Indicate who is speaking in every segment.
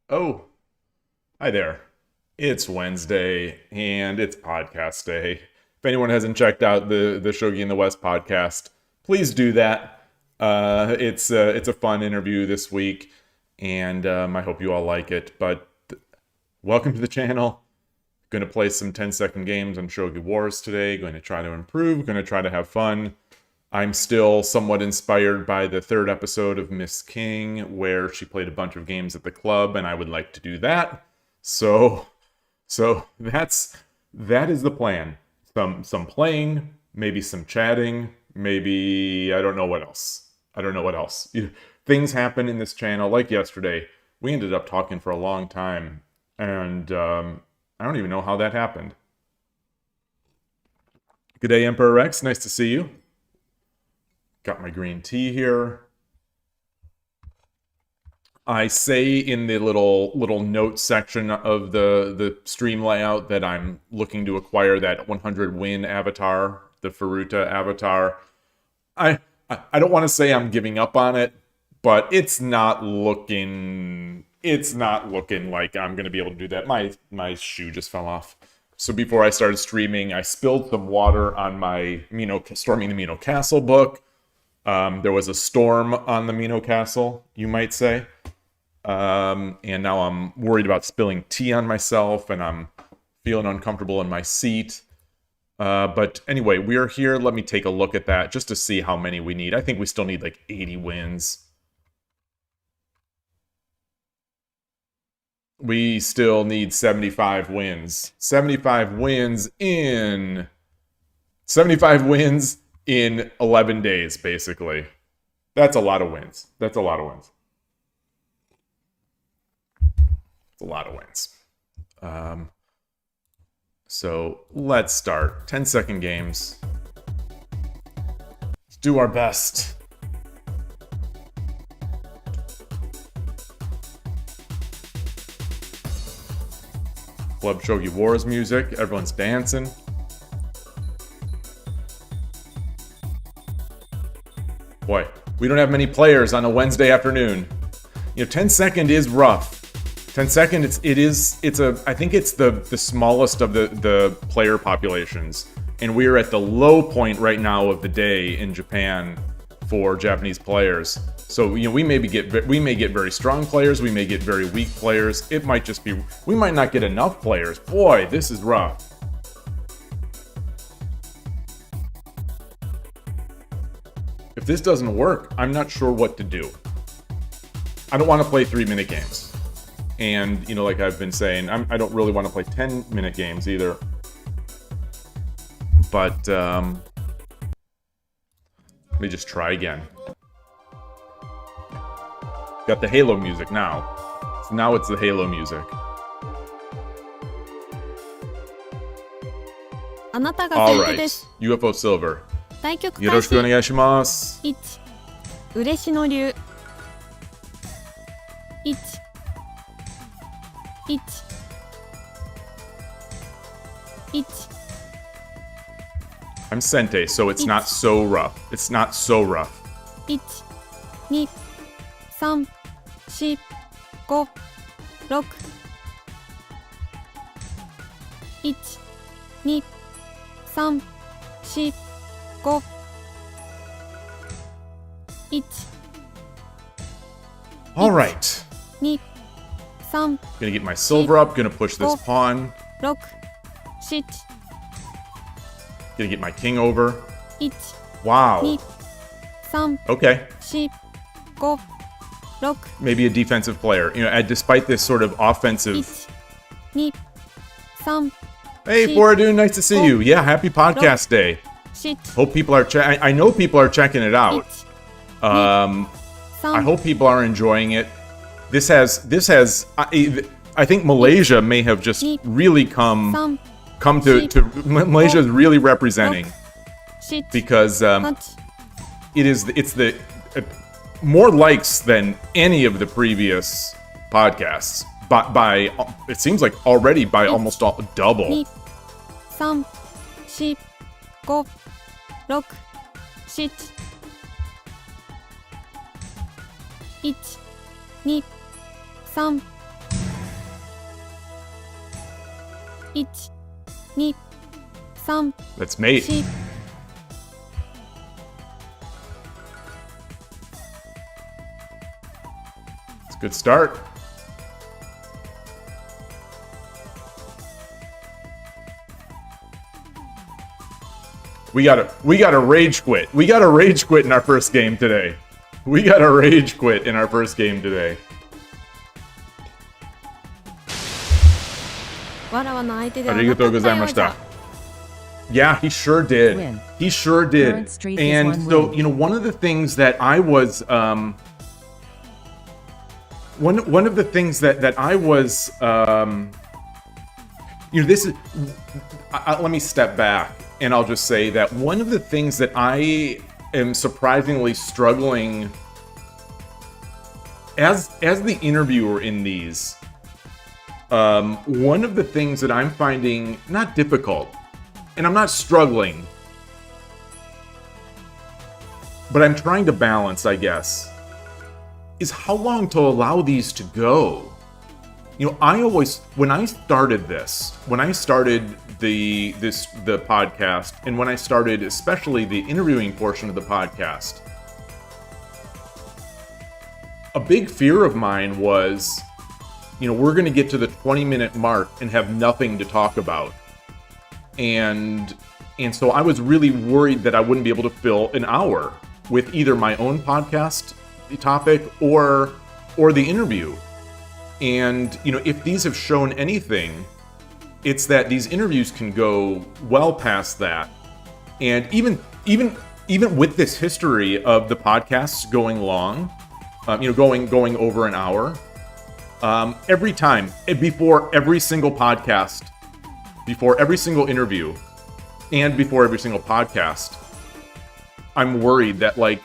Speaker 1: Oh, hi there. It's Wednesday and it's podcast day. If anyone hasn't checked out the Shogi in the West podcast, please do that. It's a fun interview this week, and I hope you all like it. But welcome to the channel. Going to play some 10-second games on Shogi Wars today. Going to try to improve. Going to try to have fun. I'm still somewhat inspired by the third episode of Miss King, where she played a bunch of games at the club, and I would like to do that. So that is the plan. Some playing, maybe some chatting, maybe I don't know what else. Things happen in this channel. Like yesterday, we ended up talking for a long time, and I don't even know how that happened. Good day, Emperor Rex. Nice to see you. Got my green tea here. I say in the little note section of the stream layout that I'm looking to acquire that 100 win avatar, the Furuta avatar. I don't want to say I'm giving up on it, but it's not looking like I'm gonna be able to do that. My shoe just fell off. So before I started streaming, I spilled some water on my Storming the Mino Castle book. There was a storm on the Mino Castle, you might say. And now I'm worried about spilling tea on myself, and I'm feeling uncomfortable in my seat. But anyway, we're here. Let me take a look at that just to see how many we need. I think we still need like 80 wins. We still need 75 wins. 75 wins in 11 days, basically. That's a lot of wins. It's a lot of wins. So let's start. 10-second games. Let's do our best. Club Shogi Wars music. Everyone's dancing. Boy, we don't have many players on a Wednesday afternoon. 10-second is rough. 10-second, I think it's the smallest of the player populations, and we're at the low point right now of the day in Japan for Japanese players. So we may get very strong players, we may get very weak players. It might just be we might not get enough players. Boy, this is rough. If this doesn't work, I'm not sure what to do. I don't want to play 3-minute games. And, like I've been saying, I don't really want to play 10-minute games either. But, let me just try again. Got the Halo music now. So now it's the Halo music. Alright, UFO Silver.
Speaker 2: 対局
Speaker 1: よろしくお願いします。
Speaker 2: 1嬉野流1 1 1
Speaker 1: I'm Sente, so it's not so rough.
Speaker 2: 1 2 3 4 5 6 1 2 3 4 5 1
Speaker 1: All right.
Speaker 2: 2 3
Speaker 1: Gonna get my silver up. Gonna push this pawn.
Speaker 2: 6 7
Speaker 1: Gonna get my king over.
Speaker 2: 1
Speaker 1: Wow.
Speaker 2: 2 3
Speaker 1: Okay.
Speaker 2: 4 5 6
Speaker 1: Maybe a defensive player. Despite this sort of offensive.
Speaker 2: 1 2 3
Speaker 1: Hey, Foradun, nice to see you. Yeah, happy podcast day.
Speaker 2: 7
Speaker 1: Hope people are. I know people are checking it out.
Speaker 2: 1
Speaker 1: I hope people are enjoying it. This has. I think Malaysia may have just really come to Malaysia is really representing
Speaker 2: 7
Speaker 1: because
Speaker 2: 8
Speaker 1: it's the more likes than any of the previous podcasts by it seems like already by almost double.
Speaker 2: 2 3 4 5 6 7 1 2 3 1、2、3、
Speaker 1: That's mate.
Speaker 2: 4
Speaker 1: It's a good start. We gotta rage quit. We gotta rage quit in our first game today. We gotta rage quit in our first game today.
Speaker 2: わらわの相手では
Speaker 1: ありがとうございました。Yeah, he sure did.
Speaker 3: Win.
Speaker 1: He sure did.
Speaker 3: Current streak is
Speaker 1: And
Speaker 3: one
Speaker 1: so,
Speaker 3: win.
Speaker 1: you know, one of the things that I was, one of the things that I was, you know, this is, let me step back and I'll just say that one of the things that I am surprisingly struggling as the interviewer in these, one of the things that I'm finding not difficult, and I'm not struggling, but I'm trying to balance, I guess, is how long to allow these to go. You know, I always, when I started this, when I started the podcast, and when I started especially the interviewing portion of the podcast, a big fear of mine was, you know, we're going to get to the 20-minute mark and have nothing to talk about. And so I was really worried that I wouldn't be able to fill an hour with either my own podcast topic or the interview. And, you know, if these have shown anything, it's that these interviews can go well past that. And even with this history of the podcasts going long, you know, going over an hour, every time, before every single podcast, before every single interview, and before every single podcast, I'm worried that, like,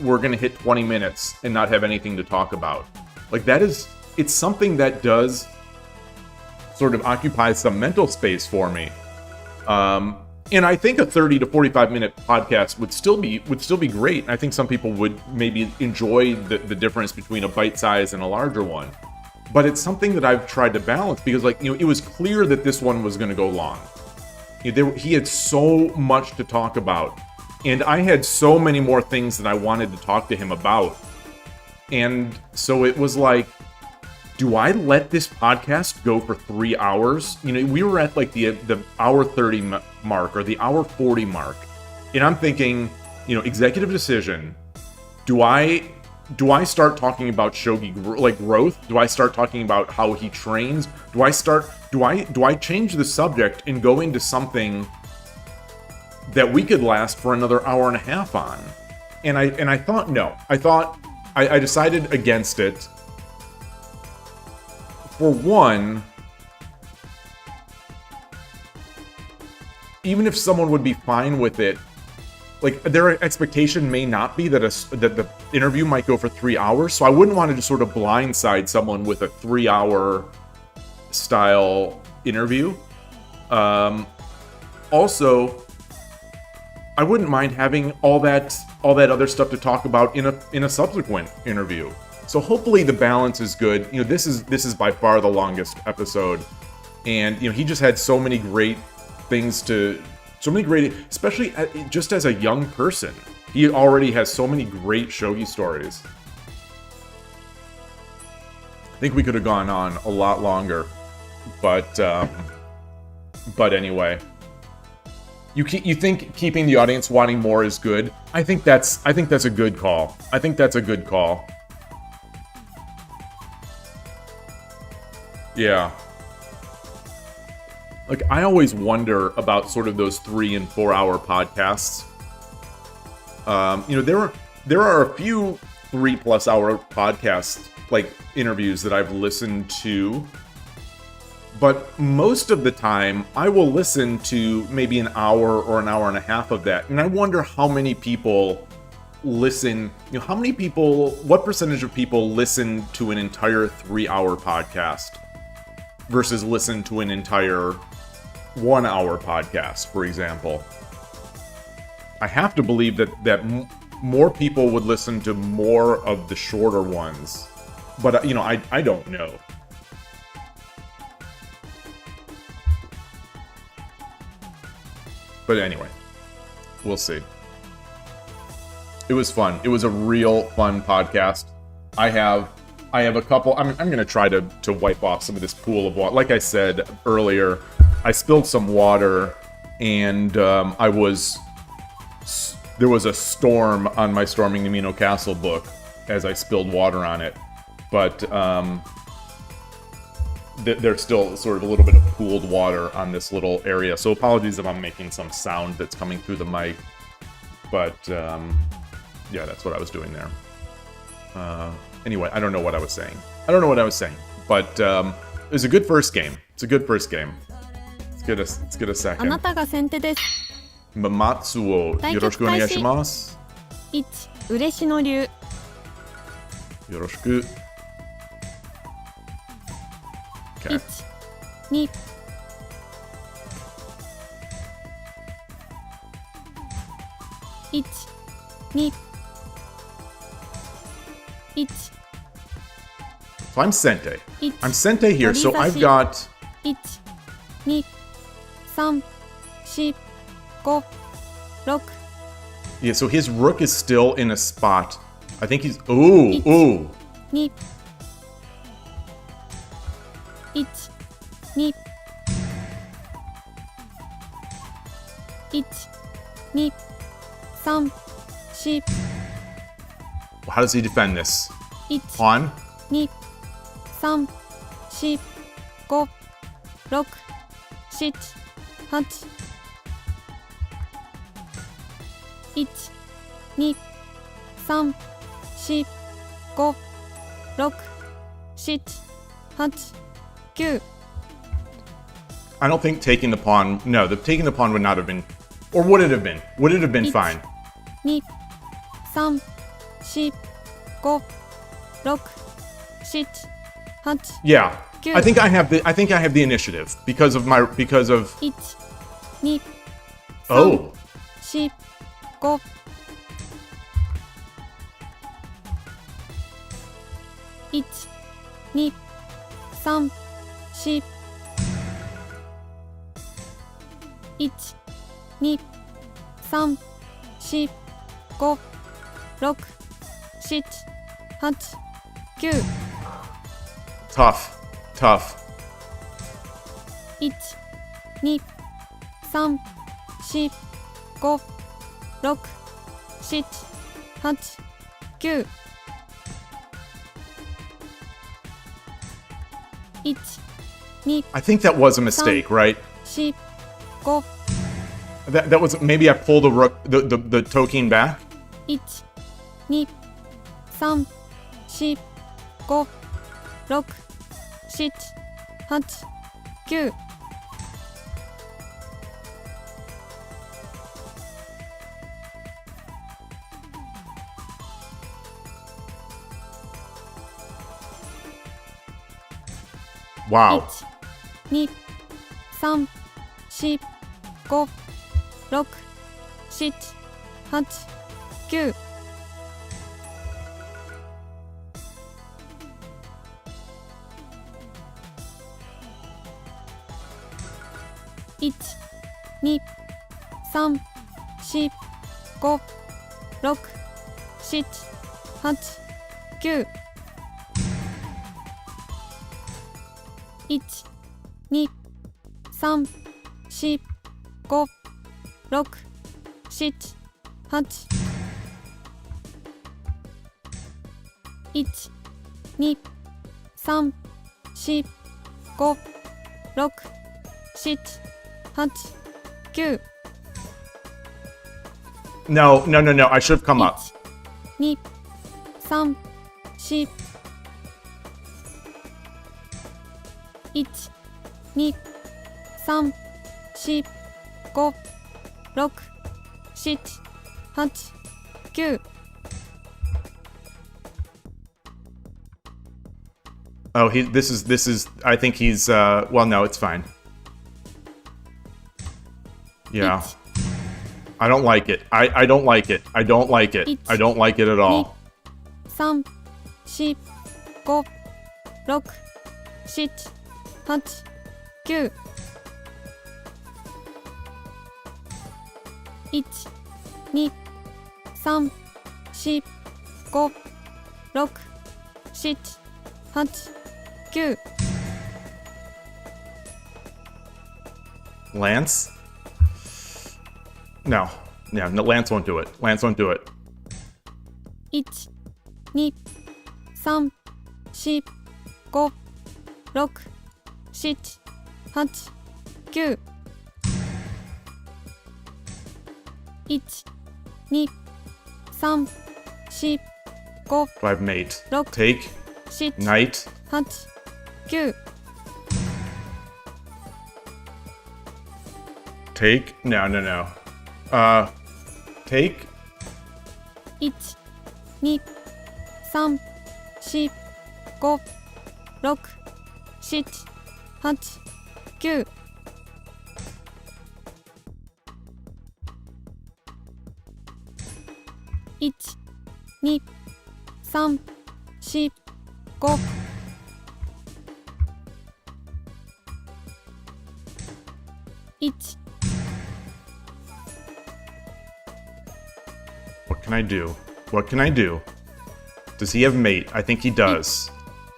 Speaker 1: we're gonna hit 20 minutes and not have anything to talk about. Like, that is, it's something that does sort of occupy some mental space for me. And I think a 30 to 45 minute podcast would still be great. I think some people would maybe enjoy the difference between a bite size and a larger one. But it's something that I've tried to balance because, like, you know, it was clear that this one was going to go long. You know, he had so much to talk about, and I had so many more things that I wanted to talk to him about. And so it was like, do I let this podcast go for 3 hours? You know, we were at like the hour 30 mark or the hour 40 mark. And I'm thinking, you know, executive decision. Do I start talking about Shogi growth? Do I start talking about how he trains? Do I change the subject and go into something that we could last for another hour and a half on? And I thought no. I decided against it. For one, even if someone would be fine with it, like, their expectation may not be that the interview might go for 3 hours, so I wouldn't want to just sort of blindside someone with a 3-hour style interview. Also, I wouldn't mind having all that other stuff to talk about in a subsequent interview. So hopefully the balance is good. You know, this is by far the longest episode, and you know, he just had so many great things especially just as a young person. He already has so many great shogi stories. I think we could have gone on a lot longer, but anyway. You think keeping the audience wanting more is good? I think that's a good call. I think that's a good call. Yeah. Like, I always wonder about sort of those 3 and 4 hour podcasts. You know, there are a few 3+ hour podcasts, like interviews, that I've listened to. But most of the time, I will listen to maybe an hour or an hour and a half of that. And I wonder how many people listen, you know, what percentage of people listen to an entire 3-hour podcast versus listen to an entire 1-hour podcast, for example. I have to believe that more people would listen to more of the shorter ones. But, you know, I don't know. But anyway, we'll see. It was fun. It was a real fun podcast. I have a couple. I'm going to try to wipe off some of this pool of water. Like I said earlier, I spilled some water, and there was a storm on my Storming the Mino Castle book as I spilled water on it. But there's still sort of a little bit of pooled water on this little area. So apologies if I'm making some sound that's coming through the mic. But yeah, that's what I was doing there. Anyway, I don't know what I was saying. But it was a good first game. Let's get a second.
Speaker 2: あなたが先手です。
Speaker 1: Mamatsuをよろしくお願いします。
Speaker 2: 1、嬉野流。
Speaker 1: よろしく。
Speaker 2: 1、2、1、2、1。
Speaker 1: So I'm Sente. I'm Sente here, so I've got
Speaker 2: 1、2、3、4、5、6。
Speaker 1: Yeah, so his rook is still in a spot. I think he's ooh.
Speaker 2: 2、1、2、1、2、3、4。
Speaker 1: How does he defend this?
Speaker 2: 1、
Speaker 1: Pawn?
Speaker 2: 2、3、4、5、6、7、8。1、2、3、4、5、6、7、8、9。
Speaker 1: I don't think taking the pawn. No, taking the pawn would not have been, or would it have been? Would it have been fine?
Speaker 2: 2、3、4、5、6、7、8。
Speaker 1: Yeah, I think I have the initiative because of
Speaker 2: 1、2、oh. 4、5。1、2、3、4。1、2、3、4、5、6、7、8、9。
Speaker 1: Tough.
Speaker 2: 1、2、3、4、5、6、7、8、9。1、2、
Speaker 1: I think that was a mistake, right?
Speaker 2: 4、5。
Speaker 1: That was maybe I pulled the rook, the token back.
Speaker 2: 1、2、3、4、5、6、7、8、9。
Speaker 1: Wow.
Speaker 2: 1、2、3、4、5、6、7、8、9。 1、2、3、4、5、6、7、8、9。 1、2、3、4、5、6、7、8。 1、2、3、4、5、6、7、8、9。
Speaker 1: No. I should have come up.
Speaker 2: 1、2、3、4。 1、2、3、4、5、6、7、8、9。
Speaker 1: Oh, this is. I think he's. Well, no, it's fine. Yeah. I don't like it. I don't like it. I don't like it. I don't like it at all.
Speaker 2: 3、4、5、6、7、8、9。1、2、3、4、5、6、7、8、9。Lance?
Speaker 1: No. Yeah, no, Lance won't do it. Lance won't do it.
Speaker 2: 1、2、3、4、5、6、7、8、9。1、2、3、4、5、
Speaker 1: Do I have mate?
Speaker 2: 6、
Speaker 1: Take.
Speaker 2: 7、
Speaker 1: Knight.
Speaker 2: 8、9。Take.
Speaker 1: No, no, no. Take.
Speaker 2: 1、2、3、4、5、6、7、8、9。1、2、3、4、5。1、
Speaker 1: What can I do? What can I do? Does he have mate? I think he does.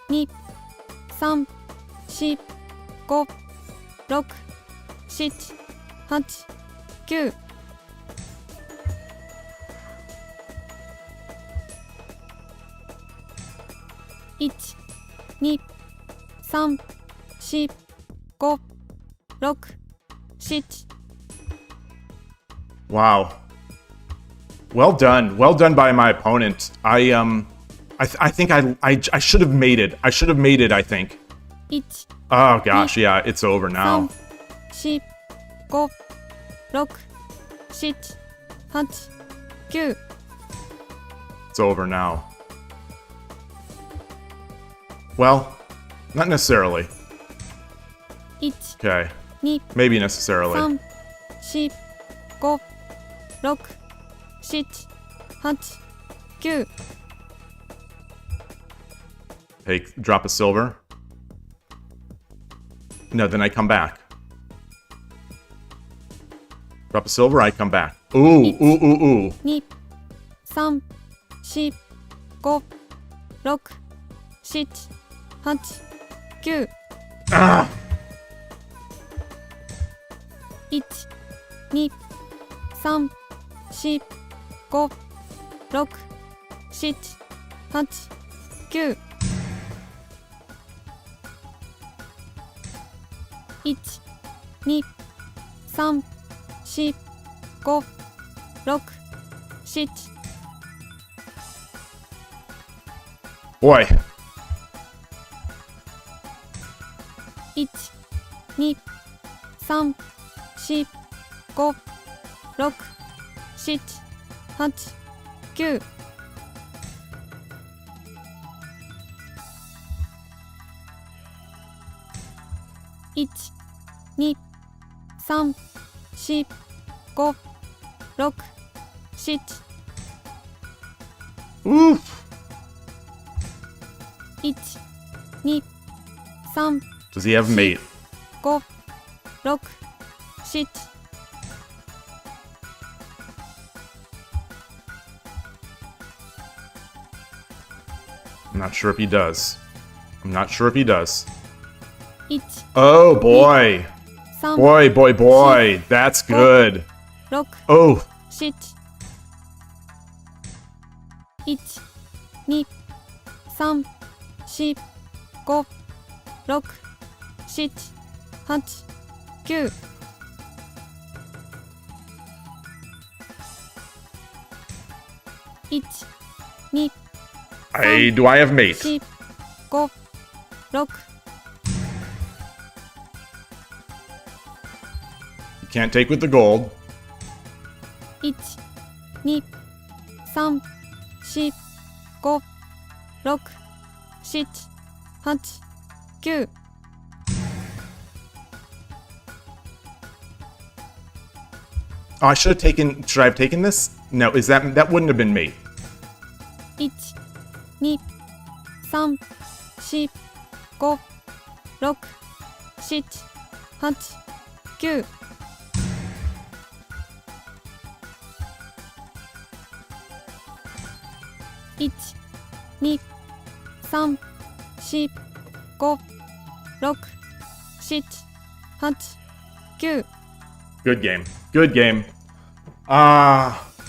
Speaker 2: 2、3、4、5、6、7、8、9。1、2、3、4、5、6、7。Wow.
Speaker 1: Well done. Well done by my opponent. I think I should have mated. I should have mated, I think.
Speaker 2: 1、
Speaker 1: Oh gosh, yeah, it's over now.
Speaker 2: 3、4、5、6、7、8、9。It's
Speaker 1: over now. Well, not necessarily.
Speaker 2: 1、
Speaker 1: Okay.
Speaker 2: 2、
Speaker 1: Maybe necessarily.
Speaker 2: 3、4、5、6、7、8、9。Take,
Speaker 1: drop a silver. No, then I come back. Drop a silver, I come back. Ooh, ooh, ooh, ooh.
Speaker 2: 2、3、4、5、6、7、8、9。Ah! 1、2、3、4、5、6、7、8、9。1、2、3、4、5、6、7。Boy. 1、2、3、4、5、6、7、8、9。1、2、3、4、5、6、7。Oof. 1、2、3、
Speaker 1: Does he have mate?
Speaker 2: 5、6、7。I'm
Speaker 1: not sure if he does. I'm not sure if he does.
Speaker 2: 1、
Speaker 1: Oh boy.
Speaker 2: 3、
Speaker 1: Boy, boy, boy. That's good.
Speaker 2: 6、
Speaker 1: Oh.
Speaker 2: 7。1、2、3、4、5、6、7、8、9。1、2、
Speaker 1: Do I have mate?
Speaker 2: 4、5、6。You
Speaker 1: can't take with the gold.
Speaker 2: 1、2、3、4、5、6、7、8、9。Oh,
Speaker 1: I should have taken. Should I have taken this? No, that wouldn't have been mate.
Speaker 2: 1、2、3、4、5、6、7、8、9。1、2、3、4、5、6、7、8、9。
Speaker 1: Good game. Good game.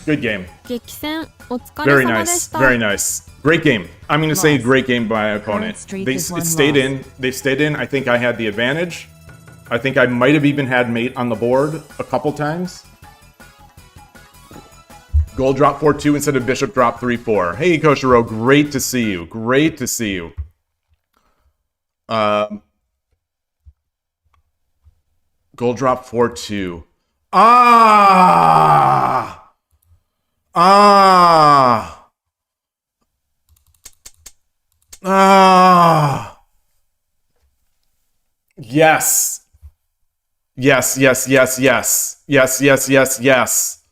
Speaker 1: Good game.
Speaker 2: 激戦お疲
Speaker 1: Very
Speaker 2: れ様で
Speaker 1: nice.
Speaker 2: した。
Speaker 1: Very nice. Great game. I'm going to say
Speaker 3: Loss.
Speaker 1: great game by my opponent.
Speaker 3: Current streak
Speaker 1: They
Speaker 3: is one
Speaker 1: stayed
Speaker 3: loss.
Speaker 1: in. They stayed in. I think I had the advantage. I think I might have even had mate on the board a couple times. Gold drop 4-2 instead of bishop drop 3-4. Hey, Koshiro, great to see you. Great to see you. Gold drop 4-2. Ah! Ah! Ah! Yes. Yes, yes, yes, yes. Yes, yes, yes, yes.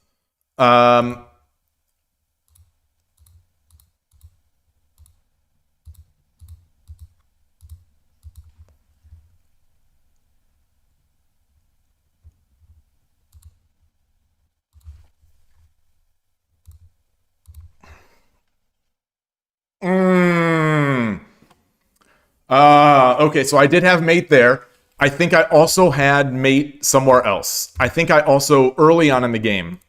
Speaker 1: Okay, so I did have mate there. I think I also had mate somewhere else. I think I also, early on in the game,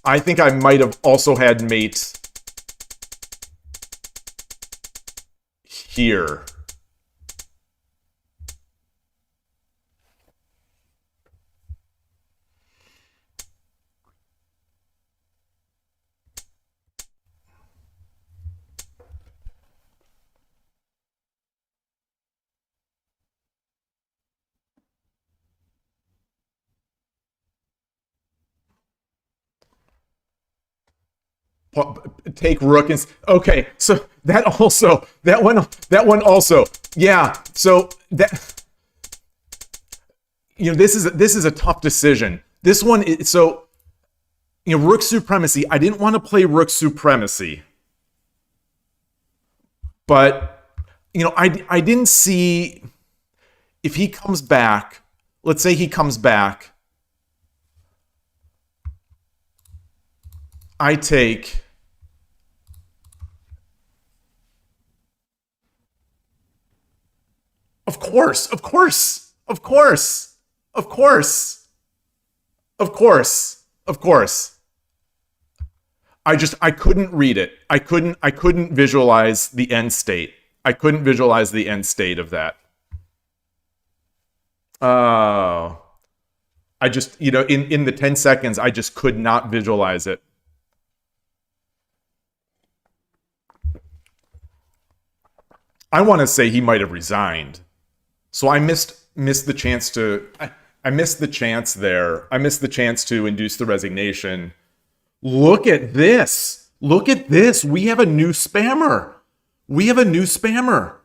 Speaker 1: I think I might have also had mate here. Take rook and okay, so that one also, yeah. So that, you know, this is a tough decision. This one is, so, you know, rook supremacy. I didn't want to play rook supremacy, but, you know, I didn't see if he comes back. Let's say he comes back. I take. Of course, of course, of course, of course, of course, of course. I couldn't read it. I couldn't visualize the end state. I couldn't visualize the end state of that. Oh. I just, you know, in the 10 seconds, I just could not visualize it. I want to say he might have resigned. So I missed the chance to I missed the chance there. I missed the chance to induce the resignation. Look at this. Look at this. We have a new spammer. We have a new spammer.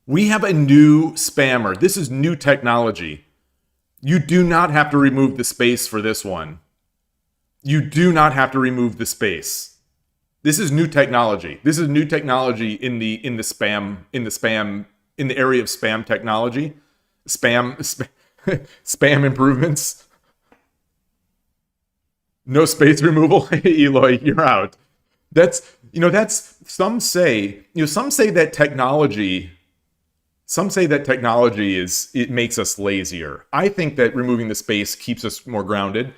Speaker 1: We have a new spammer. This is new technology. You do not have to remove the space for this one. You do not have to remove the space. This is new technology. This is new technology in the area of spam technology. Spam improvements. No space removal. Yloigh, you're out. That's some say that technology it makes us lazier. I think that removing the space keeps us more grounded.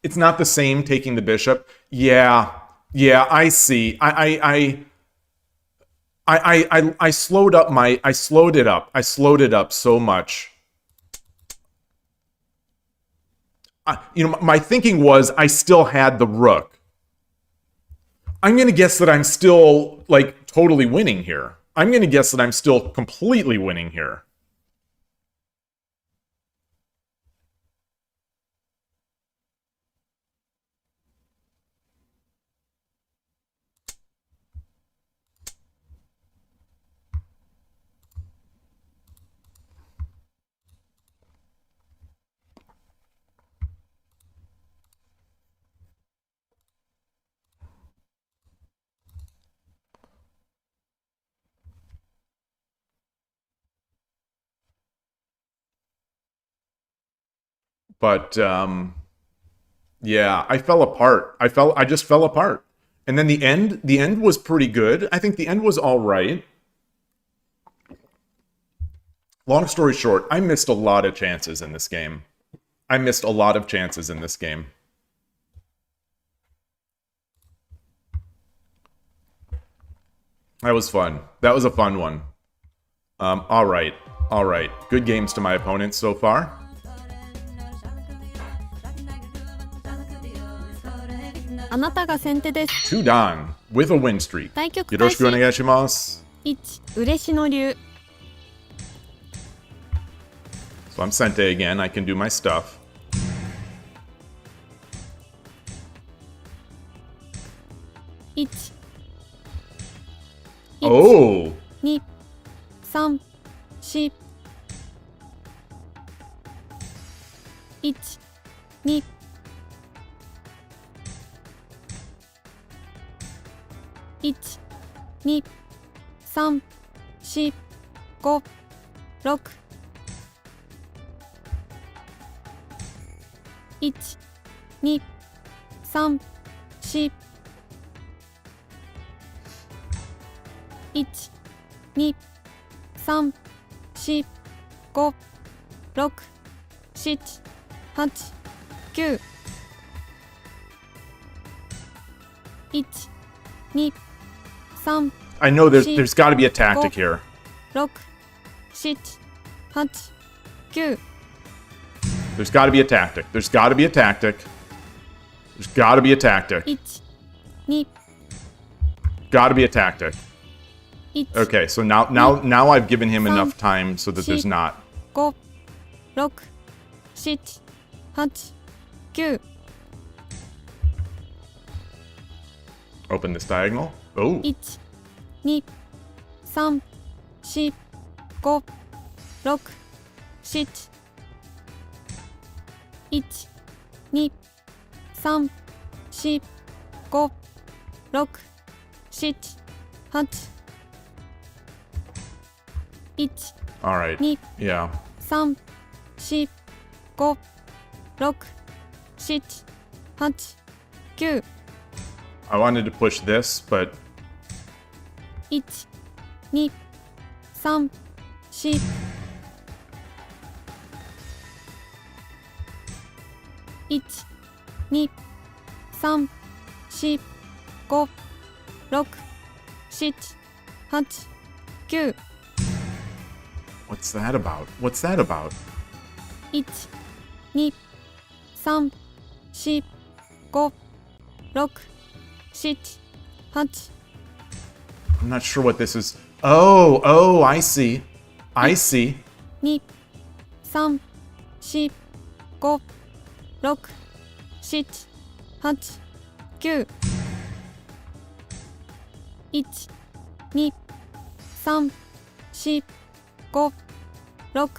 Speaker 1: It's not the same taking the bishop. Yeah, I see. I slowed it up so much. My thinking was I still had the rook. I'm going to guess that I'm still, like, totally winning here. I'm going to guess that I'm still completely winning here. But Yeah, I fell apart. I just fell apart. And then the end was pretty good. I think the end was all right. Long story short, I missed a lot of chances in this game. I missed a lot of chances in this game. That was fun. That was a fun one. All right. All right. Good games to my opponents so far. Two Dan with a win streak. よろしくお願いします。
Speaker 2: 1嬉野流
Speaker 1: So I'm Sente again. I can do my stuff. Oh!
Speaker 2: 2 3 4 1 2 1 2 3 4 5 6 1 2 3 4 1 2 3 4 5 6 7 8 9 1 2 3
Speaker 1: I know there's got to be a tactic here.
Speaker 2: 6 7 8 9
Speaker 1: There's got to be a tactic. There's got to be a tactic. There's got to be a tactic.
Speaker 2: 1 2
Speaker 1: Got to be a tactic.
Speaker 2: 1
Speaker 1: Okay, so now I've given him enough time so that there's not.
Speaker 2: 5 6 7 8 9
Speaker 1: Open this diagonal. Oh.
Speaker 2: 1 2 3 4 5 6 7 1 2 3 4 5 6 7 8 1
Speaker 1: All right.
Speaker 2: 2
Speaker 1: Yeah.
Speaker 2: 3 4 5 6 7 8 9
Speaker 1: I wanted to push this, but
Speaker 2: 1 2 3 4 1 2 3 4 5 6 7 8 9
Speaker 1: what's that about? What's that about?
Speaker 2: 1 2 3 4 5 6 7 8
Speaker 1: I'm not sure what this is. Oh, I see. I see.
Speaker 2: 2 3 4 5 6 7 8 9 1 2 3 4 5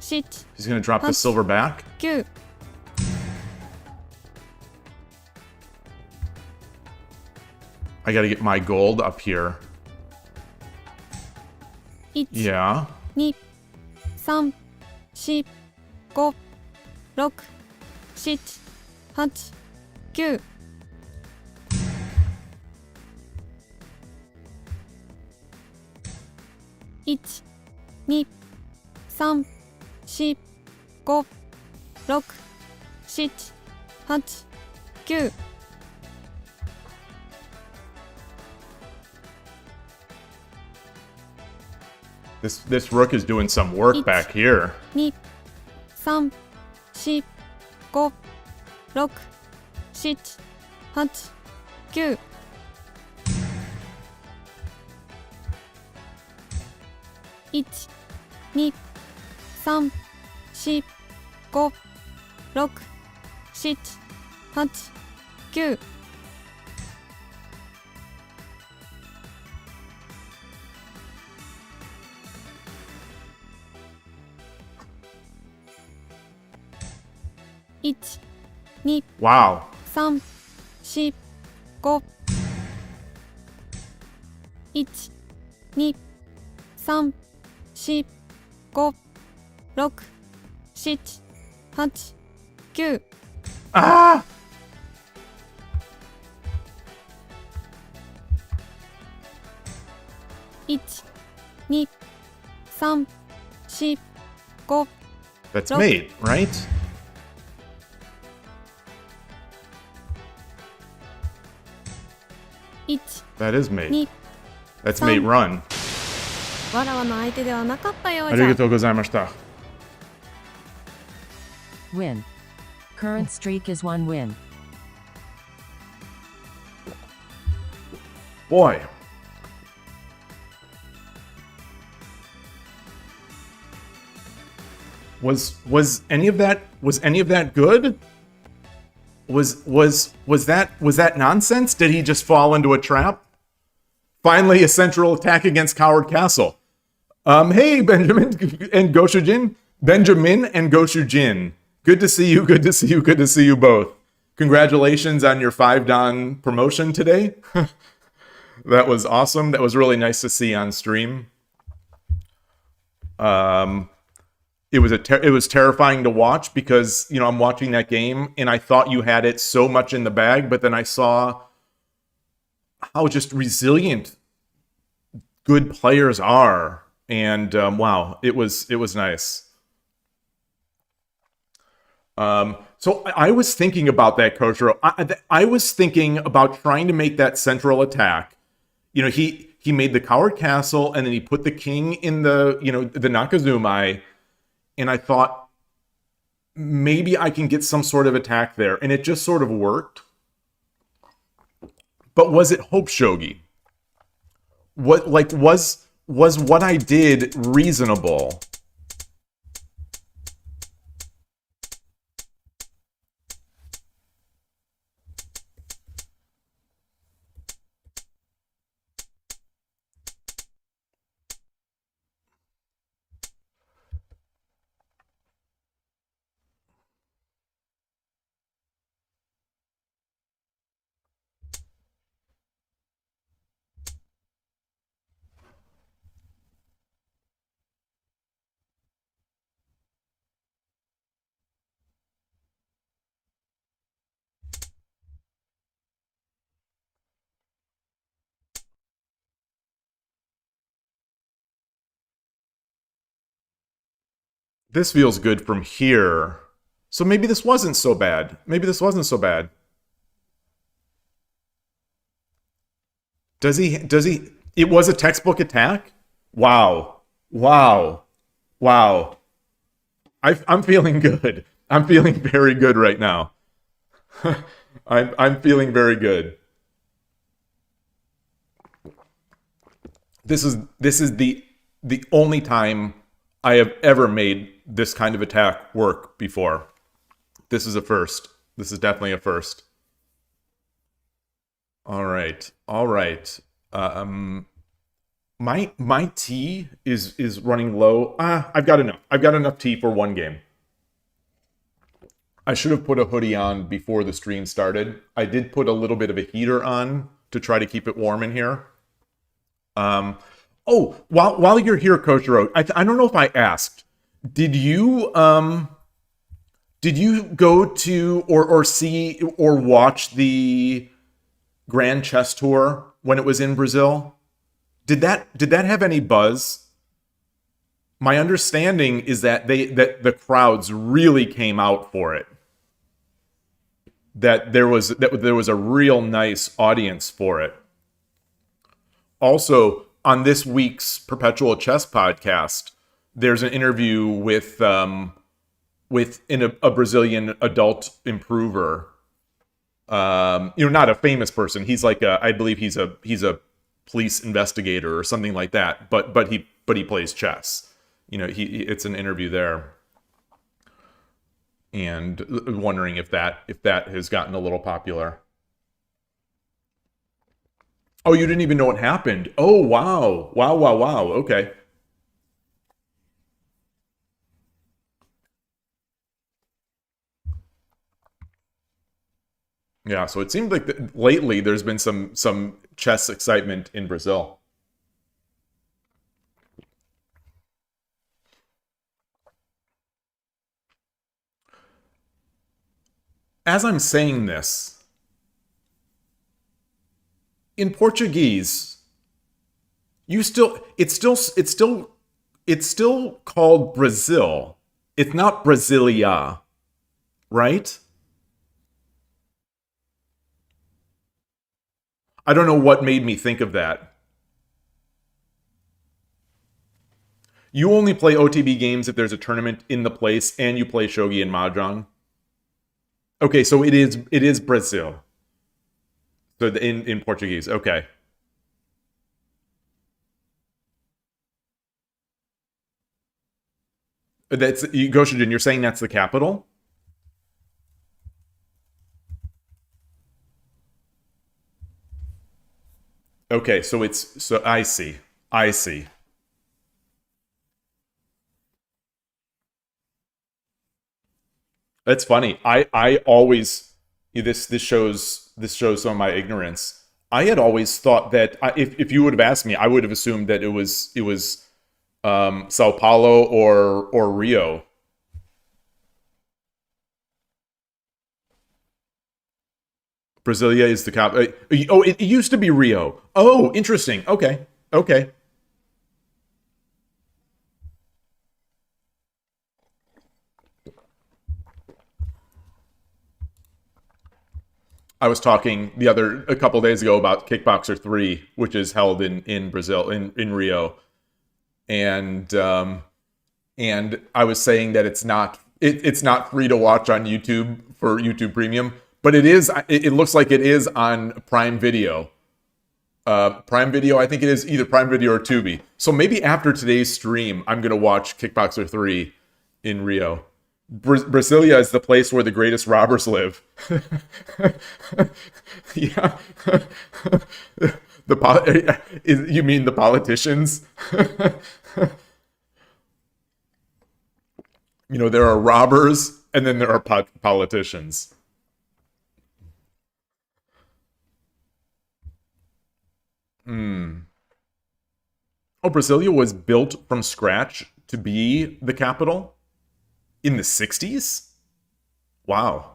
Speaker 2: 6 7
Speaker 1: He's gonna drop the silver back.
Speaker 2: 9
Speaker 1: I gotta get my gold up here.
Speaker 2: 1
Speaker 1: Yeah.
Speaker 2: 2 3 4 5 6 7 8 9 1 2 3 4 5 6 7 8 9
Speaker 1: This rook is doing some work back here.
Speaker 2: 2 3 4 5 6 7 8 9 1 2 3 4 5 6 7 8 9 1 2
Speaker 1: Wow.
Speaker 2: 3 4 5 1 2 3 4 5 6 7 8 9
Speaker 1: Ah!
Speaker 2: 1 2 3 4 5
Speaker 1: That's
Speaker 2: Nope.
Speaker 1: mate, right? That is mate.
Speaker 2: 2
Speaker 1: That's mate run.
Speaker 2: わらわの相手ではなかったようじゃ。
Speaker 1: Arigatou gozaimashita.
Speaker 3: Win. Current streak is 1 win.
Speaker 1: Boy. Was any of that good? Was that nonsense? Did he just fall into a trap? Finally, a central attack against Coward Castle. Hey, Benjamin and Goshujin. Benjamin and Goshujin. Good to see you, good to see you, good to see you both. Congratulations on your 5-dan promotion today. That was awesome. That was really nice to see on stream. It was terrifying to watch because, you know, I'm watching that game and I thought you had it so much in the bag, but then I saw how just resilient good players are. And wow, it was nice. So I was thinking about that, Koshiro. I was thinking about trying to make that central attack. You know, he made the Coward Castle and then he put the king in the, you know, the Nakazumai. And I thought maybe I can get some sort of attack there. And it just sort of worked. But was it Hope Shogi? Was what I did reasonable? This feels good from here. So maybe this wasn't so bad. Maybe this wasn't so bad. Does he, it was a textbook attack? Wow. Wow. Wow. I'm feeling good. I'm feeling very good right now. I'm feeling very good. This is the only time I have ever made this kind of attack work before. This is a first. This is definitely a first. All right. All right. My tea is running low. I've got enough. I've got enough tea for one game. I should have put a hoodie on before the stream started. I did put a little bit of a heater on to try to keep it warm in here. Oh, while you're here, Koshiro, I don't know if I asked. Did you go to or see or watch the Grand Chess Tour when it was in Brazil? Did that have any buzz? My understanding is that the crowds really came out for it. That there was a real nice audience for it. Also, on this week's Perpetual Chess podcast, there's an interview with a Brazilian adult improver. Not a famous person. He's like I believe he's a police investigator or something like that. But he plays chess. It's an interview there. And wondering if that has gotten a little popular. Oh, you didn't even know what happened. Oh, wow. Wow. Okay. Yeah, so it seemed like lately there's been some chess excitement in Brazil. As I'm saying this, in Portuguese, You still, it's still called Brazil. It's not Brasilia, right? I don't know what made me think of that. You only play OTB games if there's a tournament in the place and you play Shogi and Mahjong. Okay, so it is Brazil. So in Portuguese, okay. That's Goshijin, you're saying that's the capital? Okay, so I see. I see. That's funny. I always this shows some of my ignorance. I had always thought that if you would have asked me, I would have assumed that it was Sao Paulo or Rio. Brasilia is the cap. Oh, it used to be Rio. Oh, interesting. Okay, okay. I was talking a couple days ago about Kickboxer 3, which is held in Brazil in Rio, and I was saying that it's not free to watch on YouTube for YouTube Premium, but it is. It looks like it is on Prime Video. Prime Video, I think it is either Prime Video or Tubi. So maybe after today's stream, I'm gonna watch Kickboxer 3 in Rio. Brasilia is the place where the greatest robbers live. Yeah. You mean the politicians? There are robbers and then there are politicians. Oh, Brasilia was built from scratch to be the capital in the 60s? Wow.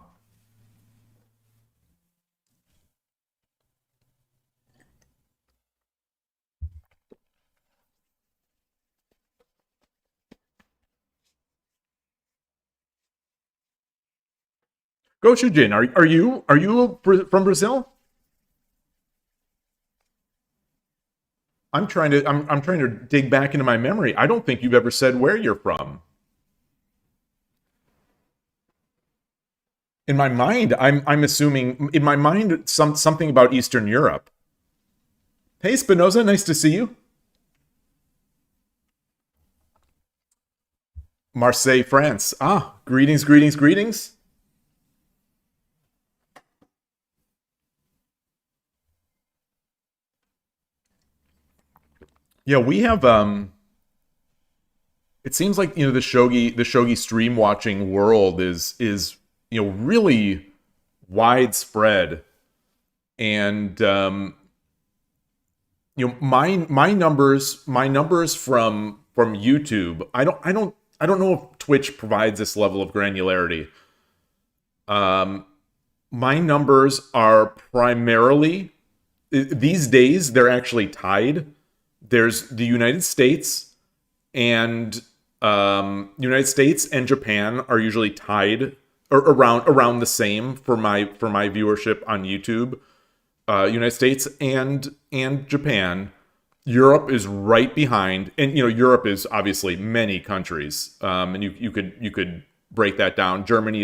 Speaker 1: Go Shujin, are you from Brazil? I'm trying to dig back into my memory. I don't think you've ever said where you're from. In my mind, I'm assuming in my mind something about Eastern Europe. Hey Spinoza, nice to see you. Marseille, France. Ah, greetings, greetings, greetings. Yeah, we have it seems like, the shogi stream watching world is really widespread, and my numbers from YouTube, I don't know if Twitch provides this level of granularity. My numbers are primarily, these days they're actually tied. There's the United States and Japan are usually tied, or around the same for my viewership on YouTube. United States and Japan. Europe is right behind, and Europe is obviously many countries, and you could break that down. Germany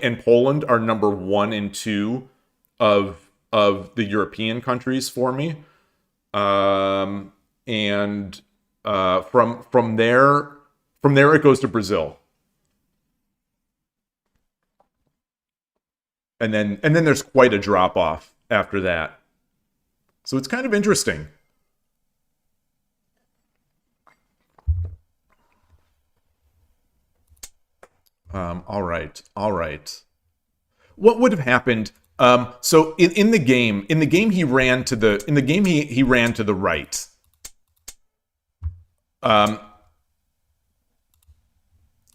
Speaker 1: and Poland are number 1 and 2 of the European countries for me. And from there it goes to Brazil, and then there's quite a drop off after that. So it's kind of interesting. All right. What would have happened? So in the game he ran to the right.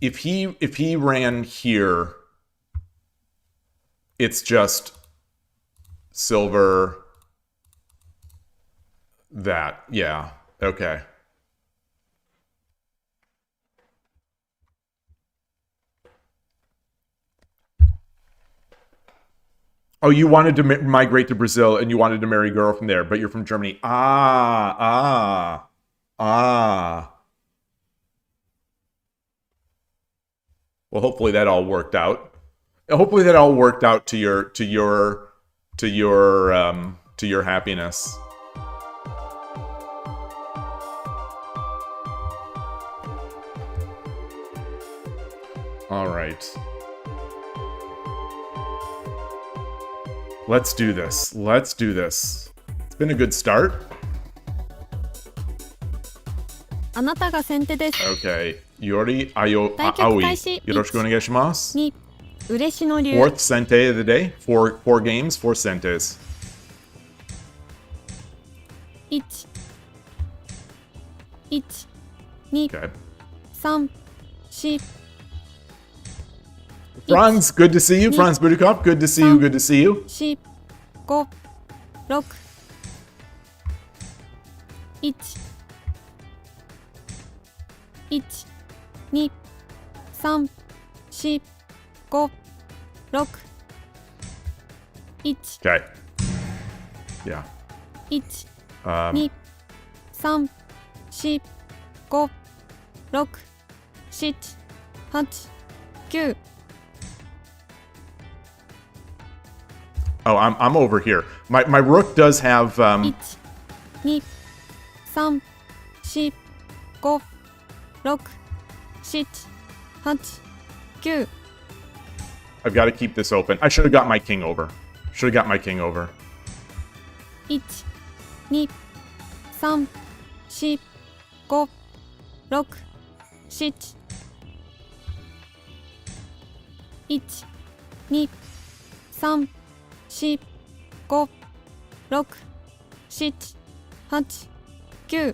Speaker 1: If he ran here, it's just silver, That. Yeah. Okay. Oh, you wanted to migrate to Brazil and you wanted to marry a girl from there, but you're from Germany. Ah. Well, hopefully that all worked out. Hopefully that all worked out to your happiness. All right. Let's do this. Let's do this. It's been a good start.
Speaker 2: あなたが先手です。
Speaker 1: Okay. Yori Aoi.
Speaker 2: 開始。
Speaker 1: Yoroshiku onegaishimasu.
Speaker 2: 2、嬉野流。
Speaker 1: Fourth sente of the day. Four games, 4 centes.
Speaker 2: 1、1、2、
Speaker 1: Okay.
Speaker 2: 3、4、
Speaker 1: Franz, good to see you. Franz Budikov, good to see you. Good to see you.
Speaker 2: 4、5、6、1、1、2、3、4、5、6、1、
Speaker 1: Okay. Yeah.
Speaker 2: 1、2、3、4、5、6、7、8、9。
Speaker 1: Oh, I'm over here. My rook does have
Speaker 2: 1、2、3、4、5、6、7、8、9。
Speaker 1: I've got to keep this open. I should have got my king over. Should have got my king over.
Speaker 2: 1、2、3、4、5、6、7。1、2、3、4、5、6、7、8、9。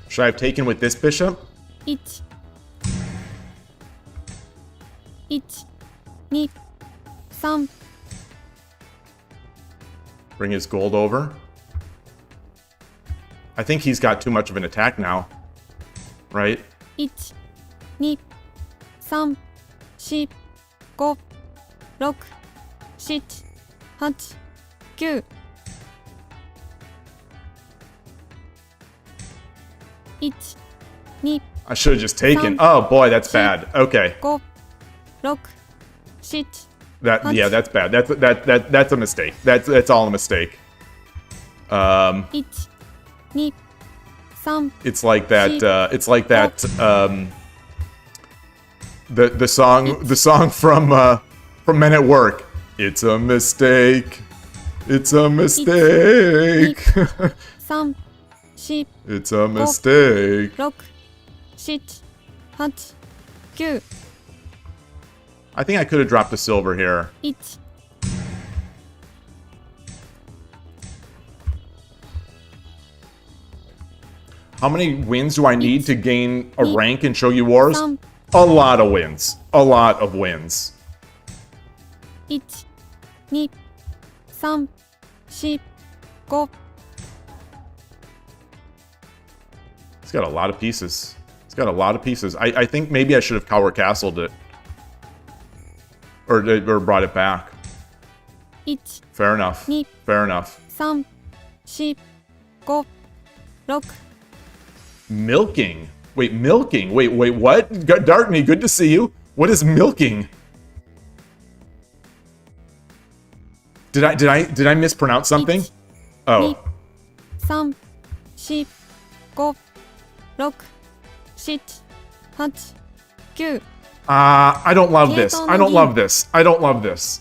Speaker 1: Should I have taken with this bishop?
Speaker 2: 1、1、2、3。
Speaker 1: Bring his gold over. I think he's got too much of an attack now. Right?
Speaker 2: 1、2、3、4、5、6、7、8、9。 1、2、
Speaker 1: I should have just taken. Oh boy, that's bad. Okay.
Speaker 2: 5、6、7。
Speaker 1: Yeah, that's bad. That's a mistake. That's all a mistake.
Speaker 2: 1、2、3。
Speaker 1: It's like that. It's like that. The song from Men at Work. It's a mistake. It's a mistake.
Speaker 2: 3、4、
Speaker 1: It's a mistake.
Speaker 2: 6、7、8、9。
Speaker 1: I think I could have dropped a silver here.
Speaker 2: 1。
Speaker 1: How many wins do I need to gain a rank in Shogi Wars?
Speaker 2: 3。
Speaker 1: A lot of wins. A lot of wins.
Speaker 2: 1、2、3、4、5。
Speaker 1: It's got a lot of pieces. It's got a lot of pieces. I think maybe I should have Tower Castled it. Or brought it back.
Speaker 2: 1、
Speaker 1: Fair enough.
Speaker 2: 2、
Speaker 1: Fair enough.
Speaker 2: 3、4、5、6。
Speaker 1: Milking. Wait, milking. Wait, what? Darkney, good to see you. What is milking? Did I mispronounce something?
Speaker 2: 1、
Speaker 1: Oh.
Speaker 2: 2、3、4、5、6、7、8、9。
Speaker 1: I don't love this. I don't love this. I don't love this.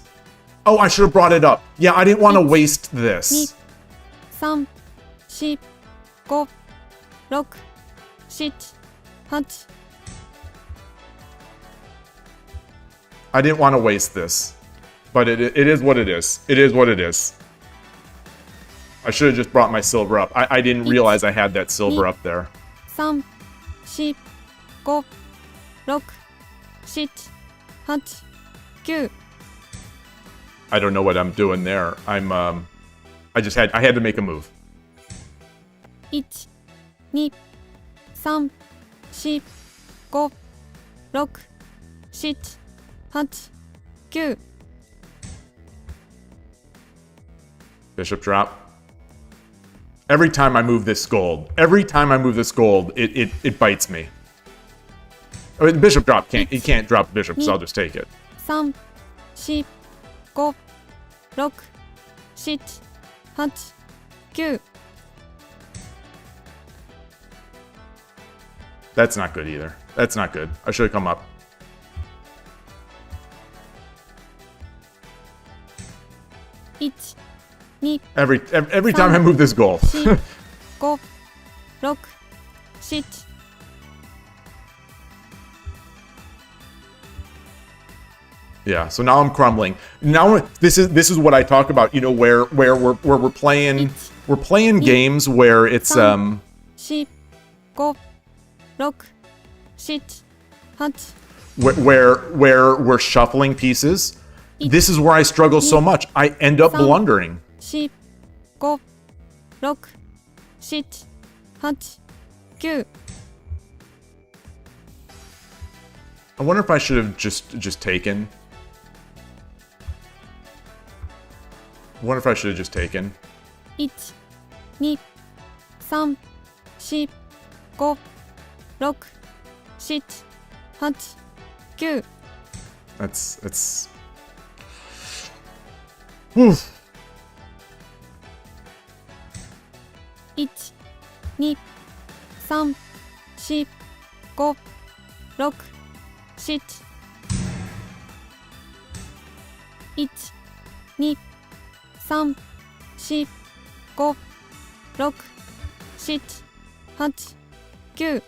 Speaker 1: Oh, I should have brought it up. Yeah, I didn't want to waste
Speaker 2: 2、
Speaker 1: this.
Speaker 2: 3、4、5、6、7、8。
Speaker 1: I didn't want to waste this. But it is what it is. It is what it is. I should have just brought my silver up. I didn't realize I had that silver up there.
Speaker 2: 3、4、5、6、7、8、9。
Speaker 1: I don't know what I'm doing there. I had to make a move.
Speaker 2: 1、2、3、4、5、6、7、8、9。
Speaker 1: Bishop drop. Every time I move this gold, it bites me. I mean, bishop drop he can't drop the bishop, so I'll just take it.
Speaker 2: 3、4、5、6、7、8、9。
Speaker 1: That's not good either. That's not good. I should have come up.
Speaker 2: 1、2、Every
Speaker 1: time I move this gold.
Speaker 2: 4、5、6、7。
Speaker 1: Yeah, so now I'm crumbling. Now this is what I talk about, you know, where we're playing games where it's
Speaker 2: 4、5、6、7、8。
Speaker 1: where we're shuffling pieces. This is where I struggle so much. I end up blundering.
Speaker 2: 4、5、6、7、8、9。
Speaker 1: I wonder if I should have just taken. I wonder if I should have just taken.
Speaker 2: 1、2、3、4、5、6、7、8、9。
Speaker 1: That's. Whew.
Speaker 2: 1、2、3、4、5、6、7。 1、2、3、4、5、6、7、8、9。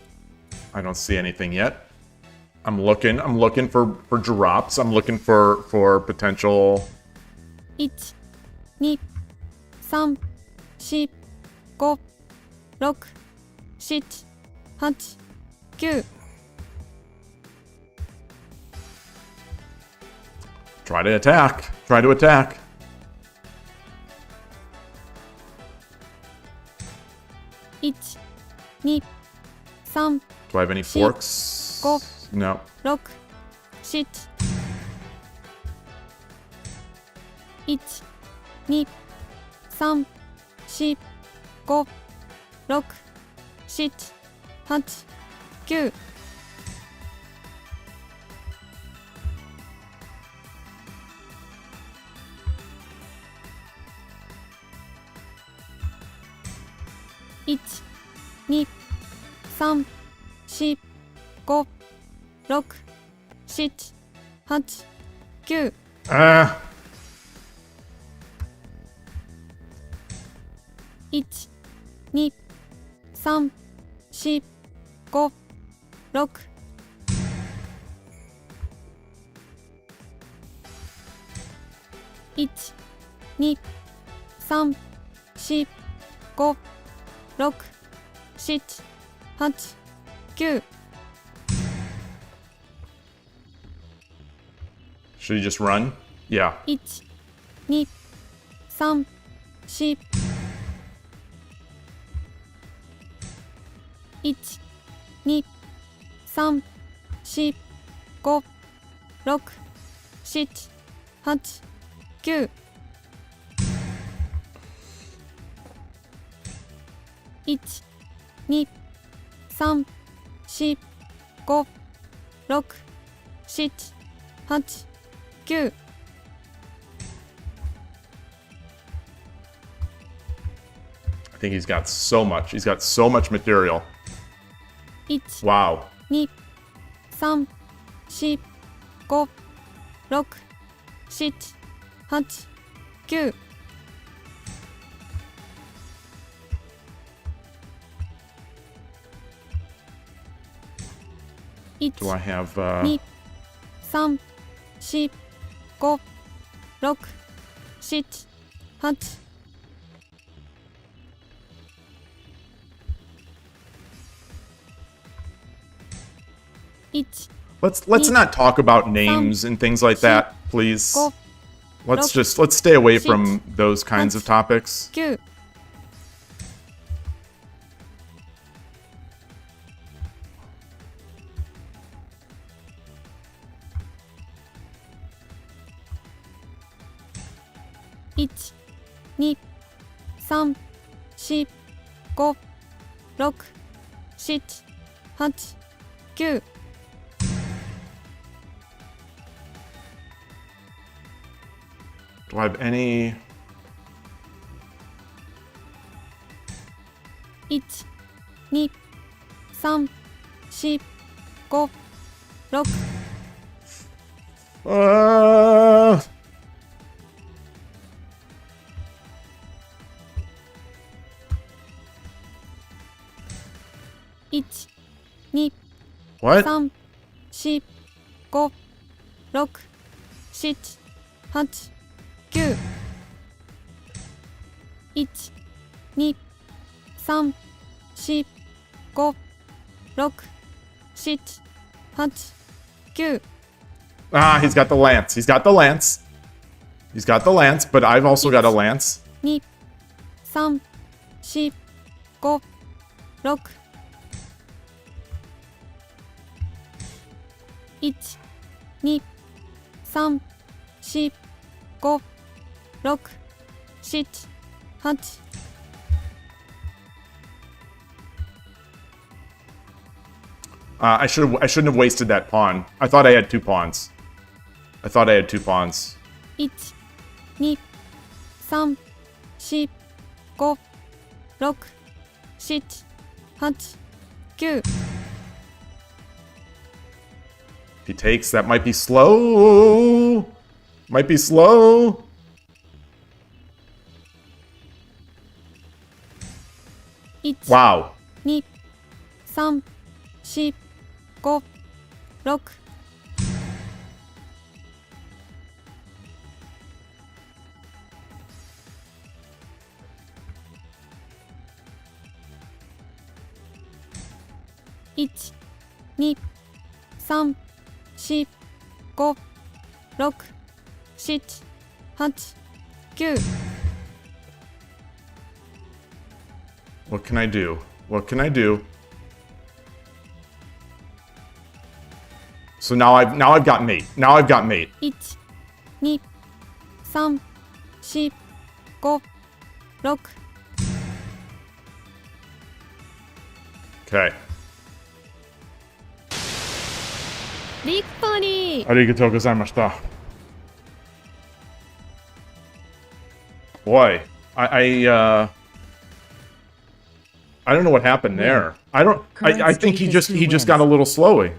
Speaker 1: I don't see anything yet. I'm looking for drops. I'm looking for potential.
Speaker 2: 1、2、3、4、5、6、7、8、9。
Speaker 1: Try to attack.
Speaker 2: 1、2、3、
Speaker 1: Do I have any forks?
Speaker 2: Go.
Speaker 1: No.
Speaker 2: 6、7。 1、2、3、4、5、6、7、8、9。 1、2、3、4、5、6、7、8、9。
Speaker 1: Ah.
Speaker 2: 1、2、3、4、5、6。 1、2、3、4、5、6、7、8、9。
Speaker 1: Should he just run? Yeah.
Speaker 2: 1、2、3、4。 1、2、3、4、5、6、7、8、9。 1、2、3、4、5、6、7、8、9。
Speaker 1: I think he's got so much. He's got so much material.
Speaker 2: 1、
Speaker 1: Wow.
Speaker 2: 2、3、4、5、6、7、8、9。 1、
Speaker 1: Do I have
Speaker 2: 2、3、4、5、6、7、8。 1、
Speaker 1: Let's not talk about names and things like that, please. Let's stay away from those kinds of topics.
Speaker 2: 9。1、2、3、4、5、6、7、8、9。Do
Speaker 1: I have any?
Speaker 2: 1、2、3、4、5、6。1、2、
Speaker 1: What?
Speaker 2: 3、4、5、6、7、8、9。1、2、3、4、5、6、7、8、9。Ah,
Speaker 1: he's got the lance. He's got the lance. He's got the lance, but I've also got a lance.
Speaker 2: 2、3、4、5、6。1、2、3、4、5、6、7、8。I
Speaker 1: shouldn't have wasted that pawn. I thought I had 2 pawns.
Speaker 2: 1、2、3、4、5、6、7、8、9。
Speaker 1: If he takes, that might be slow. Might be slow.
Speaker 2: 1、
Speaker 1: Wow.
Speaker 2: 2、3、4、5、6。1、2、3、4、5、6、7、8、9。
Speaker 1: What can I do? What can I do? So now I've got mate. Now I've got mate.
Speaker 2: 1、2、3、4、5、6。
Speaker 1: Okay.
Speaker 2: Victory!
Speaker 1: Arigatou gozaimashita. Boy, I don't know what happened there. I think he just got a little slow.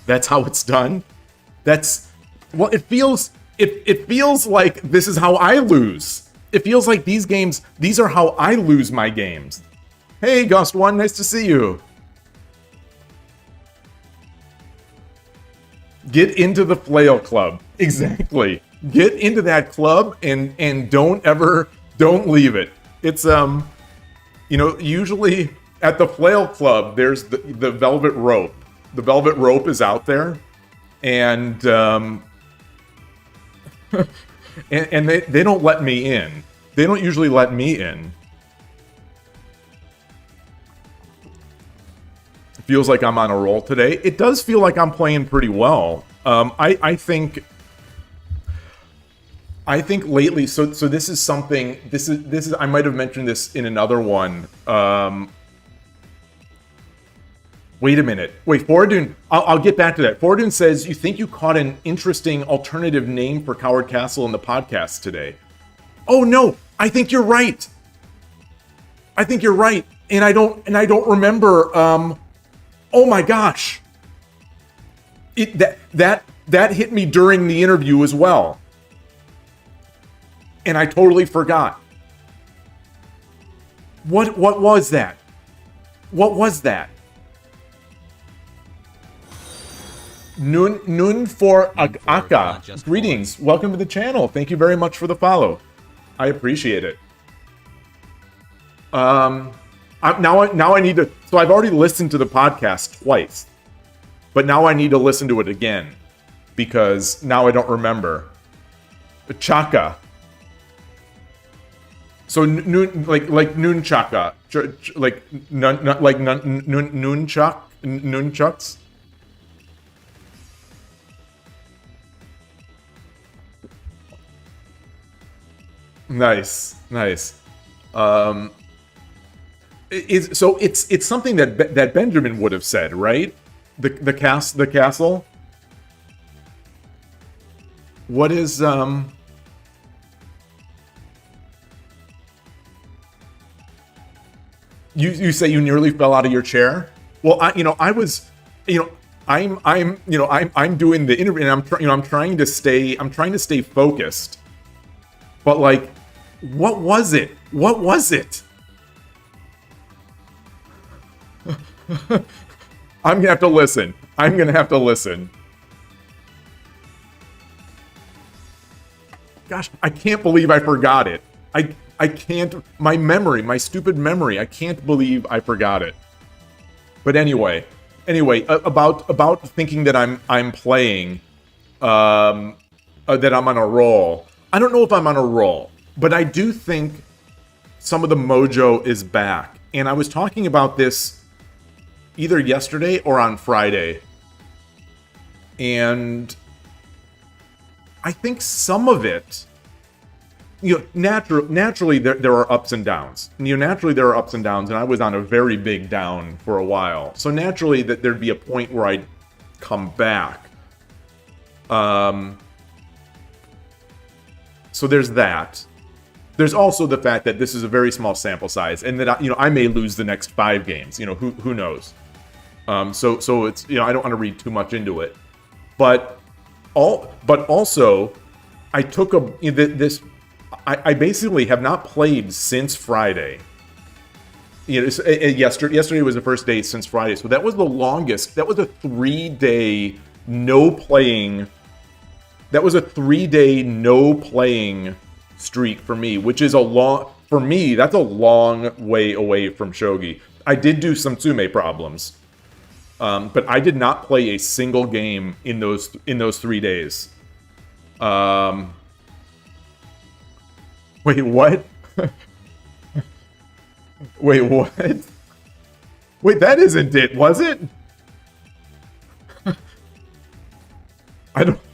Speaker 1: That's how it's done. Well, it feels like this is how I lose. It feels like these are how I lose my games. Hey, Gust1, nice to see you. Get into the flail club. Exactly. Get into that club and don't leave it. It's usually at the flail club there's the velvet rope. The velvet rope is out there, and and they don't let me in. They don't usually let me in. It feels like I'm on a roll today. It does feel like I'm playing pretty well. I think lately. So this is something. This is. I might have mentioned this in another one. Wait a minute. Wait, Foradun, I'll get back to that. Foradun says, you think you caught an interesting alternative name for Coward Castle in the podcast today. Oh no, I think you're right. And I don't remember, oh my gosh. That hit me during the interview as well. And I totally forgot. What was that? What was that? Nun for Aka. Greetings. Welcome to the channel. Thank you very much for the follow. I appreciate it. Now I need to. So I've already listened to the podcast twice, but now I need to listen to it again because now I don't remember. Chaka. So like nunchaka, like nunchucks. Nice. It's something that Benjamin would have said, right? The castle. What is You say you nearly fell out of your chair? Well, I'm doing the interview, and I'm trying to stay focused. But like, what was it? What was it? I'm gonna have to listen. Gosh, I can't believe I forgot it. I can't, my stupid memory, I can't believe I forgot it. But anyway, about thinking that I'm playing, that I'm on a roll. I don't know if I'm on a roll, but I do think some of the mojo is back. And I was talking about this either yesterday or on Friday. And I think some of it, naturally there are ups and downs. Naturally there are ups and downs, and I was on a very big down for a while. So naturally that there'd be a point where I'd come back. So there's that. There's also the fact that this is a very small sample size, and that I may lose the next 5 games. Who knows? So it's I don't want to read too much into it, but also I took I basically have not played since Friday. Yesterday was the first day since Friday, so that was the longest. That was a 3-day no playing. That was a 3-day no playing streak for me, which is for me, that's a long way away from Shogi. I did do some Tsume problems, but I did not play a single game in those 3 days. Wait, what? Wait, what? Wait, that isn't it, was it?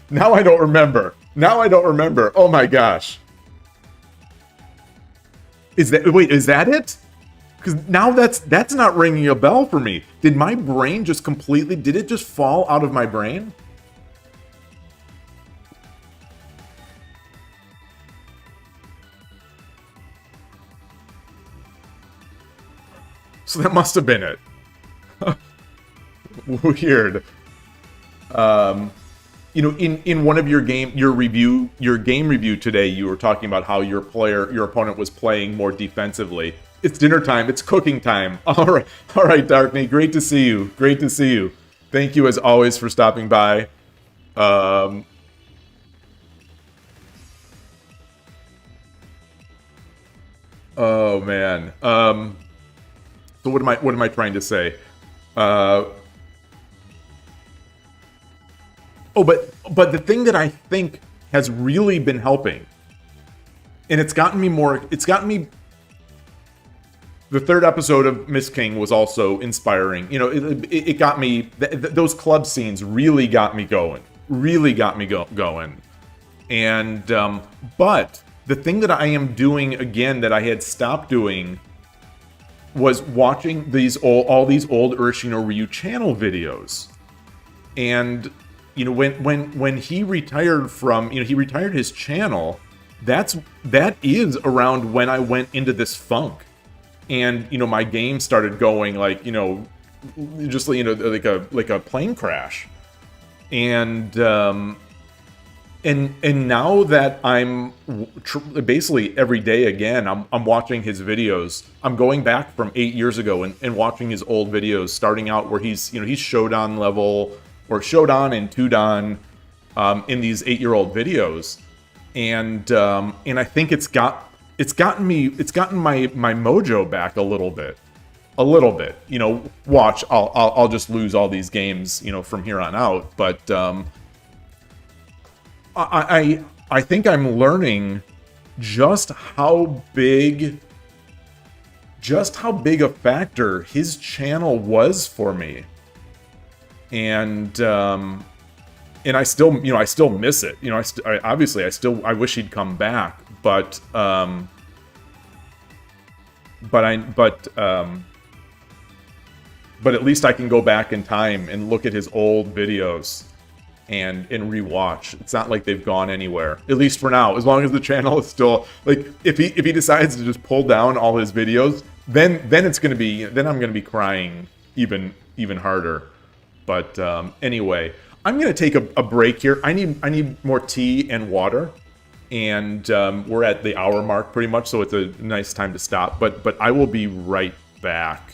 Speaker 1: Now I don't remember. Oh my gosh. Is that it? Because now that's not ringing a bell for me. Did my brain just did it just fall out of my brain? So that must have been it. Weird. In one of your game review today, you were talking about how your opponent was playing more defensively. It's dinner time. It's cooking time. All right, Darkney. Great to see you. Thank you as always for stopping by. Oh man. So what am I trying to say? But the thing that I think has really been helping, and it's gotten me. The 3rd episode of Miss King was also inspiring. It got me. Those club scenes really got me going. And but the thing that I am doing again that I had stopped doing was watching all these old Urshino Ryu channel videos. And when he retired from he retired his channel, that is around when I went into this funk. And my game started going like just like a plane crash. And now that I'm basically every day again, I'm watching his videos. I'm going back from 8 years ago and watching his old videos, starting out where he's Shodan level or Shodan and Tudan in these 8-year-old videos, and I think it's gotten my mojo back a little bit. Watch, I'll just lose all these games from here on out, but I think I'm learning just how big a factor his channel was for me. And I still, you know, I still miss it. You know, obviously I wish he'd come back, but at least I can go back in time and look at his old videos and rewatch. It's not like they've gone anywhere, at least for now. As long as the channel is still, like, if he decides to just pull down all his videos, then it's gonna be, then I'm gonna be crying even harder. But anyway, I'm gonna take a break here. I need more tea and water, and we're at the hour mark pretty much, so it's a nice time to stop. But I will be right back.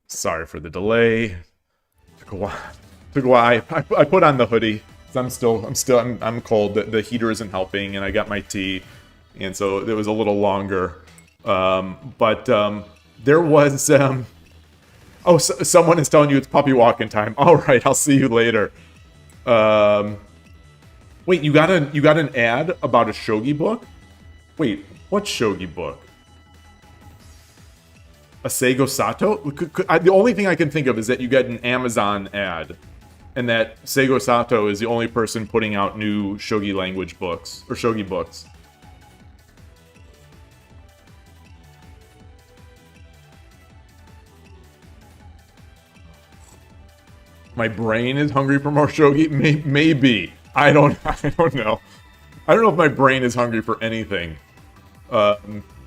Speaker 1: Sorry for the delay. Took a while. I put on the hoodie. I'm cold. The heater isn't helping, and I got my tea. and so it was a little longer. But there was oh, someone is telling you it's puppy walking time. All right, I'll see you later. Wait, you got an ad about a shogi book? Wait, what shogi book? A Seigo Sato? The only thing I can think of is that you get an Amazon ad, and that Seigo Sato is the only person putting out new shogi language books, or shogi books. My brain is hungry for more shogi? Maybe. I don't know. I don't know if my brain is hungry for anything.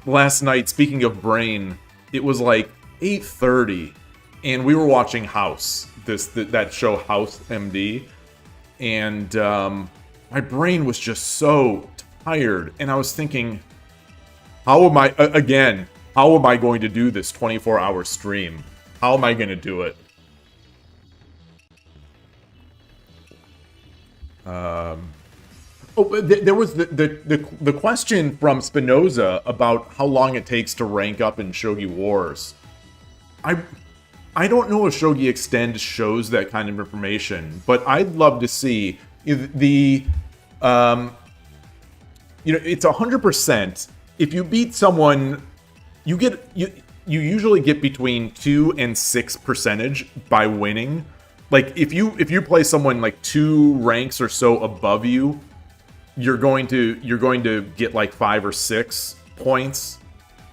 Speaker 1: Last night, speaking of brain, it was like 8:30, and we were watching House, that show House MD, and my brain was just so tired, and I was thinking, how am I going to do this 24-hour stream? How am I going to do it? There was the question from Spinoza about how long it takes to rank up in Shogi Wars. I don't know if Shogi Extend shows that kind of information, but I'd love to see the it's 100%. If you beat someone, you usually get between 2 and 6% by winning. Like if you play someone like 2 ranks or so above you, you're going to get like 5 or 6 points,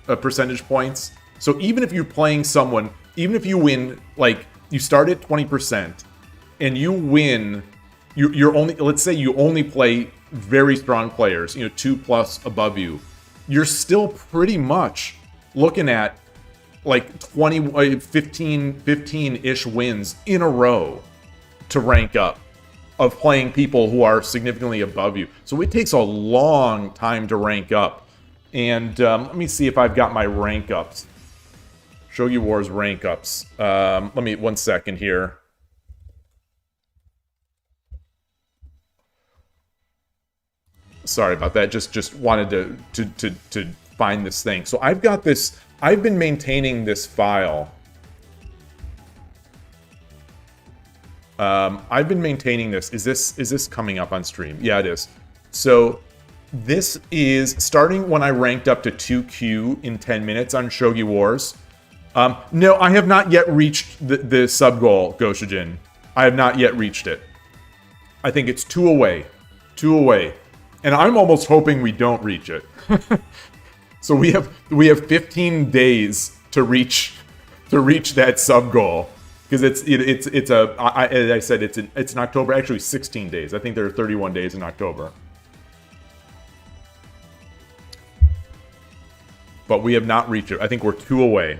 Speaker 1: percentage points. So even if you're playing someone, even if you win, like you start at 20% and you win, you're only, let's say you only play very strong players, 2+ above you, you're still pretty much looking at like 15-ish wins in a row to rank up of playing people who are significantly above you. So it takes a long time to rank up. And let me see if I've got my rank ups. Shogi Wars rank ups. Let me, 1 second here. Sorry about that. Just wanted to find this thing. So I've got this. I've been maintaining this file. I've been maintaining this. Is this coming up on stream? Yeah, it is. So this is starting when I ranked up to 2Q in 10 minutes on Shogi Wars. No, I have not yet reached the sub goal, Goshijin. I have not yet reached it. I think it's 2 away. 2 away. And I'm almost hoping we don't reach it. So we have 15 days to reach that sub goal, because as I said, it's in October. Actually 16 days. I think there are 31 days in October. But we have not reached it. I think we're 2 away.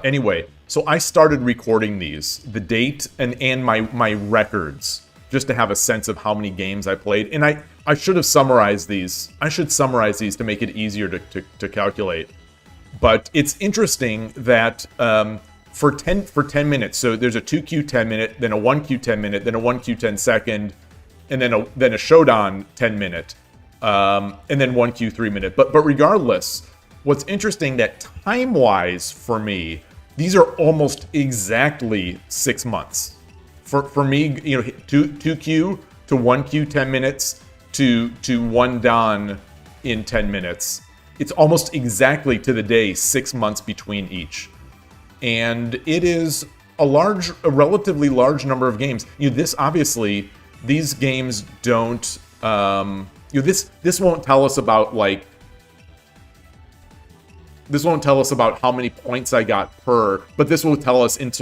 Speaker 1: Anyway, so I started recording these, the date and my records, just to have a sense of how many games I played. And I should have summarized these. I should summarize these to make it easier to calculate. But it's interesting that for 10 minutes, so there's a 2Q 10 minute, then a 1Q 10 minute, then a 1Q 10 second, and then a Shodan 10 minute, and then 1Q 3 minute. But regardless, what's interesting that time-wise for me, these are almost exactly 6 months. For me, 2Q to 1Q 10 minutes to 1 Dan in 10 minutes. It's almost exactly to the day 6 months between each. And it is a relatively large number of games. This obviously, these games don't, this won't tell us about this won't tell us about how many points I got per, but this will tell us in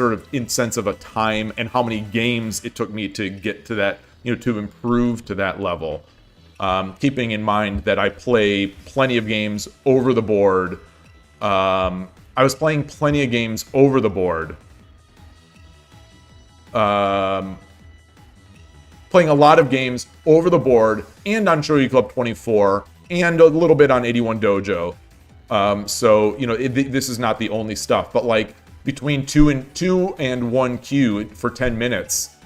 Speaker 1: sense of a time and how many games it took me to get to that, to improve to that level. Keeping in mind that I play plenty of games over the board. I was playing plenty of games over the board. Playing a lot of games over the board and on Shogi Club 24 and a little bit on 81 Dojo. So, this is not the only stuff, but like between 2 and 1Q for 10 minutes,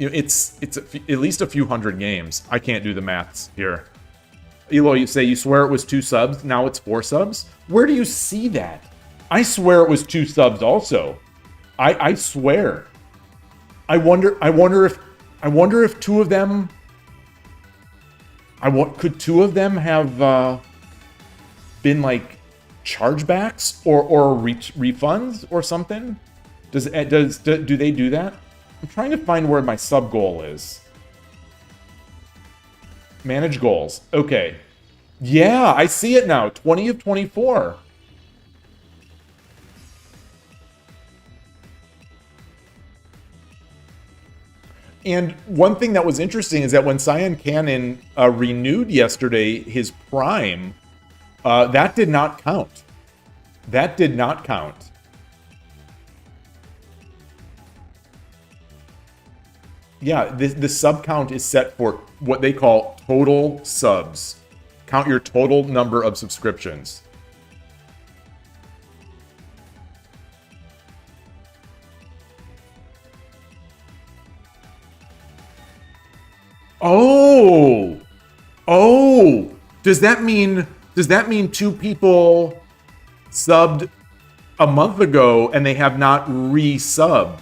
Speaker 1: it's at least a few hundred games. I can't do the maths here. Yloigh, you say you swear it was 2 subs, now it's 4 subs? Where do you see that? I swear it was 2 subs also. I swear. I wonder if 2 of them... could 2 of them have been like chargebacks or refunds or something? Do they do that? I'm trying to find where my sub goal is. Manage goals. Okay. Yeah, I see it now. 20 of 24. And one thing that was interesting is that when Cyan Cannon renewed yesterday his Prime, that did not count. That did not count. Yeah, the sub count is set for what they call total subs. Count your total number of subscriptions. Oh! Oh! Does that mean 2 people subbed a month ago and they have not re-subbed?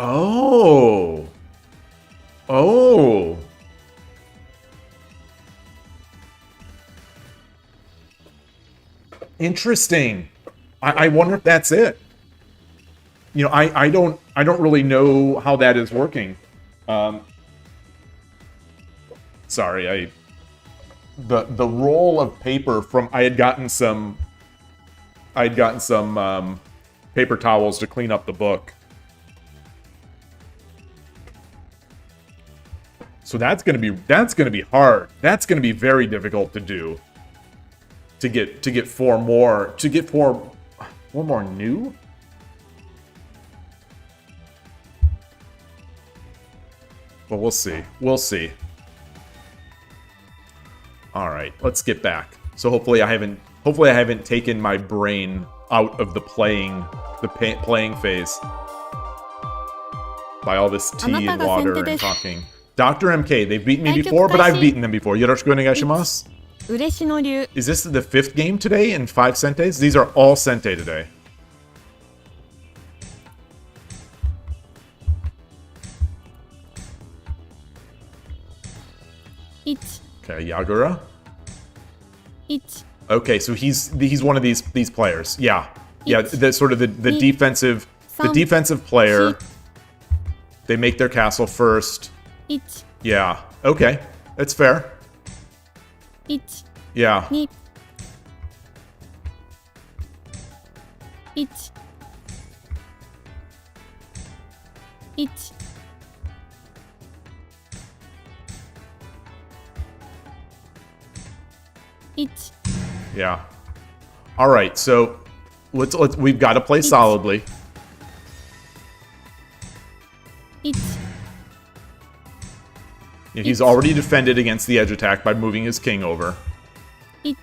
Speaker 1: Oh. Oh. Interesting. I wonder if that's it. You know, I don't really know how that is working. Sorry, the roll of paper from I had gotten some paper towels to clean up the book. So that's gonna be hard. That's gonna be very difficult to do. To get 4 more new. But we'll see. We'll see. All right, let's get back. So hopefully I haven't taken my brain out of the playing phase by all this tea and water and talking. Dr. MK, they've beaten me before, but I've beaten them before. Yoroshiku onegaishimasu. Is this the 5th game today in 5 Sentes? These are all Sente today. Okay, Yagura. Okay, so he's one of these players. Yeah. Yeah, the sort of the defensive player. They make their castle first. Yeah. Okay. That's fair. Yeah. Yeah. All right. So let's we've got to play solidly. He's already defended against the edge attack by moving his king over. Maybe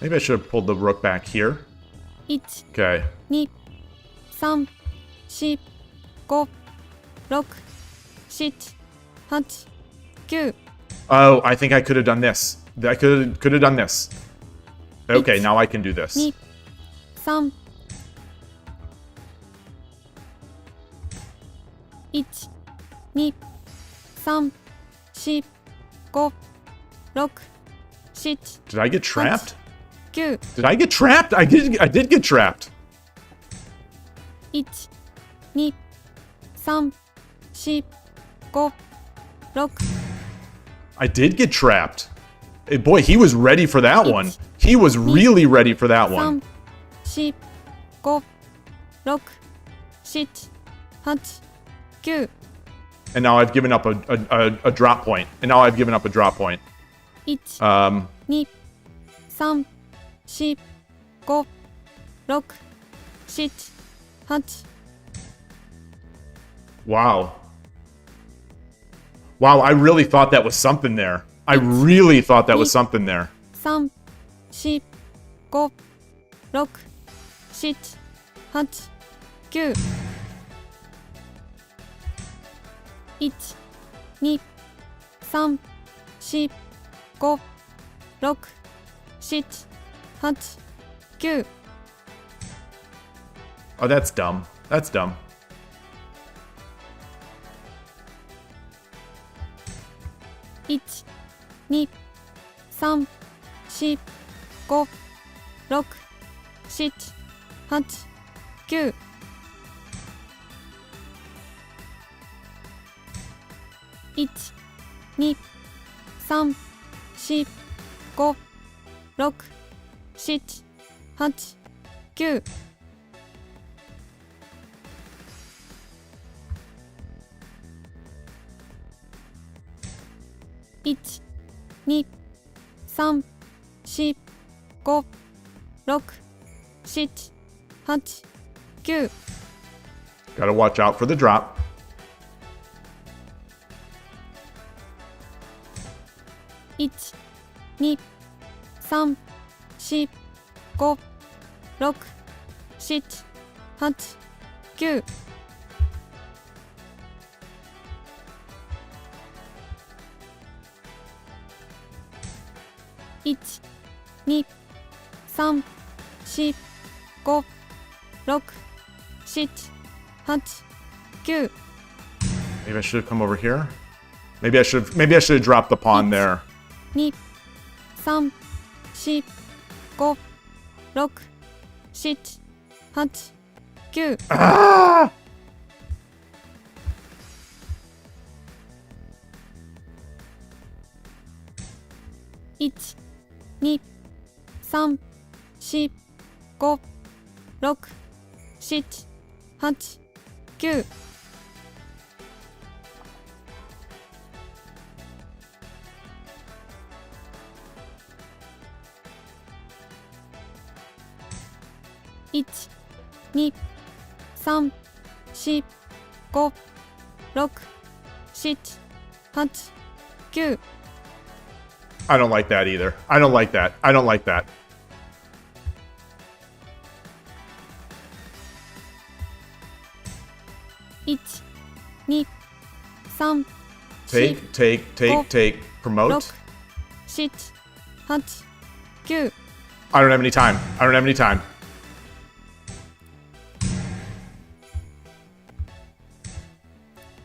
Speaker 1: I should have pulled the rook back here. Okay. Oh, I think I could have done this. I could have done this. Okay, now I can do this. Did I get trapped? Did I get trapped? I did get trapped. I did get trapped. Boy, he was ready for that one. He was really ready for that one. And now I've given up a drop point. Wow. Wow, I really thought that was something there. I really thought that was something there.
Speaker 2: 3、4、5、6、7、8、9。1、2、3、4、5、6、7、8、9。Oh,
Speaker 1: that's dumb. That's dumb.
Speaker 2: 1、2、3、4、5、6、7、8、9。1、2、3、4、5、6、7、8、9。1、2、3、4、5、6、7、8、9。
Speaker 1: Gotta watch out for the drop.
Speaker 2: 1、2、3、4、5、6、7、8、9。1、2、3、4、5、6、7、8、9。
Speaker 1: Maybe I should have come over here. Maybe I should have dropped the pawn there.
Speaker 2: 2、3、4、5、6、7、8、9。
Speaker 1: Ah!
Speaker 2: 1、2、3、4、5、6、7、8、9。 1、2、3、4、5、6、7、8、9。
Speaker 1: I don't like that either. I don't like that. I don't like that.
Speaker 2: 1、2、3、Take,
Speaker 1: take, take, take. Promote.
Speaker 2: 6、7、8、9。
Speaker 1: I don't have any time. I don't have any time.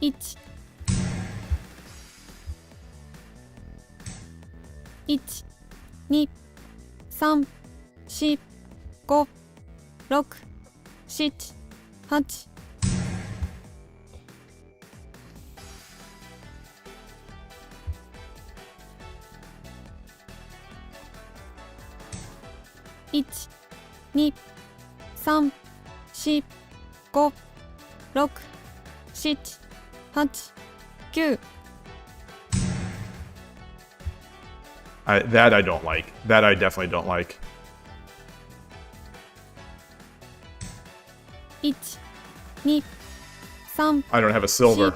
Speaker 2: 1、1、2、3、4、5、6、7、8。 1、2、3、4、5、6、7、8、9。
Speaker 1: That I don't like. That I definitely don't like.
Speaker 2: 1、2、3、
Speaker 1: I don't have a silver.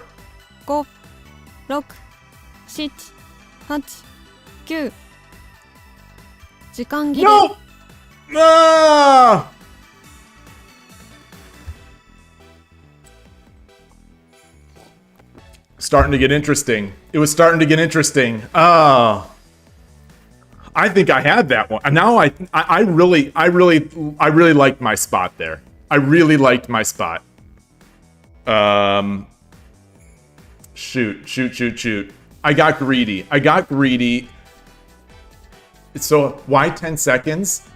Speaker 2: 5、6、7、8、9。 時間切れ。
Speaker 1: No! Ah! Starting to get interesting. It was starting to get interesting. Oh. I think I had that one. And now I really liked my spot there. I really liked my spot. Shoot. I got greedy. So why 10 seconds?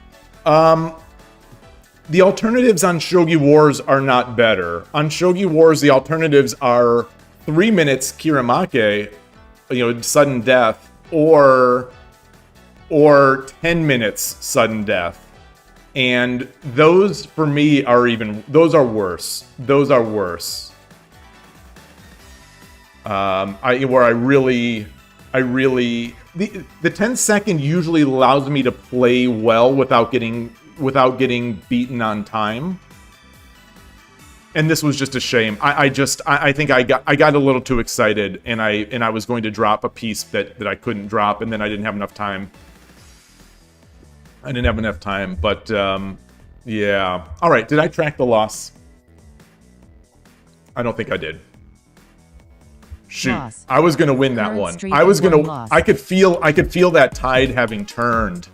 Speaker 1: The alternatives on Shogi Wars are not better. On Shogi Wars, the alternatives are 3 minutes Kiramake, sudden death, or 10 minutes sudden death. And those for me are worse. Those are worse. The 10 second usually allows me to play well without getting beaten on time. And this was just a shame. I think I got a little too excited, and I was going to drop a piece that I couldn't drop, and then I didn't have enough time. But yeah. All right, did I track the loss? I don't think I did. Shoot,
Speaker 3: Loss.
Speaker 1: I was gonna win that
Speaker 3: Current
Speaker 1: one.
Speaker 3: streak
Speaker 1: I was
Speaker 3: is one
Speaker 1: gonna.
Speaker 3: loss.
Speaker 1: I could feel that tide having turned.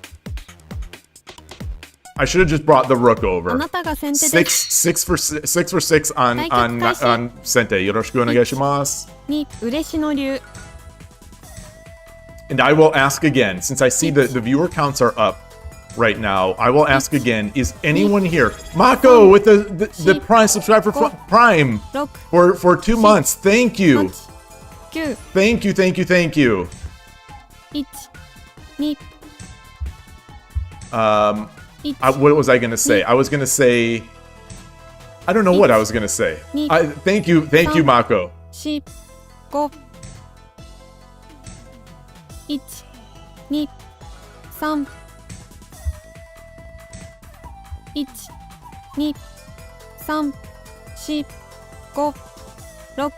Speaker 1: I should have just brought the rook
Speaker 2: あ
Speaker 1: over.
Speaker 2: なたが先手です
Speaker 1: Six for six on
Speaker 2: 対決開始
Speaker 1: Sente. よろしくお願いします.
Speaker 2: 2嬉野流
Speaker 1: And I will ask again, since I see the viewer counts are up right now. I will ask again: is anyone here? Mako with the Prime subscribe for Prime
Speaker 2: 6
Speaker 1: for 2 months. Thank you,
Speaker 2: 9
Speaker 1: thank you, thank you, thank you.
Speaker 2: 1 2
Speaker 1: 1
Speaker 2: 1
Speaker 1: what was I gonna say? I was gonna say. I don't know what I was gonna say. Thank you, Mako.
Speaker 2: 4 5 1 2 3 1 2 3 4 5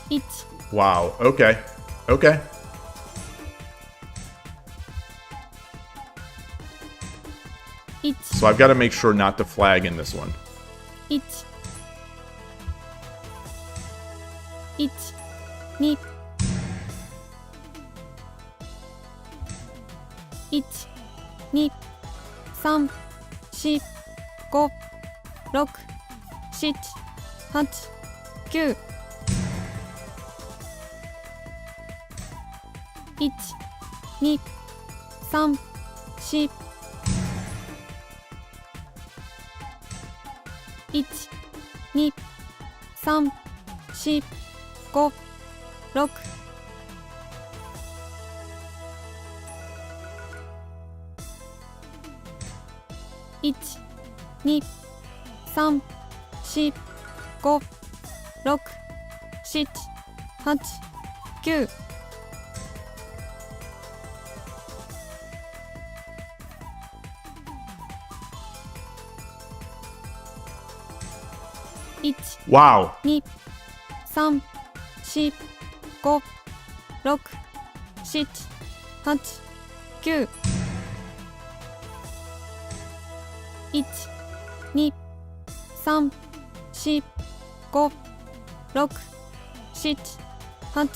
Speaker 2: 6 1
Speaker 1: Wow. Okay. Okay.
Speaker 2: 1
Speaker 1: So I've got to make sure not to flag in this one.
Speaker 2: 1 1 2 1 2 3 4 5 6 7 8 9 1 2 3 4 1 2 3 4 5 6 1 2 3 4 5 6 7 8 9 1
Speaker 1: Wow.
Speaker 2: 2 3 4 5 6 7 8 9 1 2 3 4 5 6 7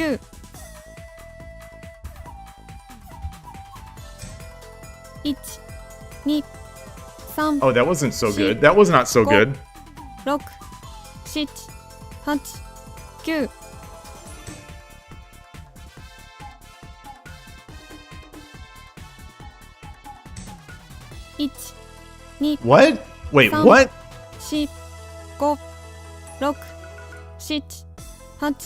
Speaker 2: 8 9 1 2 3
Speaker 1: Oh, that wasn't so good. That was not so good.
Speaker 2: 6 7 8 9 1 2
Speaker 1: What? Wait,
Speaker 2: Some-
Speaker 1: what?
Speaker 2: 4 5 6 7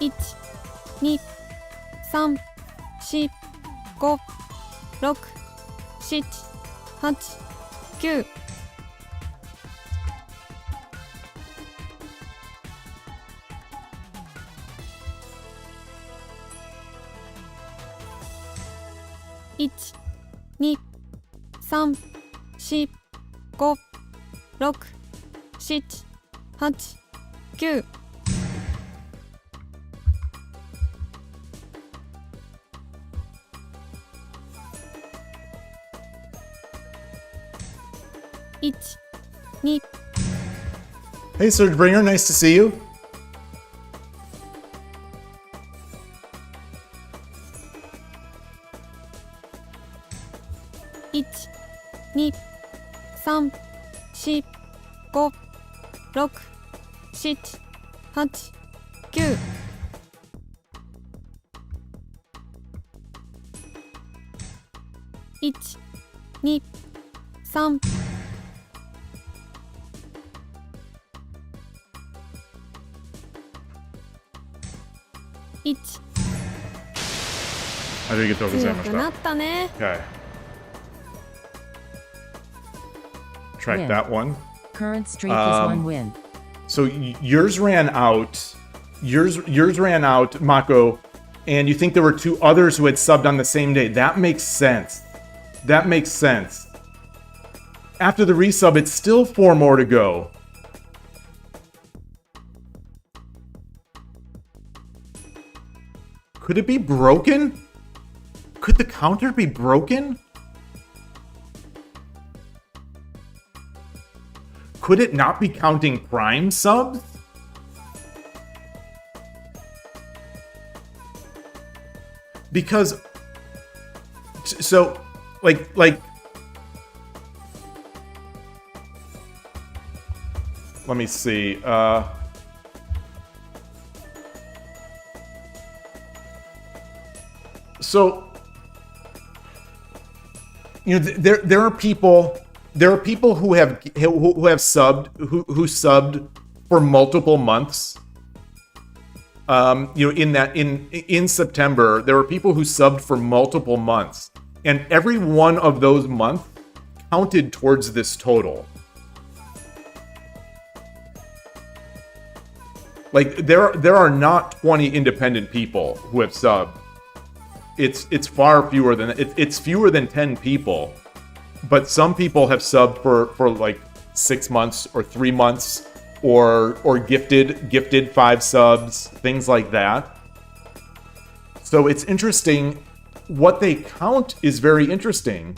Speaker 2: 8 9 1 2 3 4 5 6 7 8 9 1 2 3 4 5 6 7 8 9 1 2
Speaker 1: Hey, Surgebringer, nice to see you.
Speaker 2: 1 2 3 4 5 6 7 8 9 1 2 3 1
Speaker 1: ありがとうございました。
Speaker 2: 強くなったね
Speaker 1: Okay. Track
Speaker 3: Win.
Speaker 1: that one.
Speaker 3: Current streak is one win.
Speaker 1: So yours ran out. Yours ran out, Mako, and you think there were 2 others who had subbed on the same day. That makes sense. That makes sense. After the resub, it's still 4 more to go. Could it be broken? Could the counter be broken? Could it not be counting Prime subs? Because, so, like, let me see, so, you know, there are people who have subbed who subbed for multiple months. You know, in September, there were people who subbed for multiple months, and every one of those months counted towards this total. Like there are not 20 independent people who have subbed. It's far fewer than it's fewer than 10 people, but some people have subbed for like 6 months or 3 months, or gifted 5 subs, things like that. So it's interesting. What they count is very interesting.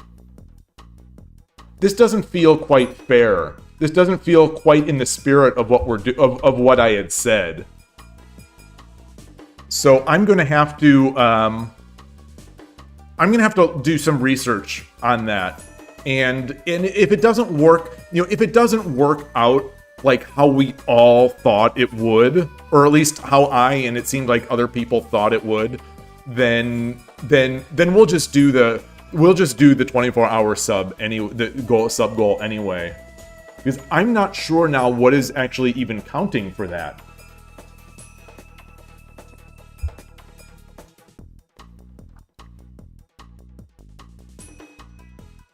Speaker 1: This doesn't feel quite fair. This doesn't feel quite in the spirit of what of what I had said. So I'm gonna have to do some research on that, and if it doesn't work, you know, if it doesn't work out like how we all thought it would, or at least how I and it seemed like other people thought it would, then we'll just do the 24-hour sub goal anyway, because I'm not sure now what is actually even counting for that.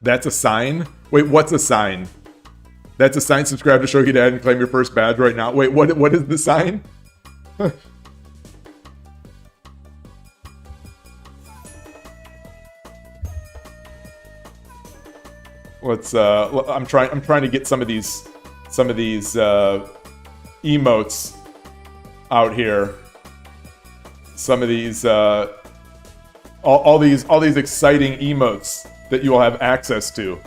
Speaker 1: That's a sign? Wait, what's a sign? That's a sign. Subscribe to Shogi Dad and claim your first badge right now. Wait, what is the sign? Let's I'm trying to get some of these emotes out here. Some of these all these exciting emotes that you will have access to.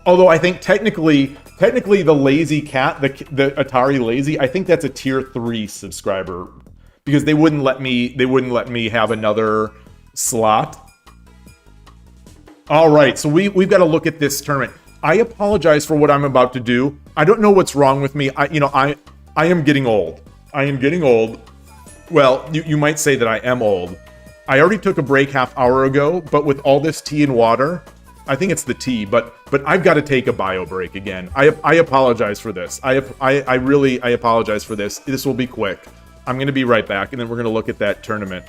Speaker 1: Although I think technically the lazy cat, the Atari lazy, I think that's a tier 3 subscriber, because they wouldn't let me have another slot. All right, so we've got to look at this tournament. I apologize for what I'm about to do. I don't know what's wrong with me. I am getting old. I am getting old. Well, you might say that I am old. I already took a break half-hour ago, but with all this tea and water, I think it's the tea, but I've got to take a bio break again. I apologize for this. I apologize for this. This will be quick. I'm going to be right back, and then we're going to look at that tournament.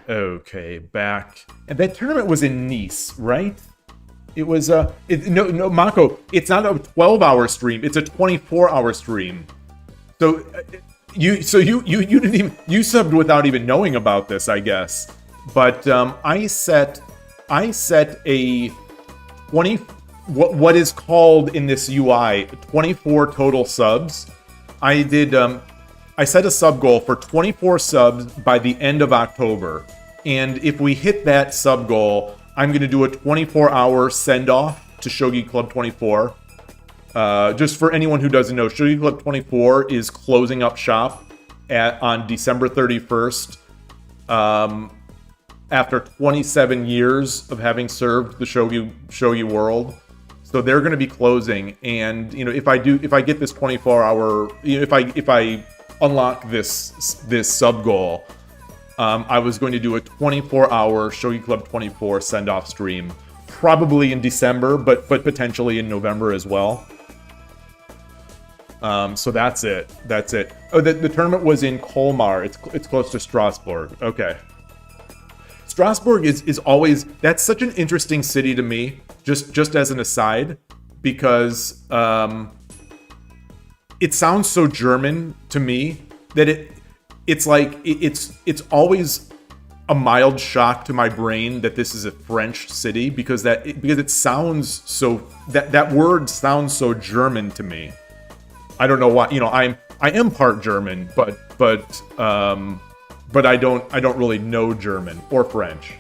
Speaker 1: Okay, back. And that tournament was in Nice, right? It was no, Mako, it's not a 12-hour stream, it's a 24-hour stream. So you didn't even, you subbed without even knowing about this, I guess. But I set a 20, what is called in this UI 24 total subs. I set a sub goal for 24 subs by the end of October. And if we hit that sub goal, I'm going to do a 24-hour send-off to Shogi Club 24. Just for anyone who doesn't know, Shogi Club 24 is closing up shop on December 31st. After 27 years of having served the Shogi world. So they're going to be closing. And, you know, if I get this 24-hour, you know, if I unlock this sub goal, I was going to do a 24-hour Shogi Club 24 send-off stream, probably in December, but potentially in November as well. So that's it. That's it. Oh, the tournament was in Colmar. It's close to Strasbourg. Okay. Strasbourg is always, that's such an interesting city to me, just as an aside, because it sounds so German to me that it's like it's always a mild shock to my brain that this is a French city, because it sounds so, that word sounds so German to me. I don't know why, you know, I am part German, but I don't really know German or French.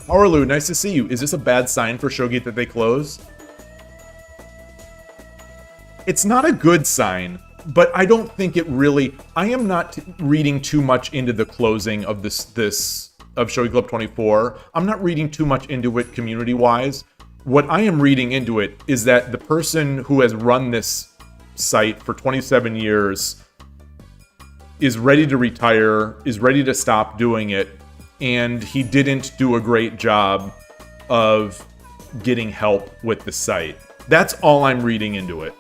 Speaker 1: Howlerlu, nice to see you. Is this a bad sign for Shogi that they close? It's not a good sign, but I don't think it really... I am not reading too much into the closing of of Shogi Club 24. I'm not reading too much into it community-wise. What I am reading into it is that the person who has run this site for 27 years is ready to retire, is ready to stop doing it, and he didn't do a great job of getting help with the site. That's all I'm reading into it.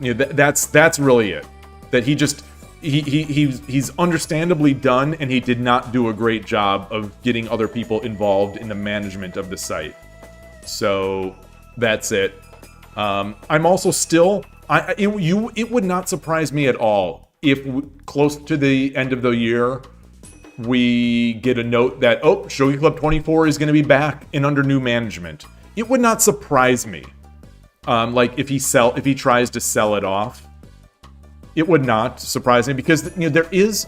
Speaker 1: You know, that's really it. That he's understandably done, and he did not do a great job of getting other people involved in the management of the site. So that's it. I'm also still... It would not surprise me at all if close to the end of the year, we get a note that, oh, Shogi Club 24 is going to be back and under new management. It would not surprise me. Like if he tries to sell it off, it would not surprise me, because, you know, there is,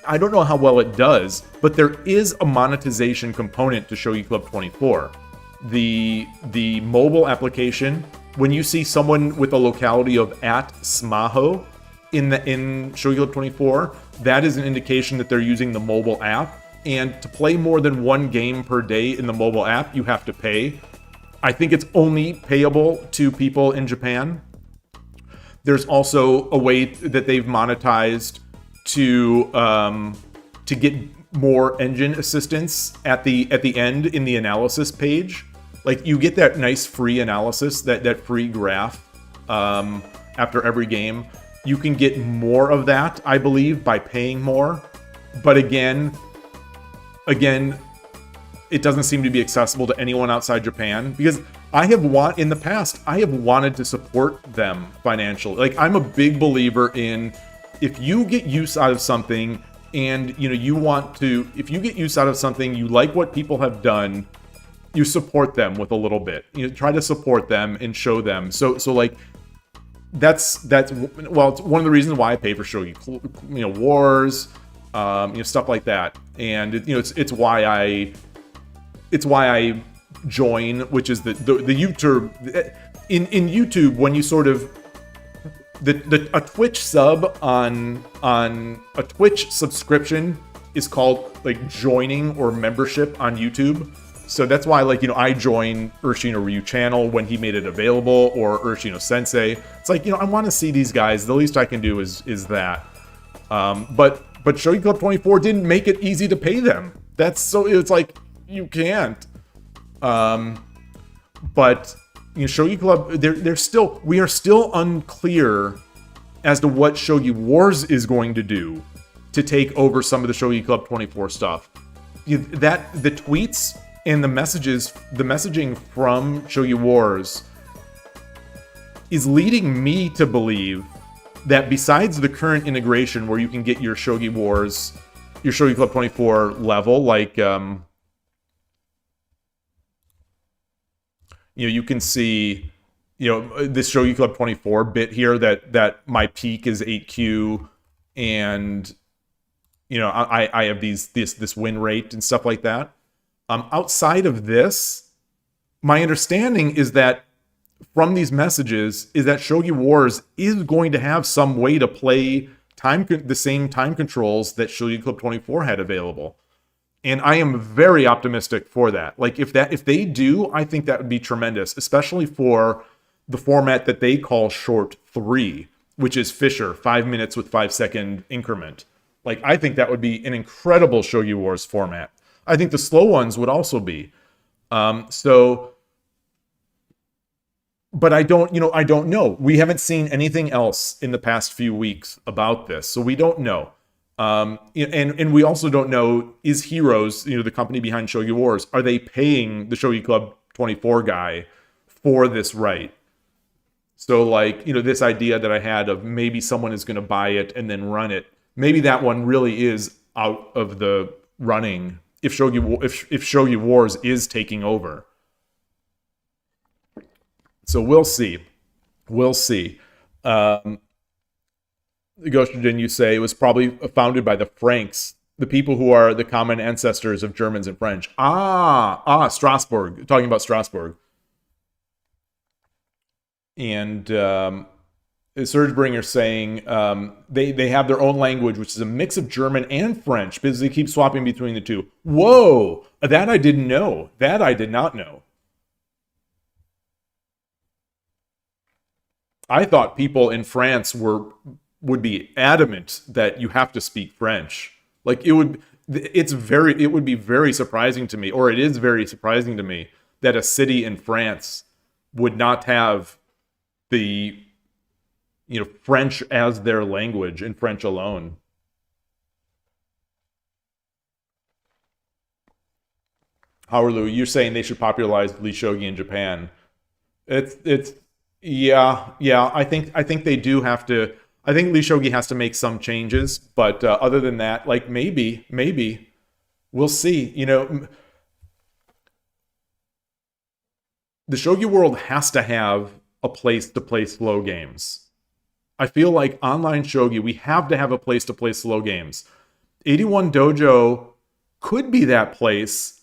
Speaker 1: I don't know how well it does, but there is a monetization component to Shogi Club 24. The mobile application, when you see someone with a locality of @Smaho in Shogi Club 24, that is an indication that they're using the mobile app. And to play more than one game per day in the mobile app, you have to pay. I think it's only payable to people in Japan. There's also a way that they've monetized to get more engine assistance at the end in the analysis page. Like, you get that nice free analysis, that free graph after every game. You can get more of that, I believe, by paying more. But again, it doesn't seem to be accessible to anyone outside Japan, because in the past, I have wanted to support them financially. Like, I'm a big believer in, if you get use out of something and, you know, if you get use out of something, you like what people have done, you support them with a little bit. You know, try to support them and show them. So like, that's well, it's one of the reasons why I pay for Shogi, you know, Wars, you know, stuff like that. And you know, it's why I join, which is the YouTube. In YouTube, when you sort of a Twitch sub on a Twitch subscription is called like joining or membership on YouTube. So that's why, like, you know, I joined Urshino Ryu channel when he made it available, or Urshino Sensei. It's like, you know, I want to see these guys. The least I can do is that. But Shogi Club 24 didn't make it easy to pay them. It's like, you can't. But you know, Shogi Club, we are still unclear as to what Shogi Wars is going to do. to take over some of the Shogi Club 24 stuff. That the tweets and the messaging from Shogi Wars is leading me to believe that besides the current integration where you can get your Shogi Wars, your Shogi Club 24 level, like you can see, this Shogi Club 24 bit here that my peak is 8Q, and I have this win rate and stuff like that. Outside of this, my understanding is that from these messages is that Shogi Wars is going to have some way to play the same time controls that Shogi Club 24 had available. And I am very optimistic for that. Like if they do, I think that would be tremendous, especially for the format that they call Short 3, which is Fisher, 5 minutes with 5-second increment. Like I think that would be an incredible Shogi Wars format. I think the slow ones would also be. But I don't know. We haven't seen anything else in the past few weeks about this, so we don't know. And we also don't know, is Heroes, the company behind Shogi Wars, are they paying the Shogi Club 24 guy for this right? So like, this idea that I had of maybe someone is going to buy it and then run it, maybe that one really is out of the running if Shogi Wars is taking over. So we'll see. We'll see. Ghostogen, you say, it was probably founded by the Franks, the people who are the common ancestors of Germans and French. Strasbourg. Talking about Strasbourg. And Surgebringer saying they have their own language, which is a mix of German and French, because they keep swapping between the two. Whoa! That I didn't know. That I did not know. I thought people in France would be adamant that you have to speak French. Like it would be very surprising to me, or it is very surprising to me, that a city in France would not have the French as their language and French alone. Howard Lou, you're saying they should popularize Lee Shogi in Japan. Yeah. I think they do have to. I think Lee Shogi has to make some changes, but other than that, like maybe we'll see. The Shogi world has to have a place to play slow games. I feel like online Shogi, we have to have a place to play slow games. 81 Dojo could be that place,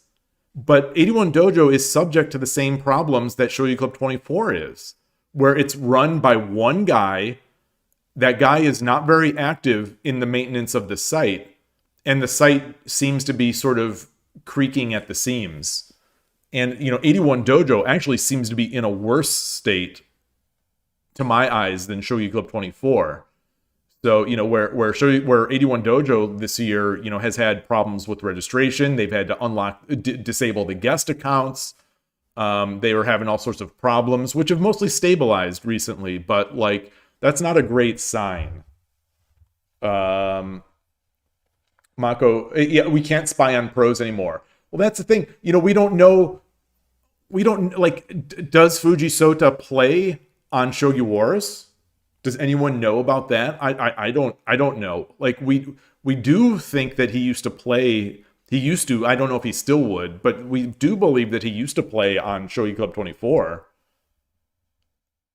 Speaker 1: but 81 Dojo is subject to the same problems that Shogi Club 24 is, where it's run by one guy. That guy is not very active in the maintenance of the site, and the site seems to be sort of creaking at the seams. And 81 Dojo actually seems to be in a worse state, to my eyes, than Shogi Club 24. So where 81 Dojo this year has had problems with registration. They've had to disable the guest accounts. They were having all sorts of problems, which have mostly stabilized recently, but like that's not a great sign. Mako, yeah, we can't spy on pros anymore. Well, that's the thing. We don't know. Does Fuji Sota play on Shogi Wars? Does anyone know about that? I don't know. Like we do think that he used to play. He used to. I don't know if he still would, but we do believe that he used to play on Shogi Club 24.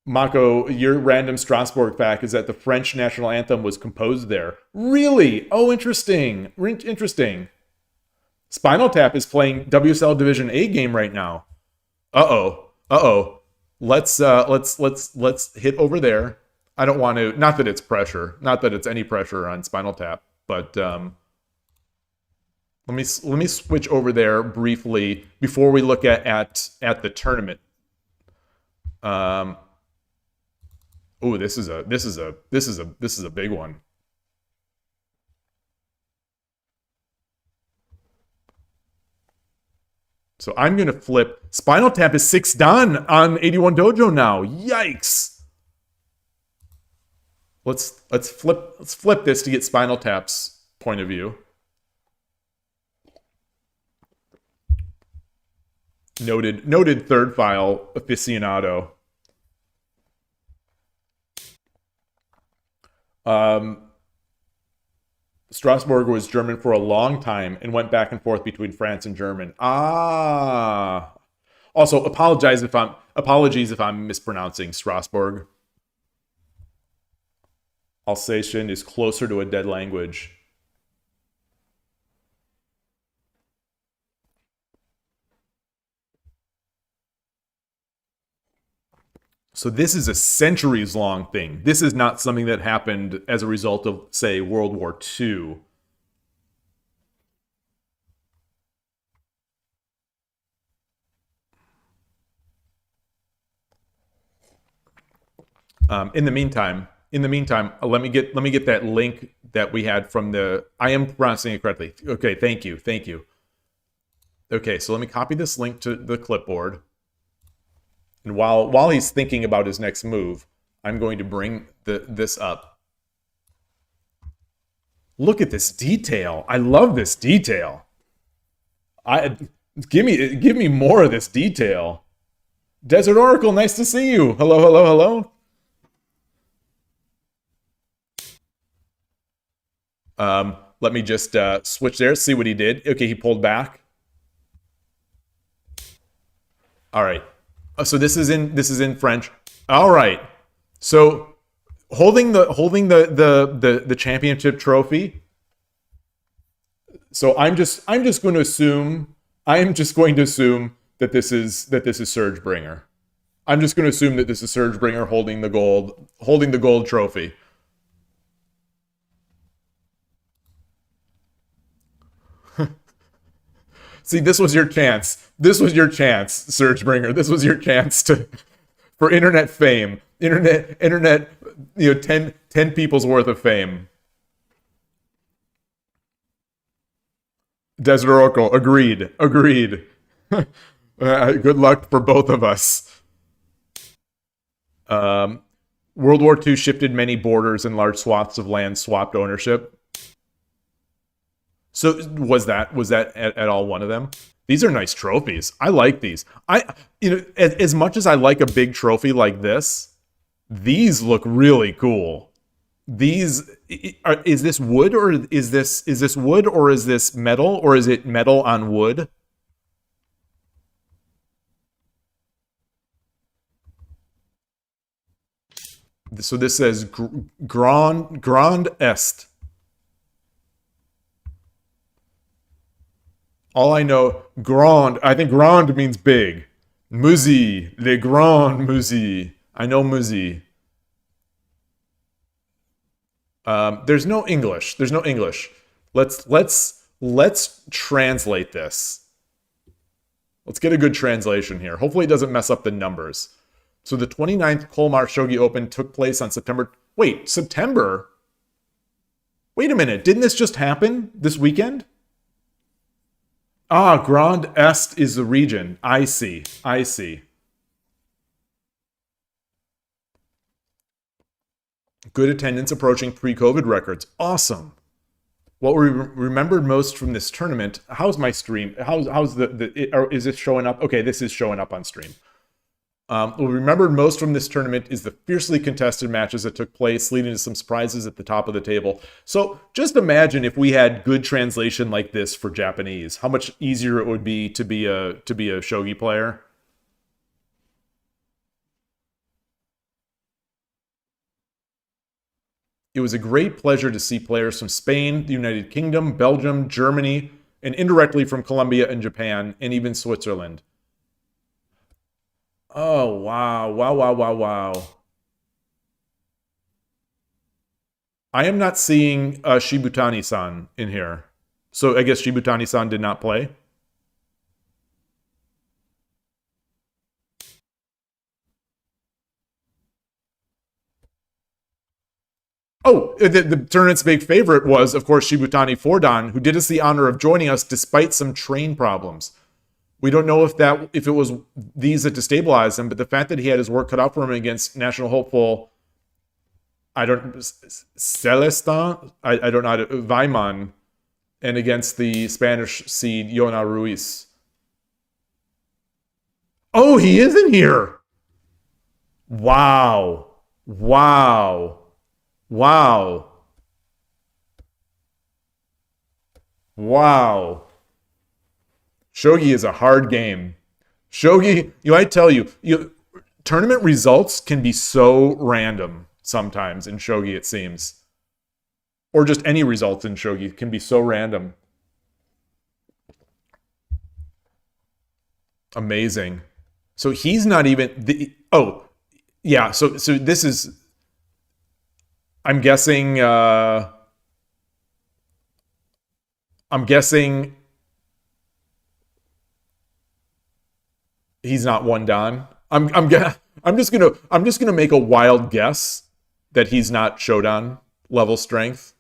Speaker 1: Mako, your random Strasbourg fact is that the French national anthem was composed there. Really? Oh, interesting. Interesting. Spinal Tap is playing WSL Division A game right now. Uh-oh. Let's hit over there. I don't want to, not that it's pressure, not that it's any pressure on Spinal Tap, but let me switch over there briefly before we look at the tournament. Oh, this is a big one. So I'm gonna flip. Spinal Tap is 6 dan on 81 Dojo now. Yikes! Let's flip this to get Spinal Tap's point of view. Noted third file aficionado. Strasbourg was German for a long time and went back and forth between France and German. Ah. Also, apologies if I'm mispronouncing Strasbourg. Alsatian is closer to a dead language. So this is a centuries-long thing. This is not something that happened as a result of, say, World War II. In the meantime, let me get that link that we had from the. I am pronouncing it correctly. Okay, thank you. Okay, so let me copy this link to the clipboard. And while he's thinking about his next move, I'm going to bring this up. Look at this detail. I love this detail. Give me more of this detail. Desert Oracle, nice to see you. Hello. Let me just switch there, see what he did. Okay, he pulled back. All right. So this is in French. All right. So holding the championship trophy. So I'm just going to assume that this is Surgebringer. I'm just going to assume that this is Surgebringer holding the gold trophy. See, this was your chance. Surgebringer. This was your chance for internet fame. Internet, 10 people's worth of fame. Desert Oracle, agreed. Good luck for both of us. World War II shifted many borders and large swaths of land swapped ownership. So was that at all one of them? These are nice trophies. I like these. As much as I like a big trophy like this, these look really cool. Is this wood or is this wood or is this metal or is it metal on wood? So this says Grand Est. All I know, grand, I think grand means big. Musée, le grand musée. I know musée. There's no English. Let's translate this. Let's get a good translation here. Hopefully it doesn't mess up the numbers. So the 29th Colmar Shogi Open took place on September. September? Wait a minute. Didn't this just happen this weekend? Ah, Grand Est is the region. I see. Good attendance approaching pre-COVID records. Awesome. What we remembered most from this tournament. How's my stream? How's is this showing up? Okay, this is showing up on stream. What we remembered most from this tournament is the fiercely contested matches that took place, leading to some surprises at the top of the table. So just imagine if we had good translation like this for Japanese, how much easier it would be to be a shogi player. It was a great pleasure to see players from Spain, the United Kingdom, Belgium, Germany, and indirectly from Colombia and Japan, and even Switzerland. Oh, wow. I am not seeing Shibutani-san in here. So I guess Shibutani-san did not play. Oh, the tournament's big favorite was, of course, Shibutani Fordan, who did us the honor of joining us despite some train problems. We don't know if it was these that destabilized him, but the fact that he had his work cut out for him against national hopeful I don't Celestin. I don't know how to Weiman, and against the Spanish seed Yona Ruiz. Oh, he is in here. Wow. Wow. Wow. Wow. Shogi is a hard game. Shogi, I tell you, tournament results can be so random sometimes in Shogi, it seems. Or just any results in Shogi can be so random. Amazing. So he's not even the yeah, so this is I'm guessing he's not one Dan. I'm just gonna make a wild guess that he's not Shodan level strength.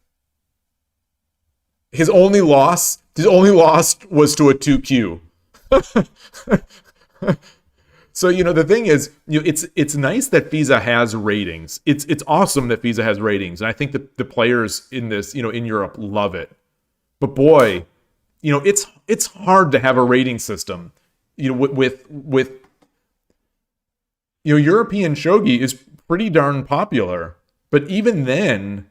Speaker 1: His only loss was to a 2Q. So, the thing is, it's nice that FISA has ratings. It's awesome that FISA has ratings. And I think that the players in this, in Europe love it. But boy, it's hard to have a rating system, with European Shogi is pretty darn popular. But even then,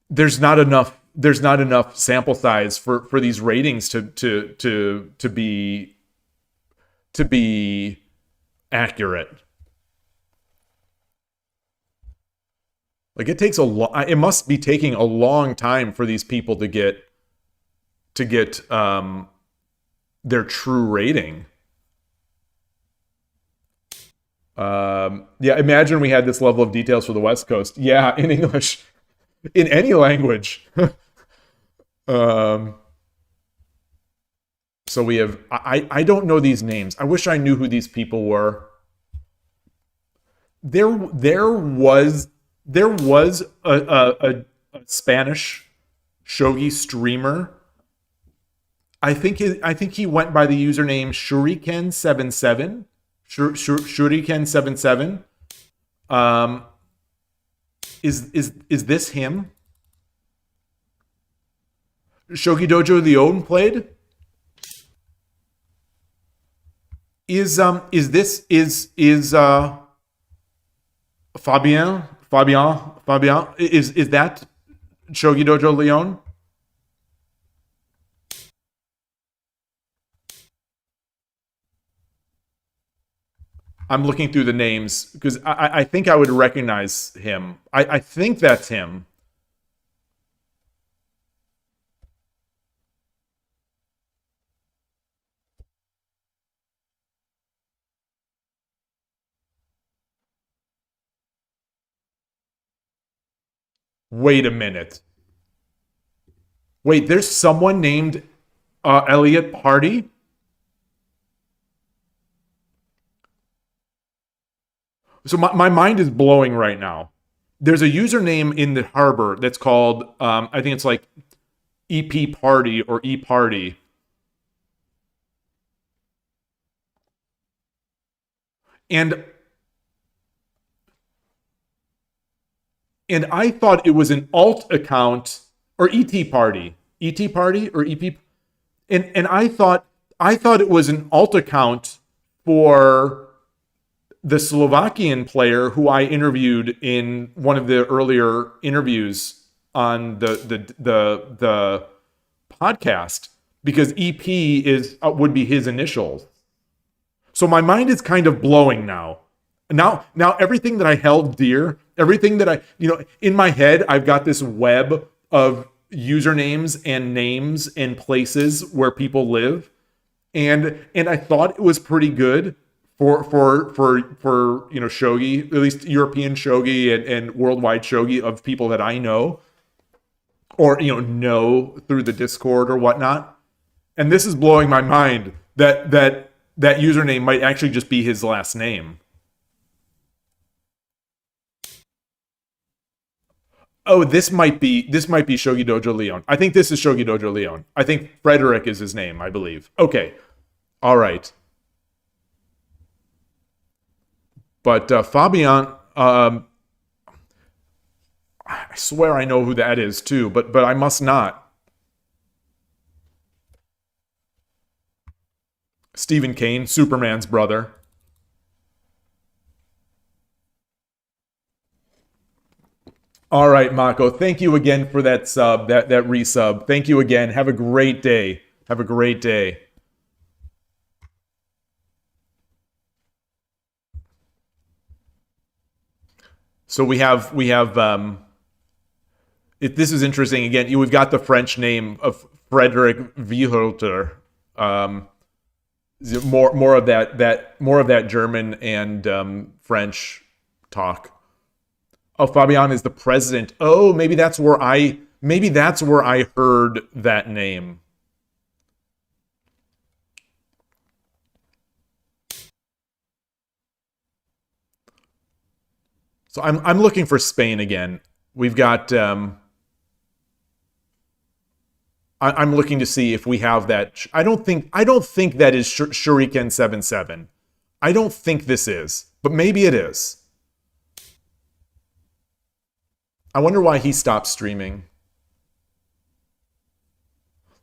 Speaker 1: there's not enough sample size for these ratings to be accurate. Like it must be taking a long time for these people to get their true rating. Yeah, imagine we had this level of details for the West Coast. Yeah, in English, in any language. So we have, I don't know these names. I wish I knew who these people were. There was a Spanish Shogi streamer. I think he went by the username Shuriken77. Shuriken77. Is this him? Shogi Dojo Leon played? Is Fabien is that Shogi Dojo Leon? I'm looking through the names because I think I would recognize him. I think that's him. Wait a minute. Wait, there's someone named Elliot Party? So my mind is blowing right now. There's a username in the harbor that's called, I think it's like EP Party or E Party. And I thought it was an alt account or ET Party or EP. And I thought it was an alt account for the Slovakian player who I interviewed in one of the earlier interviews on the podcast, because EP would be his initials. So my mind is kind of blowing now. Now everything that I held dear, everything that I, in my head, I've got this web of usernames and names and places where people live. And I thought it was pretty good for Shogi, at least European Shogi and worldwide Shogi of people that I know or know through the Discord or whatnot. And this is blowing my mind that username might actually just be his last name. Oh, this might be Shogi Dojo Leon. I think this is Shogi Dojo Leon. I think Frederick is his name, I believe. Okay. All right. But Fabian, I swear I know who that is too, but I must not. Stephen Kane, Superman's brother. All right, Mako. Thank you again for that sub, that resub. Thank you again. Have a great day. Have a great day. So we have this is interesting again. We've got the French name of Frederick Wieholter. More of that German and French talk. Oh, Fabian is the president. Oh, maybe that's where I heard that name. So I'm looking for Spain again. We've got I'm looking to see if we have that. I don't think that is Shuriken 77. I don't think this is, but maybe it is. I wonder why he stopped streaming.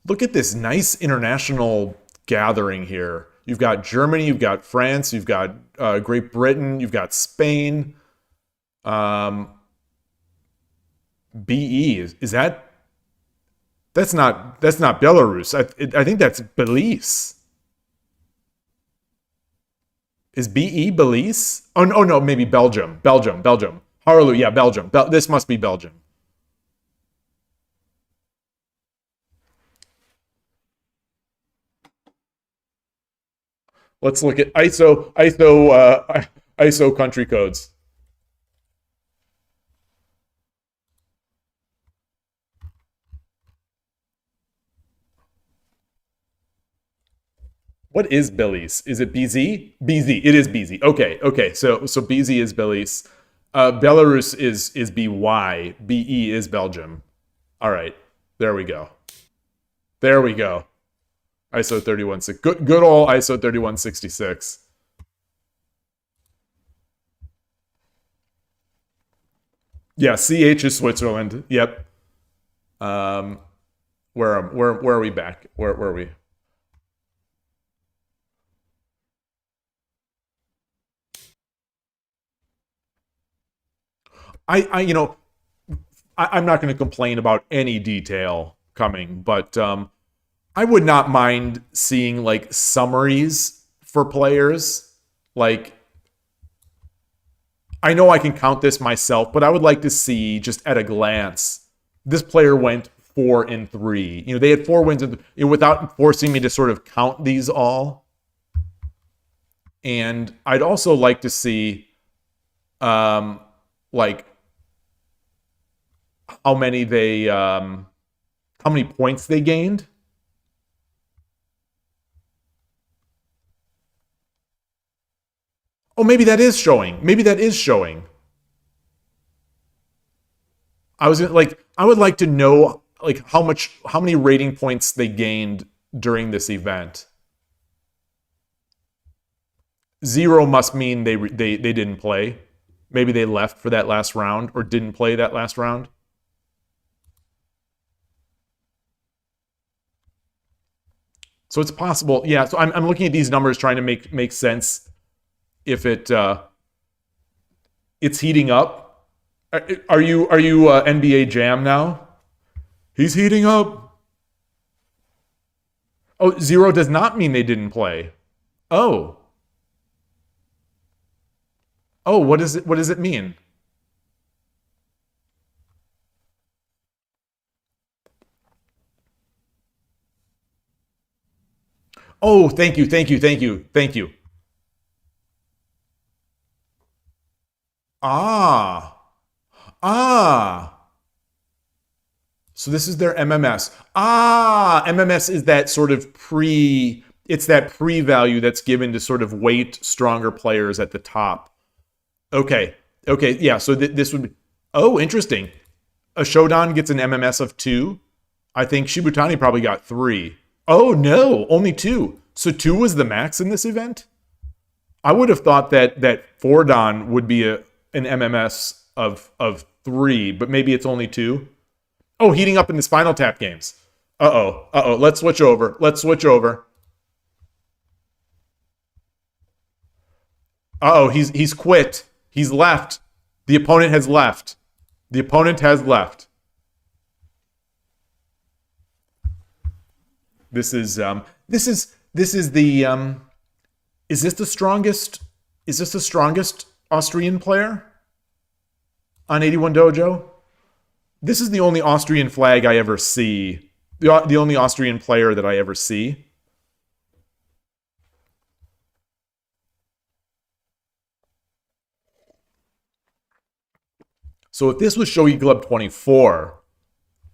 Speaker 1: Look at this nice international gathering here. You've got Germany, you've got France, you've got Great Britain, you've got Spain. BE is that? That's not Belarus. I think that's Belize. Is BE Belize? Oh no, maybe Belgium. Harlou, yeah, Belgium. This must be Belgium. Let's look at ISO country codes. What is Belize? Is it BZ? BZ. It is BZ. Okay. So BZ is Belize. Belarus is BY. BE is Belgium. All right. There we go. ISO 316. Good old ISO 3166. Yeah, CH is Switzerland. Yep. Where are we back? Where are we? I'm not going to complain about any detail coming, but I would not mind seeing like summaries for players. Like, I know I can count this myself, but I would like to see just at a glance, this player went 4-3. They had 4 wins without forcing me to sort of count these all. And I'd also like to see, like, how many points they gained. Oh, maybe that is showing. I would like to know like how many rating points they gained during this event. 0 must mean they didn't play. Maybe they left for that last round or didn't play that last round. So it's possible. Yeah, so I'm looking at these numbers trying to make sense if it's heating up. Are you NBA Jam now? He's heating up. Oh, 0 does not mean they didn't play. Oh, what does it mean? Oh, thank you. So this is their MMS. MMS is that sort of it's that pre-value that's given to sort of weight stronger players at the top. Okay, yeah, so this would be, interesting. A Shodan gets an MMS of 2. I think Shibutani probably got 3. Oh, no, only 2. So 2 was the max in this event? I would have thought that Fordon would be an MMS of 3, but maybe it's only 2. Oh, heating up in the Spinal Tap games. Uh-oh. Let's switch over. Uh-oh, he's quit. He's left. The opponent has left. This is the is this the strongest Austrian player on 81 Dojo? This is the only Austrian flag I ever see. The only Austrian player that I ever see. So if this was Shogi Club 24,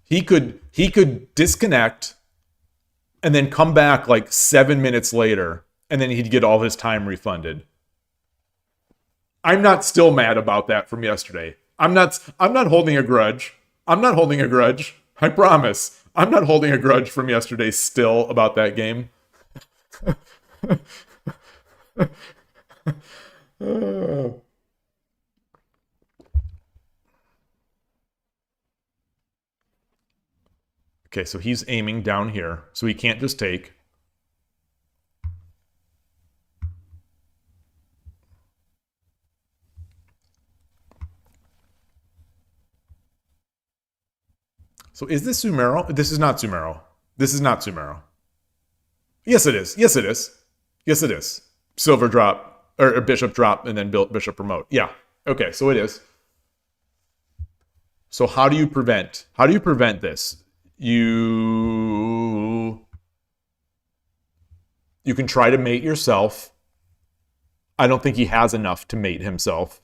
Speaker 1: he could disconnect and then come back like 7 minutes later, and then he'd get all his time refunded. I'm not still mad about that from yesterday. I'm not holding a grudge. I promise. I'm not holding a grudge from yesterday still about that game. Okay, so he's aiming down here, so he can't just take. So is this Sumero? This is not Sumero. Yes, it is. Silver drop, or bishop drop, and then bishop promote. Yeah, okay, so it is. So how do you prevent this? You can try to mate yourself. I don't think he has enough to mate himself.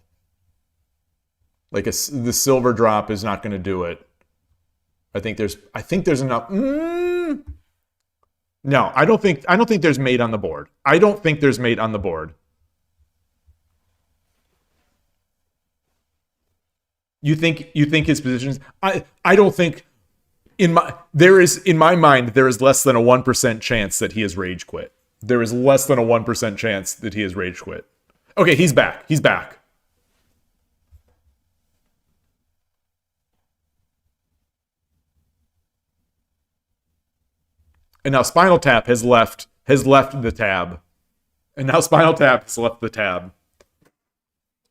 Speaker 1: Like the silver drop is not going to do it. I think there's enough. No, I don't think there's mate on the board. You think his positions? I don't think. In my mind, there is less than a 1% chance that he has rage quit. Okay, he's back. And now Spinal Tap has left the tab.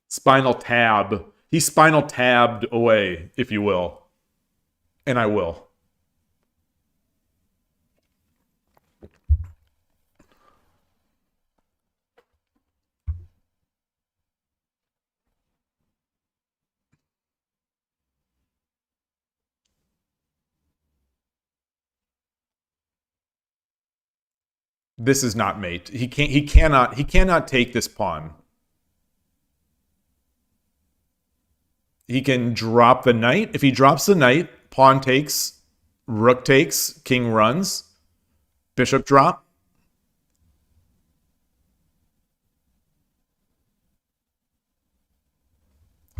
Speaker 1: Spinal Tab. He Spinal Tabbed away, if you will. And I will. This is not mate. He cannot take this pawn. He can drop the knight. If he drops the knight, pawn takes, rook takes, king runs, bishop drop.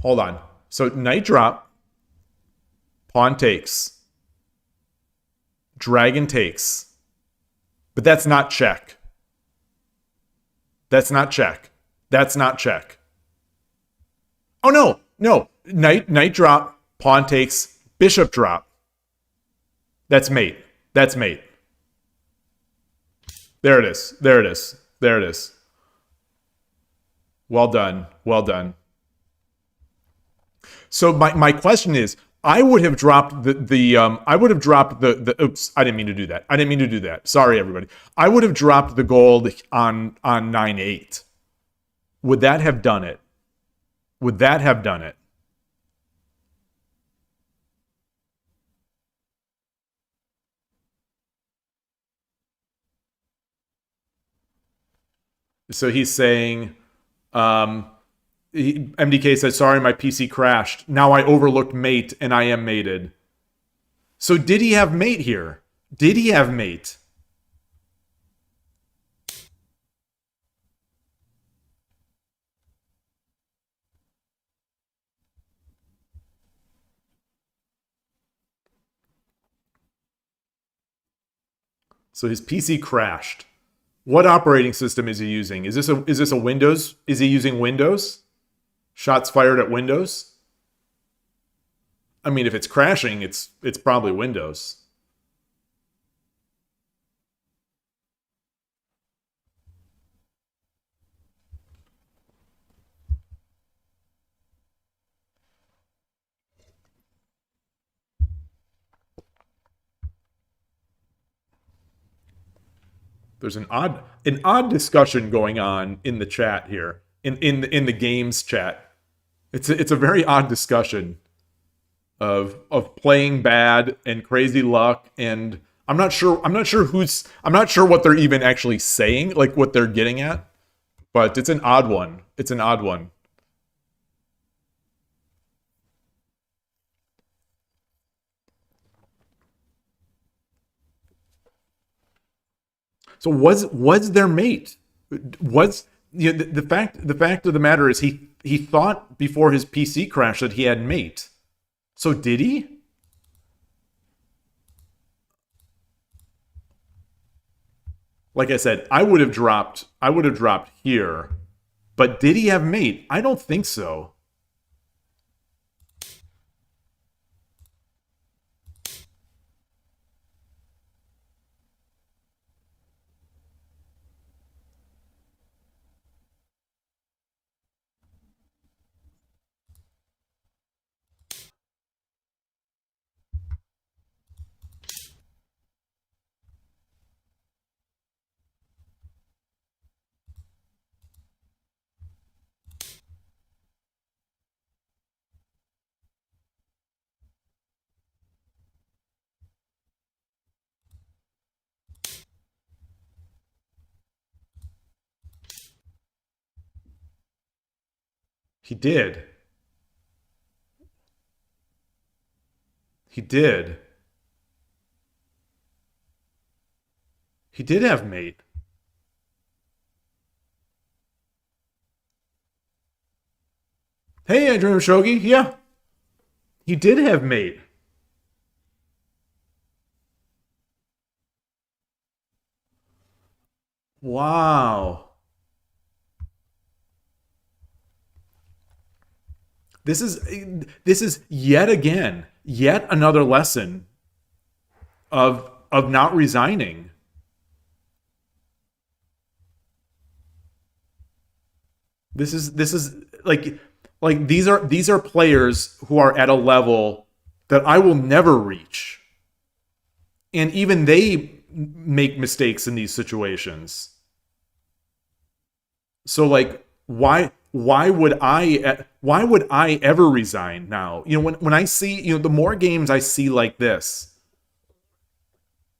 Speaker 1: Hold on. So knight drop, pawn takes, dragon takes. But that's not check. Oh no. Knight drop, pawn takes, bishop drop. That's mate. There it is. Well done. So my question is, I would have dropped the oops, I didn't mean to do that. Sorry, everybody. I would have dropped the gold on 9-8. Would that have done it? So he's saying, MDK said, sorry, my PC crashed. Now I overlooked mate and I am mated. So did he have mate here? So his PC crashed. What operating system is he using? Is this a Windows? Is he using Windows? Shots fired at Windows? I mean, if it's crashing, it's probably Windows. There's an odd discussion going on in the chat here, in the games chat. It's a very odd discussion of playing bad and crazy luck, and I'm not sure what they're even actually saying, like what they're getting at, but it's an odd one. It's an odd one. So was their mate? Was the fact of the matter is he thought before his PC crashed that he had mate. So did he? Like I said, I would have dropped here, but did he have mate? I don't think so. He did. He did. He did have mate. Hey, Andrew Shogi. Yeah. He did have mate. Wow. This is yet another lesson of not resigning. This is like these are players who are at a level that I will never reach. And even they make mistakes in these situations. So like why would I ever resign now? You know, when I see, the more games I see like this,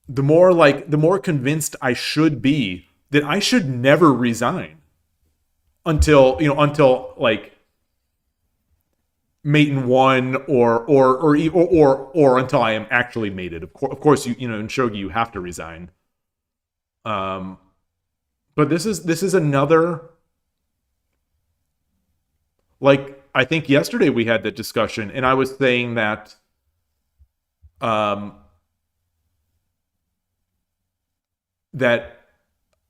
Speaker 1: the more convinced I should be that I should never resign until like mate in one or until I am actually mated. Of course, in Shogi you have to resign. But this is another. Like, I think yesterday we had that discussion, and I was saying that that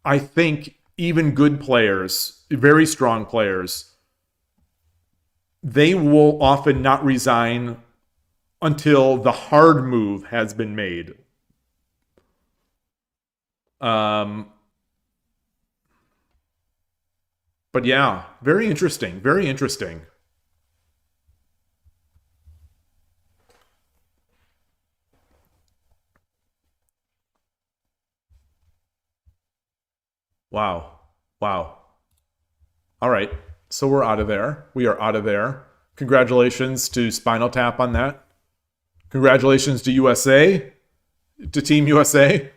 Speaker 1: I think even good players, very strong players, they will often not resign until the hard move has been made. But yeah, very interesting. Very interesting. Wow. Wow. All right. So we're out of there. We are out of there. Congratulations to Spinal Tap on that. Congratulations to USA, to Team USA.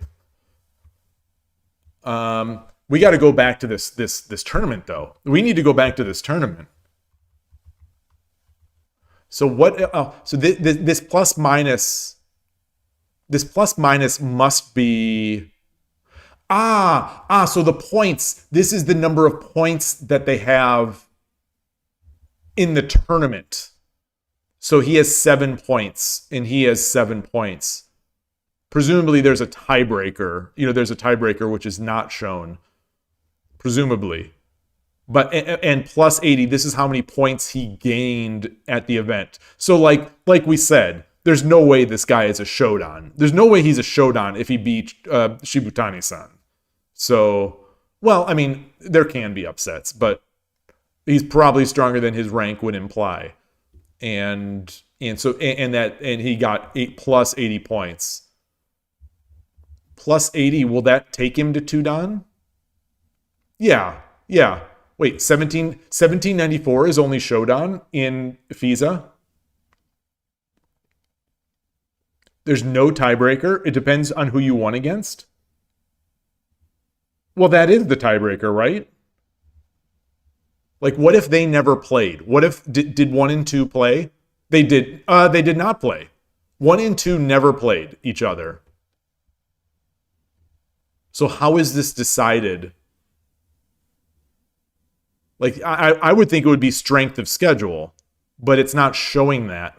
Speaker 1: We got to go back to this tournament, though. We need to go back to this tournament. So what? So this plus minus must be. So the points. This is the number of points that they have in the tournament. So he has 7 points, and he has 7 points. Presumably, there's a tiebreaker. There's a tiebreaker which is not shown. Presumably. But and plus 80, this is how many points he gained at the event. So like we said, there's no way this guy is a Shodan. There's no way he's a Shodan if he beat Shibutani-san. So, well, I mean, there can be upsets, but he's probably stronger than his rank would imply. And he got 8 plus 80 points. Plus 80, will that take him to 2 Dan? Yeah. Wait, 1794 is only Shodan in FISA? There's no tiebreaker? It depends on who you won against? Well, that is the tiebreaker, right? Like, what if they never played? What if, did 1 and 2 play? They did not play. 1 and 2 never played each other. So how is this decided? Like, I would think it would be strength of schedule, but it's not showing that.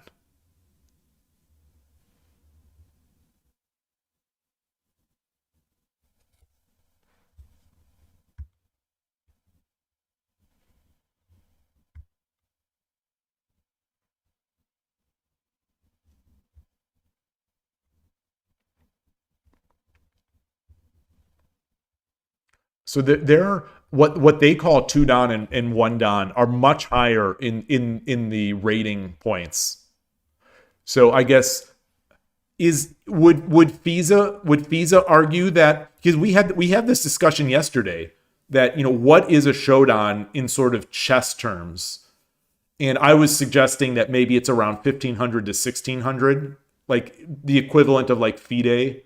Speaker 1: So they're what they call 2 Dan and 1 Dan are much higher in the rating points. So I guess would FISA argue that, because we had this discussion yesterday, that, you know, what is a Shodan in sort of chess terms? And I was suggesting that maybe it's around 1500 to 1600, like the equivalent of like FIDE.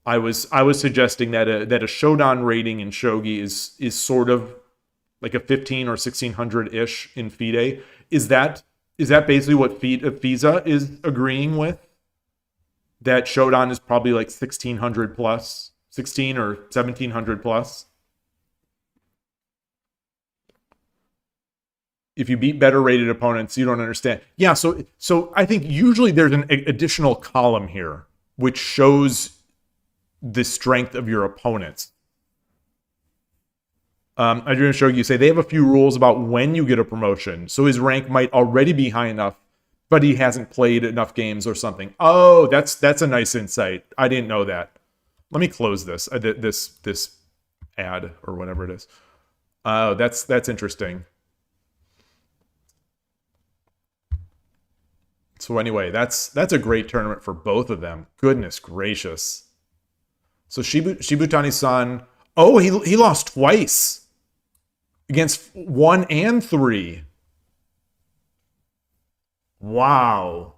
Speaker 1: I was suggesting that a Shodan rating in Shogi is sort of like a 15 or 1600-ish in FIDE. Is that basically what FISA is agreeing with? That Shodan is probably like 1600 plus, 16 or 1700 plus? If you beat better rated opponents, you don't understand. Yeah, so I think usually there's an additional column here which shows the strength of your opponents. Adrian Shogi say they have a few rules about when you get a promotion, so his rank might already be high enough, but he hasn't played enough games or something. Oh, that's a nice insight. I didn't know that. Let me close this this ad or whatever it is. Oh, that's interesting. So anyway, that's a great tournament for both of them. Goodness gracious. So Shibutani-san, oh, he lost twice against 1 and 3. Wow.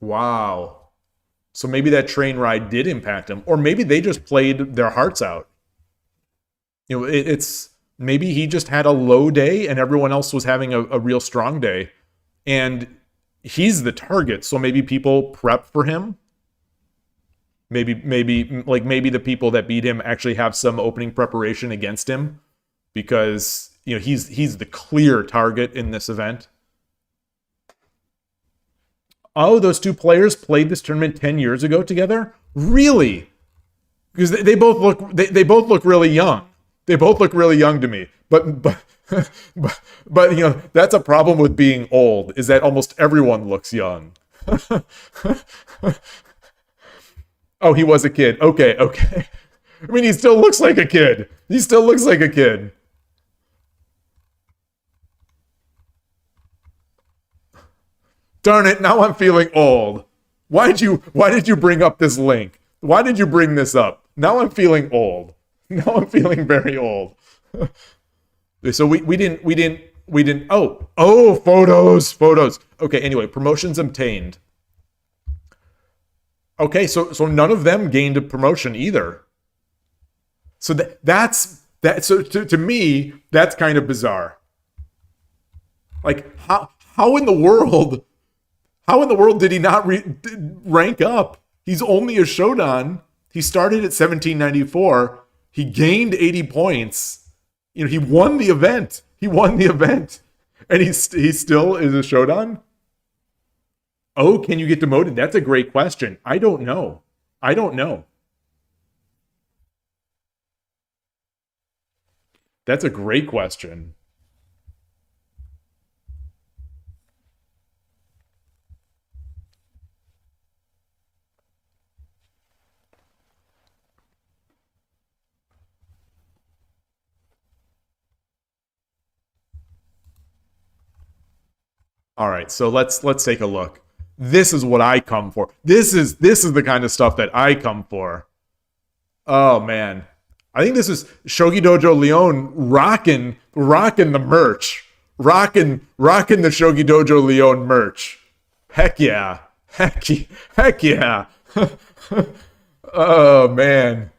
Speaker 1: So maybe that train ride did impact him, or maybe they just played their hearts out. You know, it's maybe he just had a low day and everyone else was having a real strong day, and he's the target. So maybe people prep for him. Maybe the people that beat him actually have some opening preparation against him, because, you know, he's the clear target in this event. Oh, those two players played this tournament 10 years ago together? Really? Because they both look really young. They both look really young to me. But you know, that's a problem with being old, is that almost everyone looks young. Oh, he was a kid. Okay. I mean, he still looks like a kid. Darn it, now I'm feeling old. Why did you bring up this link? Why did you bring this up? Now I'm feeling old. Now I'm feeling very old. So we didn't. Oh, photos. Okay, anyway, promotions obtained. Okay, so none of them gained a promotion either. So that's to me, that's kind of bizarre. Like, how in the world did he not rank up? He's only a Shodan. He started at 1794. He gained 80 points. You know, he won the event. And he still is a Shodan? Oh, can you get demoted? That's a great question. I don't know. That's a great question. All right, so let's take a look. This is what I come for. This is the kind of stuff that I come for. Oh man. I think this is Shogi Dojo Leon rocking the merch. Rocking the Shogi Dojo Leon merch. Heck yeah. Heck yeah. Oh man.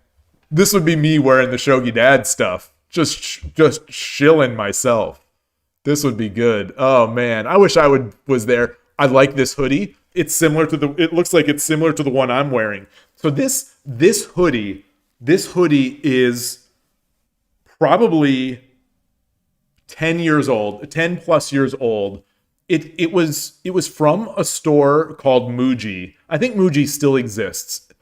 Speaker 1: This would be me wearing the Shogi Dad stuff. Just shilling myself. This would be good. Oh man, I wish I was there. I like this hoodie. It looks like it's similar to the one I'm wearing. So this hoodie is probably 10 years old, 10 plus years old. It was from a store called Muji. I think Muji still exists.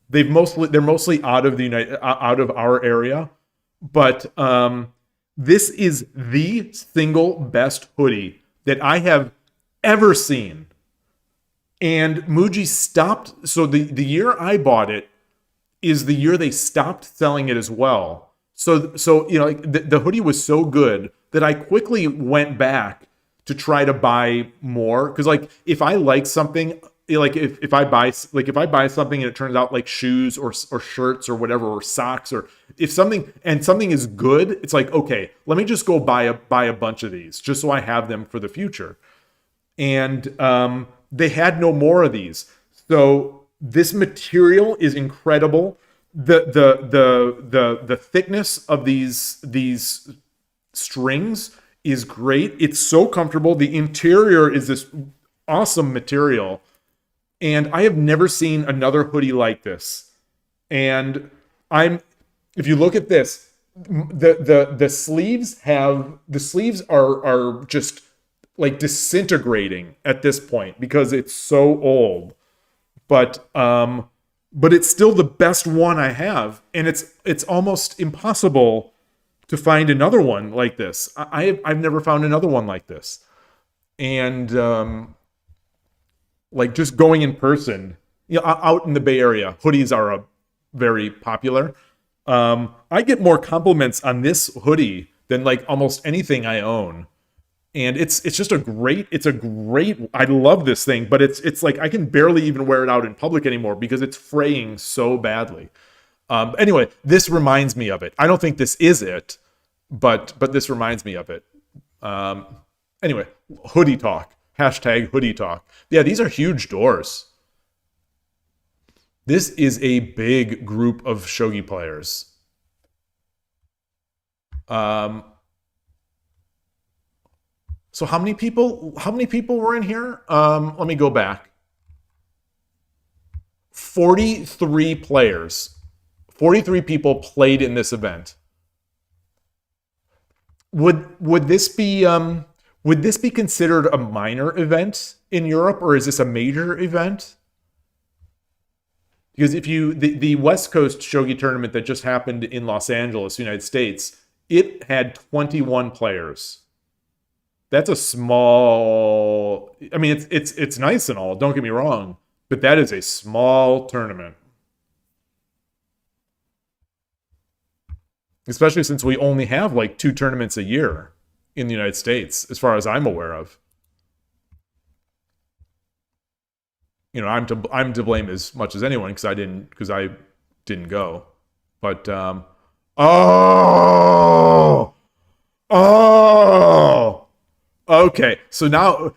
Speaker 1: They're mostly out of our area, but this is the single best hoodie that I have ever seen. And Muji stopped. So the year I bought it is the year they stopped selling it as well. So the hoodie was so good that I quickly went back to try to buy more. Because if I like something, if I buy something and it turns out like shoes or shirts or whatever, or socks, or if something is good, it's like, okay, let me just go buy a bunch of these just so I have them for the future. And they had no more of these. So this material is incredible. The thickness of these strings is great. It's so comfortable. The interior is this awesome material. And I have never seen another hoodie like this. And if you look at this, the sleeves are just like disintegrating at this point because it's so old. But it's still the best one I have, and it's almost impossible to find another one like this. I've never found another one like this. And like just going in person, out in the Bay Area, hoodies are very popular. I get more compliments on this hoodie than like almost anything I own. And it's just a great, I love this thing, but it's like I can barely even wear it out in public anymore because it's fraying so badly. Anyway, this reminds me of it. I don't think this is it, but this reminds me of it. Anyway, hoodie talk. Hashtag hoodie talk. Yeah, these are huge doors. This is a big group of shogi players. So how many people were in here? Let me go back. 43 players. 43 people played in this event. Would this be considered a minor event in Europe, or is this a major event? Because if the West Coast Shogi tournament that just happened in Los Angeles, United States, it had 21 players. That's a small. I mean, it's nice and all. Don't get me wrong, but that is a small tournament, especially since we only have like 2 tournaments a year in the United States, as far as I'm aware of. I'm to blame as much as anyone because I didn't go. But okay, so now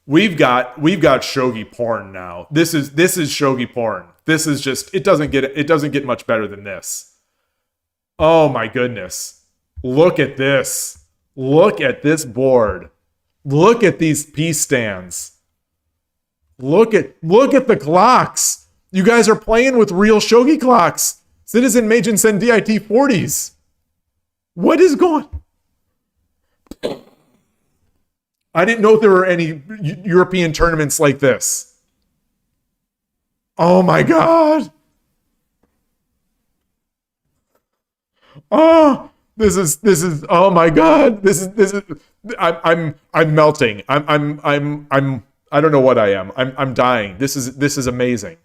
Speaker 1: we've got shogi porn now. This is shogi porn. This is just it doesn't get much better than this. Oh my goodness. Look at this. Look at this board. Look at these piece stands. Look at the clocks. You guys are playing with real shogi clocks. Citizen Meijin Sen DIT 40s. What is going? I didn't know there were any European tournaments like this. Oh my god. Oh, This is oh my god. This is I'm melting. I'm I don't know what I am. I'm dying. This is amazing.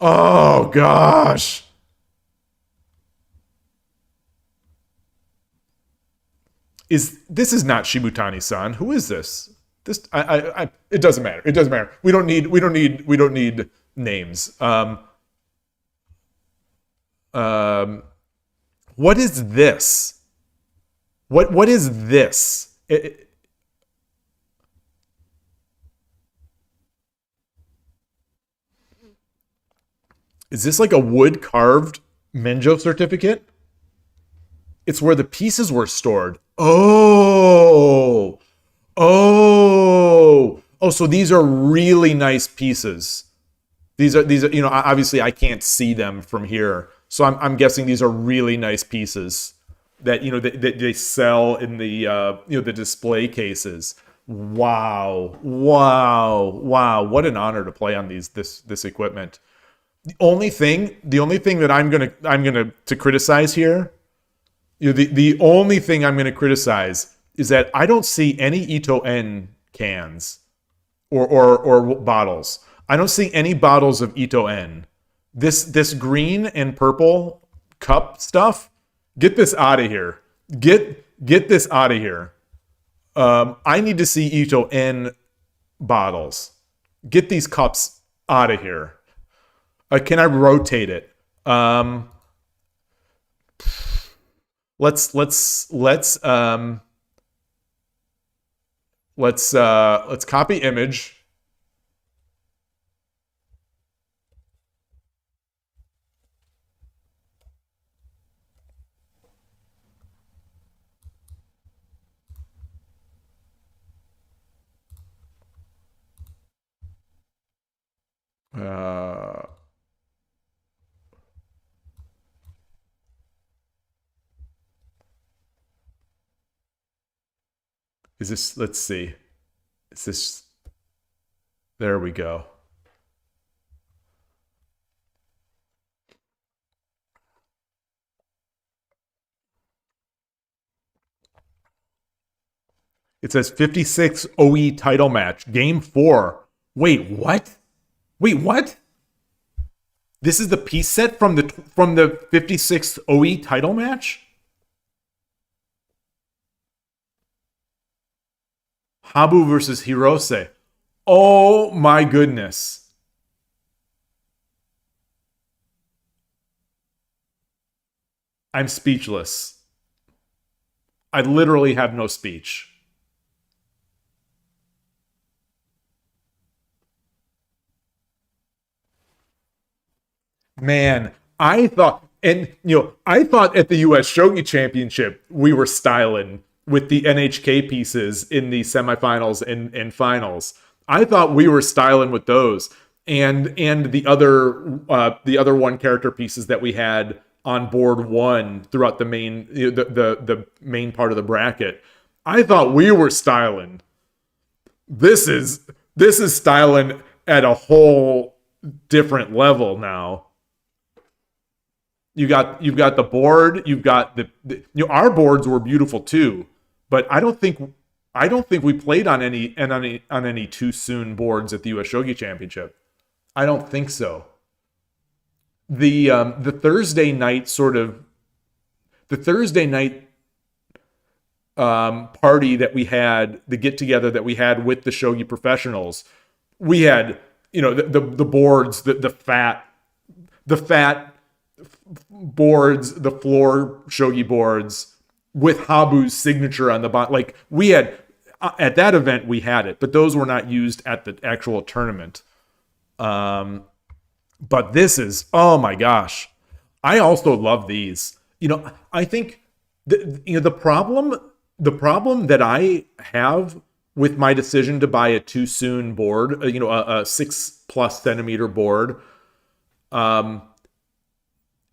Speaker 1: Oh gosh. This is not Shibutani-san. Who is this? This I it doesn't matter. It doesn't matter. We don't need names. What is this? What is this? Is this like a wood carved Menjo certificate? It's where the pieces were stored. Oh, so these are really nice pieces. These are, you know, obviously I can't see them from here. So I'm guessing these are really nice pieces that, you know, that they sell in the, you know, the display cases. Wow. What an honor to play on this equipment. The only thing that I'm gonna to criticize here, you know, the only thing I'm gonna criticize is that I don't see any Ito N cans or bottles. I don't see any bottles of Ito N. This green and purple cup stuff, get this out of here. Get this out of here. I need to see Ito N bottles. Get these cups out of here. Can I rotate it? Let's copy image. Is this, let's see. Is this, there we go. It says 56 OE title match, game 4. Wait, what? This is the piece set from the 56th OE title match? Habu versus Hirose. Oh my goodness. I'm speechless. I literally have no speech. Man, I thought at the US Shogi Championship, we were styling with the NHK pieces in the semifinals and finals. I thought we were styling with those and the other one character pieces that we had on board 1 throughout the main part of the bracket. I thought we were styling. This is styling at a whole different level now. You've got the board. You've got our boards were beautiful too, but I don't think we played on any too soon boards at the US Shogi Championship. I don't think so. The Thursday night party that we had, the get together that we had with the Shogi professionals, we had, you know, the boards, the fat boards, the floor Shogi boards with Habu's signature on the bottom. Like we had at that event, we had it, but those were not used at the actual tournament. But this is, oh my gosh, I also love these. You know, I think the problem that I have with my decision to buy a too soon board, a 6+ centimeter board,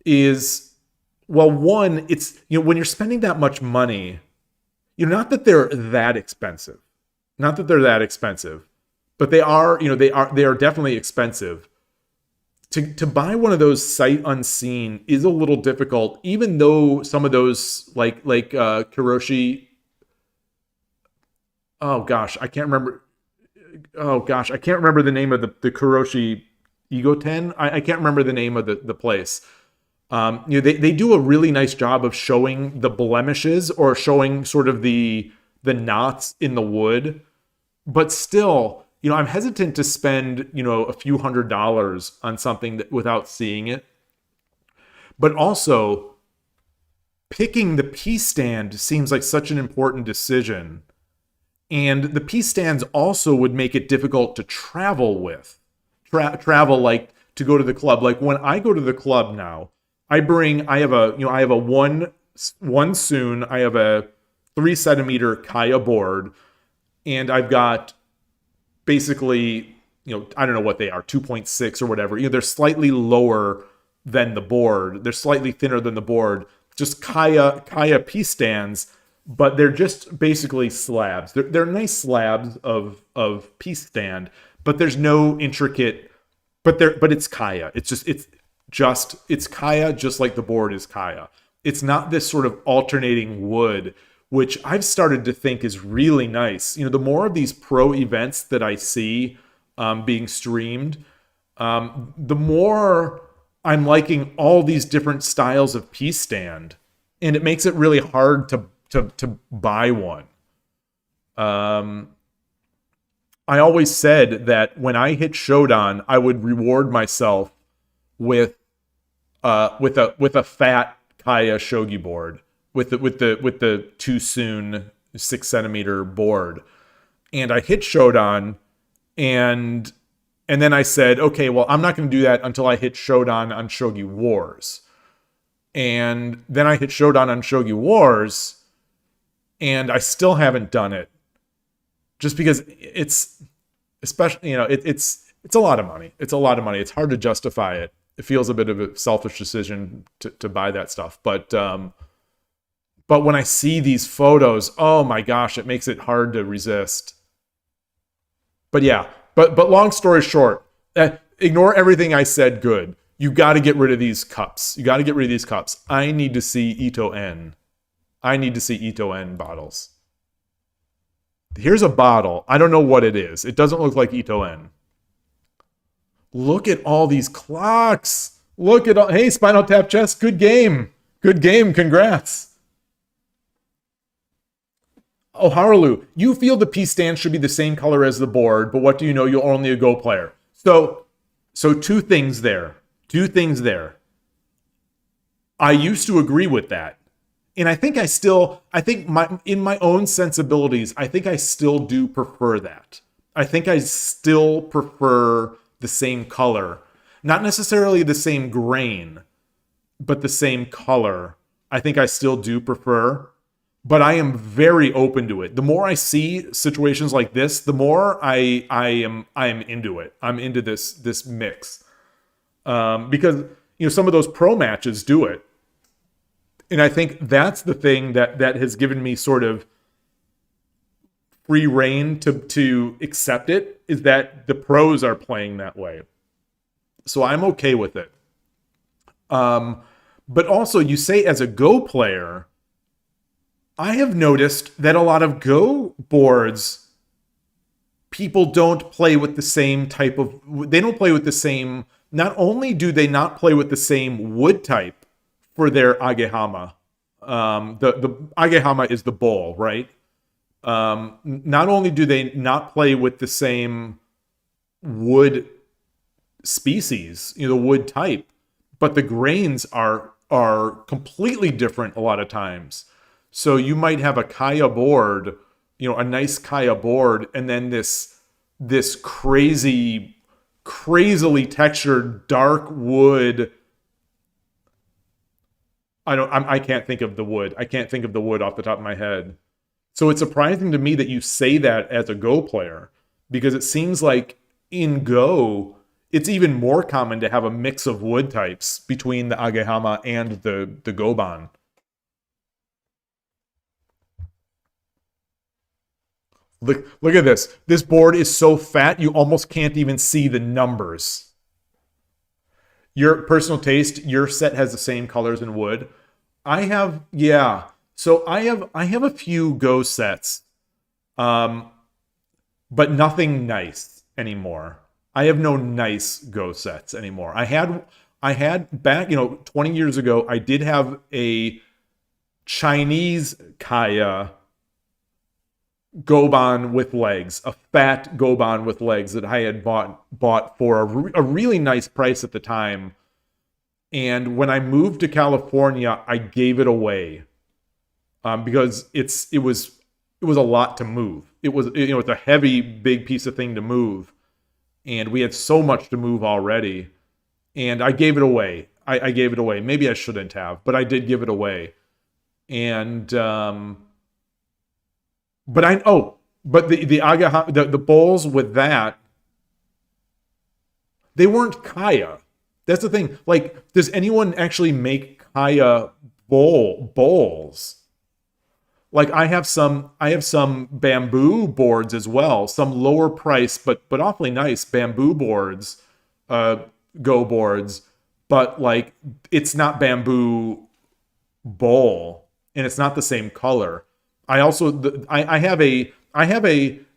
Speaker 1: is, well, one, it's, you know, when you're spending that much money, you know, not that they're that expensive, but they are, you know, they are definitely expensive. to buy one of those sight unseen is a little difficult, even though some of those like Kiroshi. Oh gosh, I can't remember. Oh gosh, I can't remember the name of the Kiroshi Egoten. I can't remember the name of the place. They do a really nice job of showing the blemishes or showing sort of the knots in the wood, but still, I'm hesitant to spend, a few $100s on something without seeing it. But also, picking the piece stand seems like such an important decision. And the piece stands also would make it difficult to travel with. Travel, like, to go to the club. Like, when I go to the club now, I have a one soon, I have a 3 centimeter Kaya board, and I've got basically, I don't know what they are, 2.6 or whatever. They're slightly lower than the board. They're slightly thinner than the board. Just Kaya piece stands, but they're just basically slabs. They're nice slabs of piece stand, but there's no intricate. But it's Kaya. It's Kaya, just like the board is Kaya. It's not this sort of alternating wood, which I've started to think is really nice. The more of these pro events that I see being streamed, the more I'm liking all these different styles of piece stand, and it makes it really hard to buy one. I always said that when I hit Shodan, I would reward myself with a fat Kaya shogi board with the too soon 6 centimeter board, and I hit Shodan, and then I said, okay, well, I'm not going to do that until I hit Shodan on Shogi Wars, and then I hit Shodan on Shogi Wars, and I still haven't done it, just because it's especially it's a lot of money. It's a lot of money. It's hard to justify it. It feels a bit of a selfish decision to buy that stuff. But when I see these photos, oh my gosh, it makes it hard to resist. But yeah, but long story short, ignore everything I said good. You got to get rid of these cups. I need to see Ito N. I need to see Ito N bottles. Here's a bottle. I don't know what it is. It doesn't look like Ito N. Look at all these clocks. Look at all. Hey, Spinal Tap Chess. Good game. Congrats. Oh, Haralu, you feel the piece stand should be the same color as the board, but what do you know? You're only a Go player. So two things there. I used to agree with that. And I think in my own sensibilities, I think I still do prefer that. I think I still prefer the same color. Not necessarily the same grain, but the same color. I think I still do prefer. But I am very open to it. The more I see situations like this, the more I am into it. I'm into this mix. Because some of those pro matches do it. And I think that's the thing that has given me sort of free reign to accept it, is that the pros are playing that way. So I'm okay with it. But also, you say as a Go player, I have noticed that a lot of Go boards, people don't play with the same type of... They don't play with the same... Not only do they not play with the same wood type for their agehama. The agehama is the bowl, right? Not only do they not play with the same wood species, the wood type, but the grains are completely different a lot of times. So you might have a Kaya board, a nice Kaya board, and then this crazily textured dark wood. I can't think of the wood. I can't think of the wood off the top of my head. So it's surprising to me that you say that as a Go player, because it seems like in Go, it's even more common to have a mix of wood types between the agehama and the goban. Look at this. This board is so fat, you almost can't even see the numbers. Your personal taste, your set has the same colors and wood. I have, yeah. So I have a few Go sets, um, but nothing nice anymore. I have no nice Go sets anymore. I had back, 20 years ago, I did have a Chinese Kaya Goban with legs, a fat Goban with legs that I had bought for a really nice price at the time. And when I moved to California, I gave it away because it was a lot to move. It's a heavy, big piece of thing to move, and we had so much to move already. And I gave it away. I gave it away. Maybe I shouldn't have, but I did give it away. And but the Agaha, the bowls with that, they weren't Kaya. That's the thing. Like, does anyone actually make Kaya bowls? Like, I have some bamboo boards as well, some lower price but awfully nice bamboo boards, Go boards, but like it's not bamboo bowl and it's not the same color. I also I have a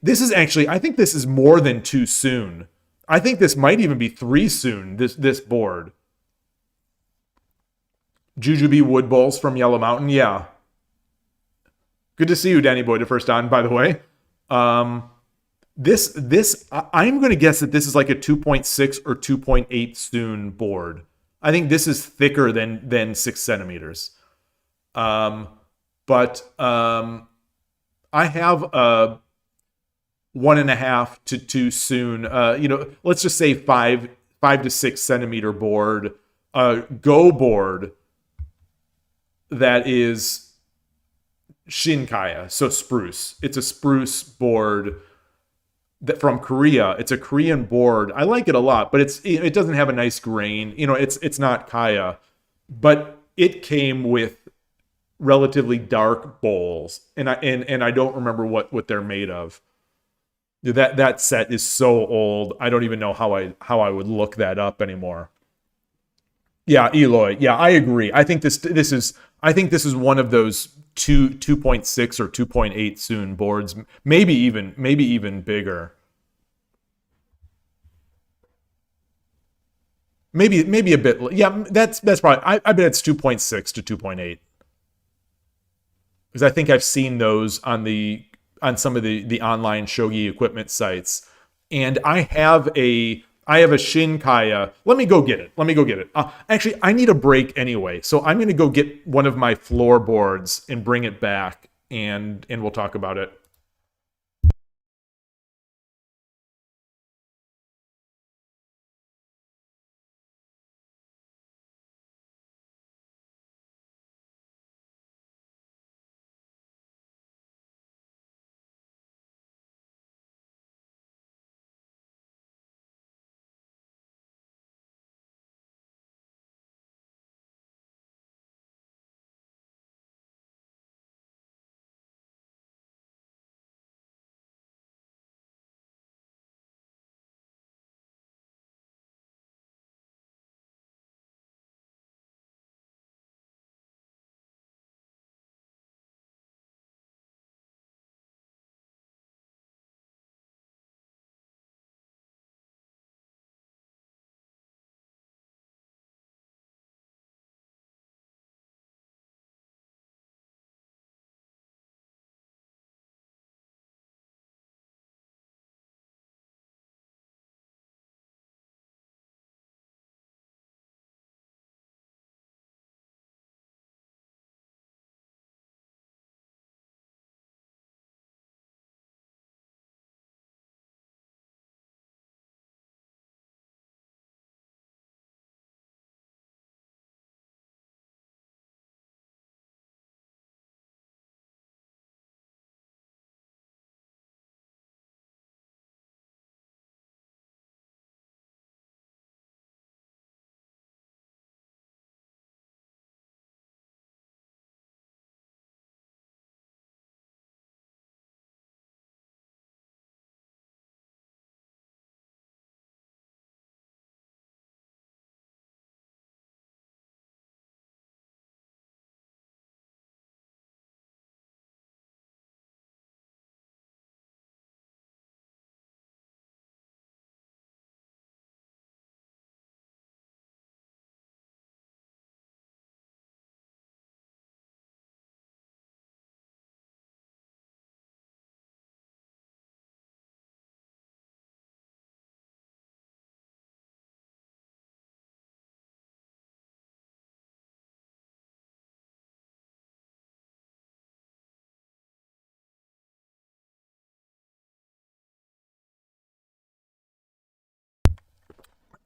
Speaker 1: this is actually, I think this is more than too soon. I think this might even be three soon, this board. Jujube wood bowls from Yellow Mountain, yeah. Good to see you, Danny Boy, the first on, by the way. I'm going to guess that this is like a 2.6 or 2.8 soon board. I think this is thicker than 6 centimeters. But I have a 1.5 to 2 soon. Let's just say 5 to 6 centimeter board, Go board that is Shinkaya, so spruce. It's a spruce board that from Korea. It's a Korean board. I like it a lot, but it doesn't have a nice grain. It's not Kaya, but it came with relatively dark bowls, and I don't remember what they're made of. That set is so old. I don't even know how I would look that up anymore. Yeah, Yloigh. Yeah, I agree. I think this is one of those 2.6 or 2.8 soon boards, maybe even bigger. Maybe a bit. Yeah, that's probably. I bet it's 2.6 to 2.8 because I think I've seen those on some of the online shogi equipment sites, and I have a Shinkaya. Let me go get it. Actually, I need a break anyway, so I'm going to go get one of my floorboards and bring it back, and we'll talk about it.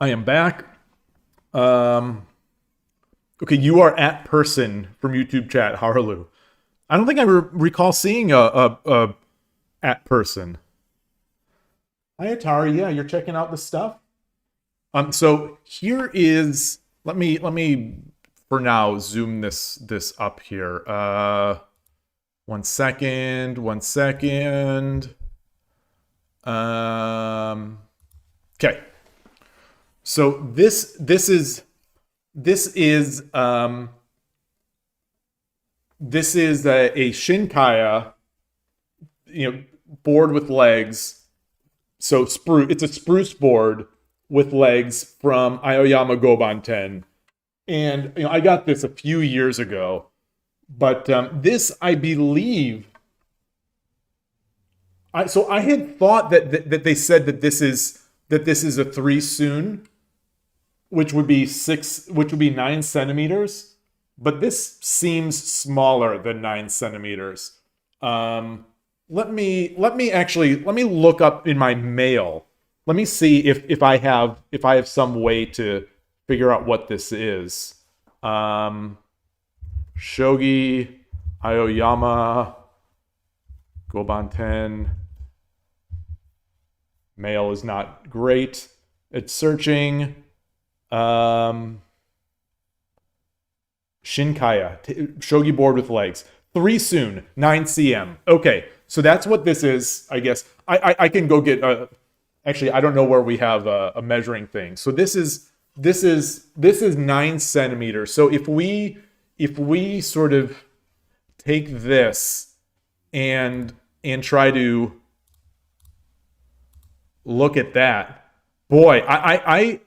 Speaker 1: I am back. Okay, you are at person from YouTube chat, Harlu. I don't think I recall seeing a at person. Hi Atari, yeah, you're checking out the stuff. So here is let me for now zoom this up here. 1 second. Okay. So this is a Shinkaya, board with legs. So it's a spruce board with legs from Aoyama Goban 10. And I got this a few years ago, but this, I believe, I had thought that they said that this is a 3 soon, which would be 9 centimeters, but this seems smaller than 9 centimeters. Let me look up in my mail. Let me see if I have some way to figure out what this is. Shogi Aoyama Goban 10. Mail is not great. It's searching. Shinkaya Shogi board with legs. 3 soon, 9 cm. Okay, so that's what this is, I guess. I can go get actually, I don't know where we have a measuring thing. So this is 9 centimeters. So if we sort of take this and try to look at that, boy, I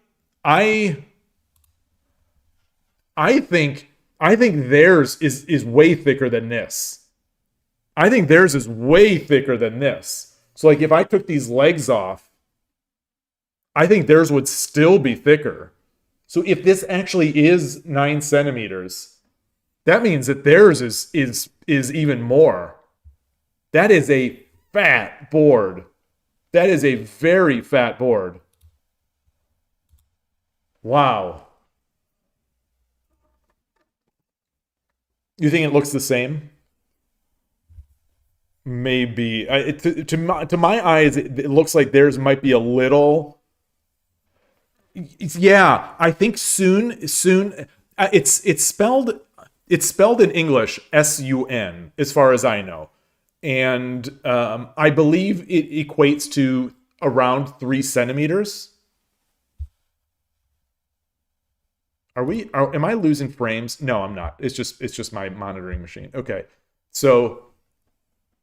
Speaker 1: think theirs is way thicker than this. I think theirs is way thicker than this. So like if I took these legs off, I think theirs would still be thicker. So if this actually is 9 centimeters, that means that theirs is even more. That is a fat board. That is a very fat board. Wow. You think it looks the same? Maybe. To my eyes, it looks like theirs might be a little. Yeah, I think soon. It's spelled in English SUN, as far as I know, and I believe it equates to around 3 centimeters. Am I losing frames? No, I'm not. It's just my monitoring machine. Okay. So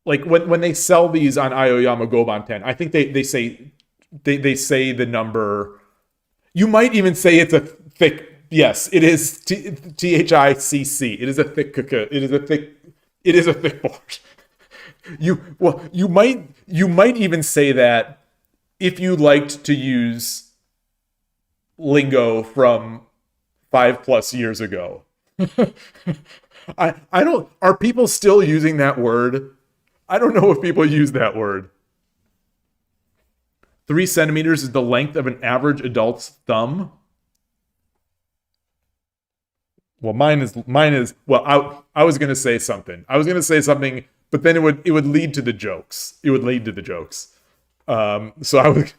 Speaker 1: like when they sell these on Aoyama Goban 10, I think they say the number. You might even say it's a thick. Yes, it is THICC. It is a thick. It is a thick board. You might even say that if you liked to use lingo from 5+ years ago. I don't. Are people still using that word? I don't know if people use that word. 3 centimeters is the length of an average adult's thumb. Well, mine is. Well, I was gonna say something. But then it would lead to the jokes. So I would.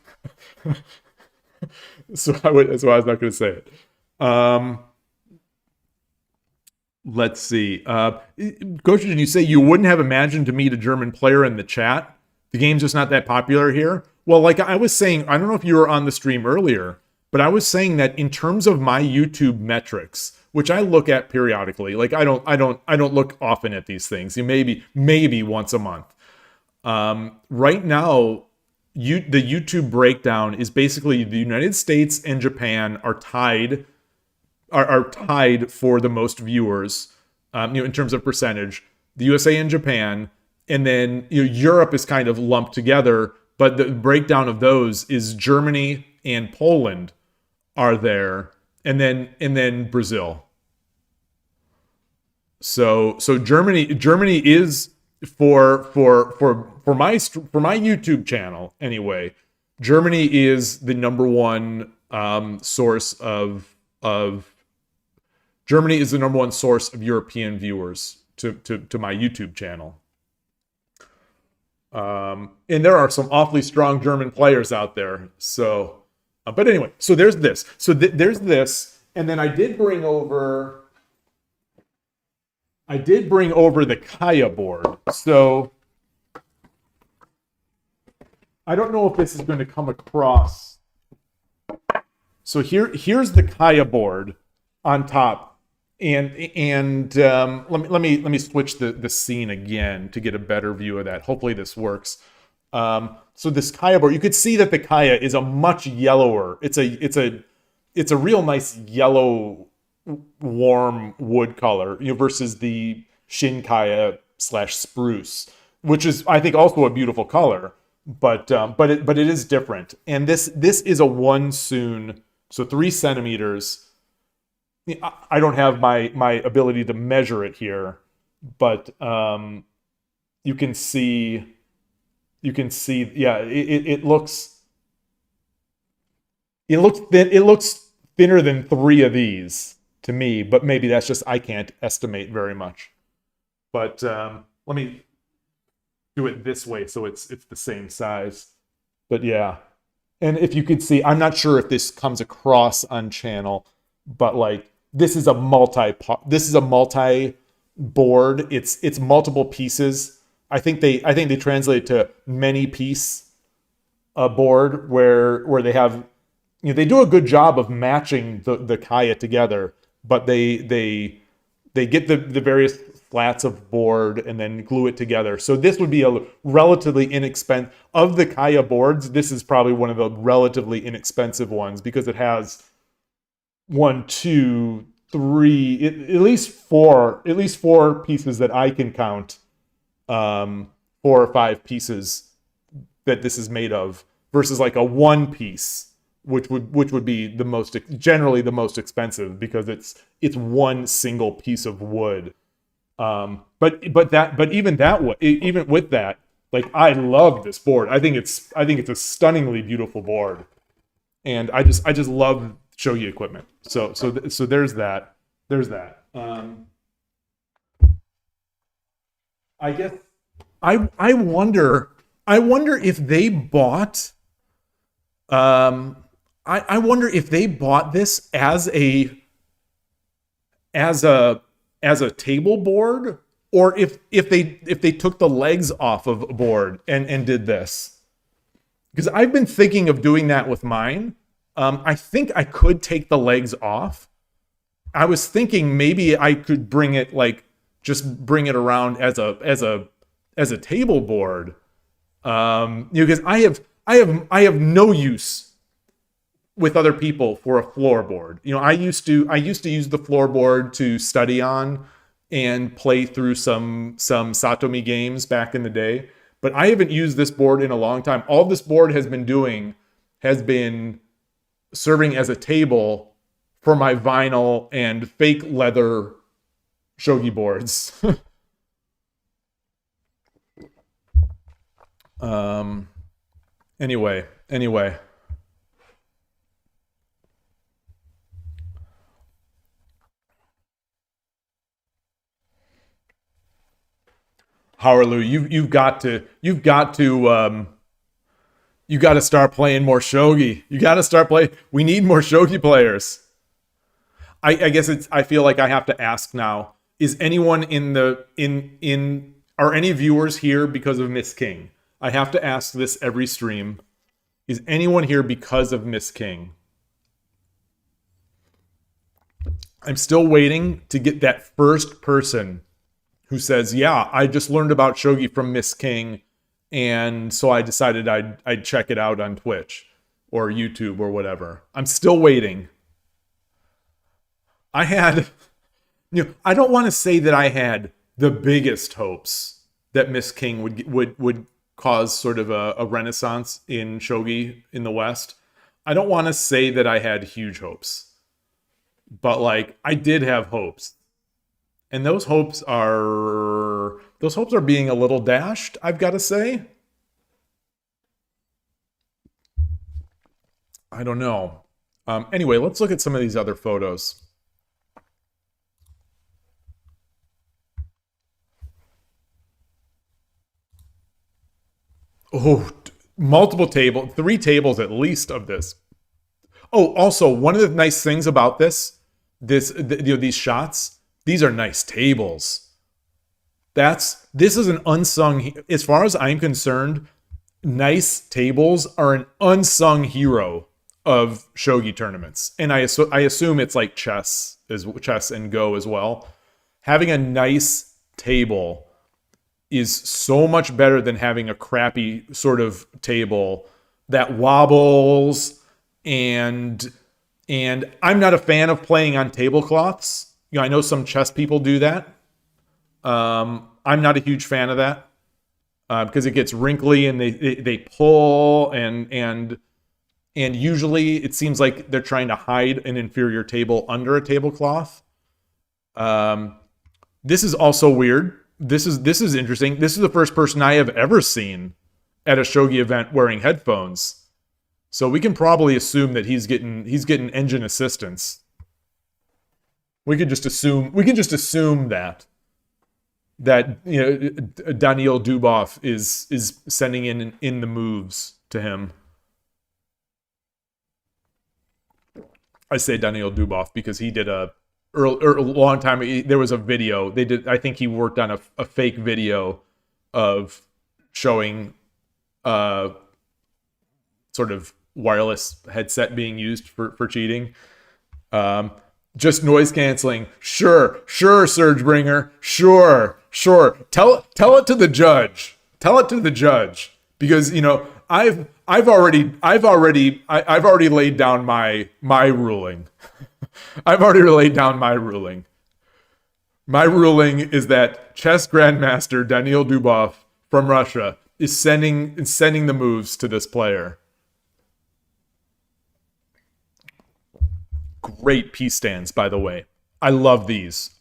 Speaker 1: So I was not gonna say it. Let's see. Coach, did you say you wouldn't have imagined to meet a German player in the chat? The game's just not that popular here. Well, like I was saying, I don't know if you were on the stream earlier, but I was saying that in terms of my YouTube metrics, which I look at periodically, like I don't look often at these things. Maybe once a month. Right now, the YouTube breakdown is basically the United States and Japan are tied for the most viewers, in terms of percentage. The USA and Japan, and then Europe is kind of lumped together. But the breakdown of those is Germany and Poland are there, and then Brazil. So Germany is for my YouTube channel anyway. Germany is the number one source of Germany is the #1 source of European viewers to my YouTube channel. And there are some awfully strong German players out there. So, but anyway, so there's this. So there's this, and then I did bring over the Kaya board. So I don't know if this is going to come across. So here's the Kaya board on top, and let me switch the scene again to get a better view of that. Hopefully this works. So this Kaya board, you could see that the Kaya is a much yellower. It's a real nice yellow, warm wood color, versus the Shin Kaya / spruce, which is, I think, also a beautiful color. But it is different. And this is a 1 soon, so 3 centimeters. I don't have my ability to measure it here, but you can see, yeah, it looks thin. It looks thinner than 3 of these to me, but maybe that's just, I can't estimate very much. But let me do it this way so it's the same size. But yeah, and if you could see, I'm not sure if this comes across on channel, but like this is a multi board. It's multiple pieces. I think they translate to many piece board where they have, they do a good job of matching the Kaya together, but they get the various slats of board and then glue it together. So this would be a relatively inexpensive, of the Kaya boards, this is probably one of the relatively inexpensive ones because it has 1, 2, 3, at least four pieces that I can count, 4 or 5 pieces that this is made of, versus like a 1 piece, which would be generally the most expensive because it's 1 single piece of wood. But even with that, like, I love this board. I think it's a stunningly beautiful board, and I just love Shogi equipment. So there's that. I guess I wonder if they bought. I wonder if they bought this as a table board, or if they took the legs off of a board and did this. Because I've been thinking of doing that with mine. I think I could take the legs off. I was thinking maybe I could bring it just bring it around as a table board. Because I have no use with other people for a floorboard. I used to use the floorboard to study on and play through some Satomi games back in the day. But I haven't used this board in a long time. All this board has been doing has been serving as a table for my vinyl and fake leather shogi boards. Anyway. Howard, you've got to start playing more shogi. You got to start playing. We need more shogi players. I guess I feel like I have to ask now. Is anyone are any viewers here because of Miss King? I have to ask this every stream. Is anyone here because of Miss King? I'm still waiting to get that first person who says, yeah, I just learned about shogi from Miss King, and so I decided I'd check it out on Twitch or YouTube or whatever. I'm still waiting. I don't want to say that I had the biggest hopes that Miss King would cause sort of a renaissance in shogi in the West. I don't want to say that I had huge hopes, but I did have hopes. And those hopes are being a little dashed, I've got to say. I don't know. Anyway, let's look at some of these other photos. Oh, multiple table, 3 tables at least of this. Oh, also, one of the nice things about these shots, these are nice tables. This is an unsung, as far as I'm concerned, nice tables are an unsung hero of shogi tournaments. And I assume it's like chess and Go as well. Having a nice table is so much better than having a crappy sort of table that wobbles, and I'm not a fan of playing on tablecloths. You know, I know some chess people do that. I'm not a huge fan of that because it gets wrinkly and they pull, and usually it seems like they're trying to hide an inferior table under a tablecloth. This is also weird. This is interesting. This is the first person I have ever seen at a shogi event wearing headphones. So we can probably assume that he's getting engine assistance. We can just assume that you know, Daniil Dubov is sending in the moves to him. I say Daniil Dubov because he did a long time. There was a video they did. I think he worked on a fake video of showing sort of wireless headset being used for cheating. Just noise canceling. Sure, Surgebringer. Sure. Tell it to the judge. Tell it to the judge, because you know I've already laid down my ruling. I've already laid down my ruling. My ruling is that chess grandmaster Daniil Dubov from Russia is sending the moves to this player. Great piece stands, by the way. I love these.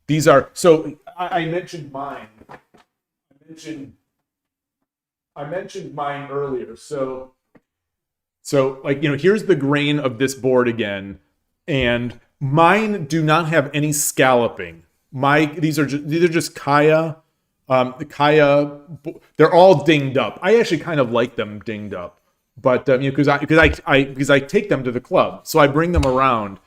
Speaker 1: These are, so I mentioned mine. I mentioned mine earlier. So like, you know, here's the grain of this board again, and mine do not have any scalloping. These are just Kaya. Kaya, they're all dinged up. I actually kind of like them dinged up. But you know, because I take them to the club, so I bring them around,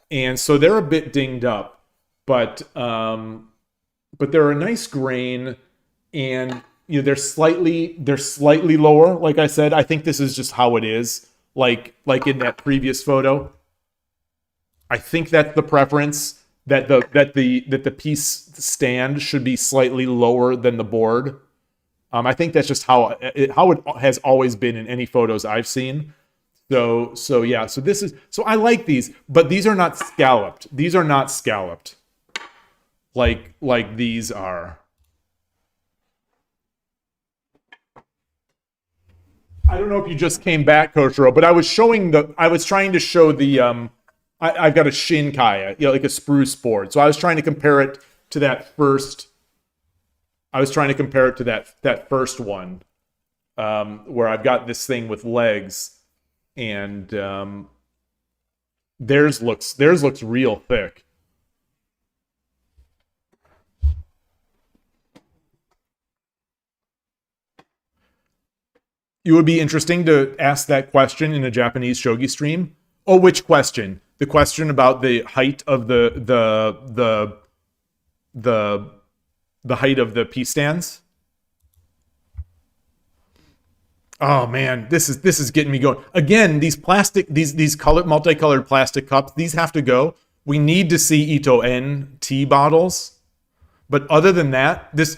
Speaker 1: and so they're a bit dinged up, but they're a nice grain, and you know they're slightly lower. Like I said, I think this is just how it is. Like in that previous photo, I think that's the preference, that the piece stand should be slightly lower than the board. I think that's just how it has always been in any photos I've seen. So I like these, but these are not scalloped. These are not scalloped like these are. I don't know if you just came back, Koshiro, but I was trying to show the I've got a Shinkaya, you know, like a spruce board. So I was trying to compare it to that first. I was trying to compare it to that first one, where I've got this thing with legs, and theirs looks real thick. It would be interesting to ask that question in a Japanese shogi stream. Oh, which question? The question about the height of the height of the piece stands. Oh man, this is getting me going. Again, these multicolored plastic cups, these have to go. We need to see Ito N tea bottles. But other than that, this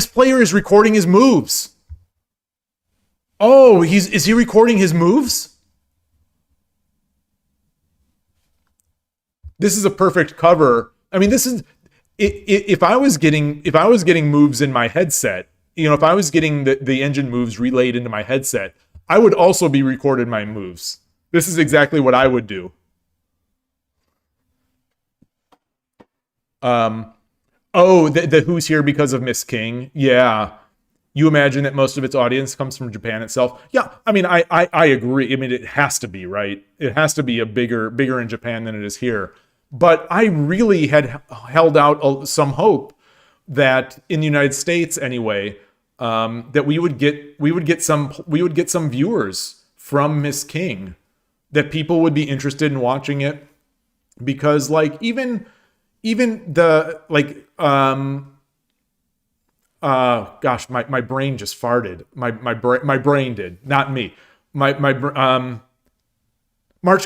Speaker 1: player is recording his moves. Oh, is he recording his moves? This is a perfect cover. I mean, this is if I was getting moves in my headset, you know, if I was getting the engine moves relayed into my headset, I would also be recording my moves. This is exactly what I would do. The who's here because of Miss King. Yeah. You imagine that most of its audience comes from Japan itself. Yeah, I mean, I agree. I mean, it has to be, right? It has to be a bigger in Japan than it is here. But I really had held out some hope that in the United States, anyway, that we would get some viewers from Miss King, that people would be interested in watching it, because like even the like gosh, my brain just farted. My brain did, not me. March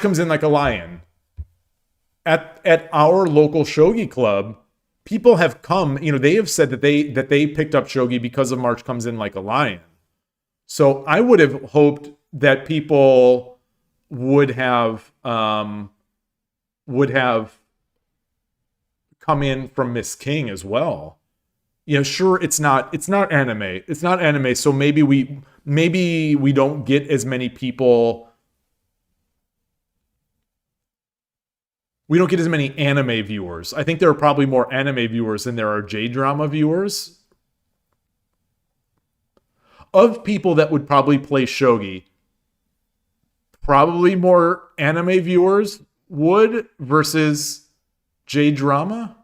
Speaker 1: Comes In Like a Lion. At our local shogi club, people have come, they have said that they picked up shogi because of March Comes In Like a Lion. So I would have hoped that people would have come in from Miss King as well. Sure, it's not anime. It's not anime, so maybe we don't get as many people. We don't get as many anime viewers. I think there are probably more anime viewers than there are J-drama viewers. Of people that would probably play shogi, probably more anime viewers would versus J-drama.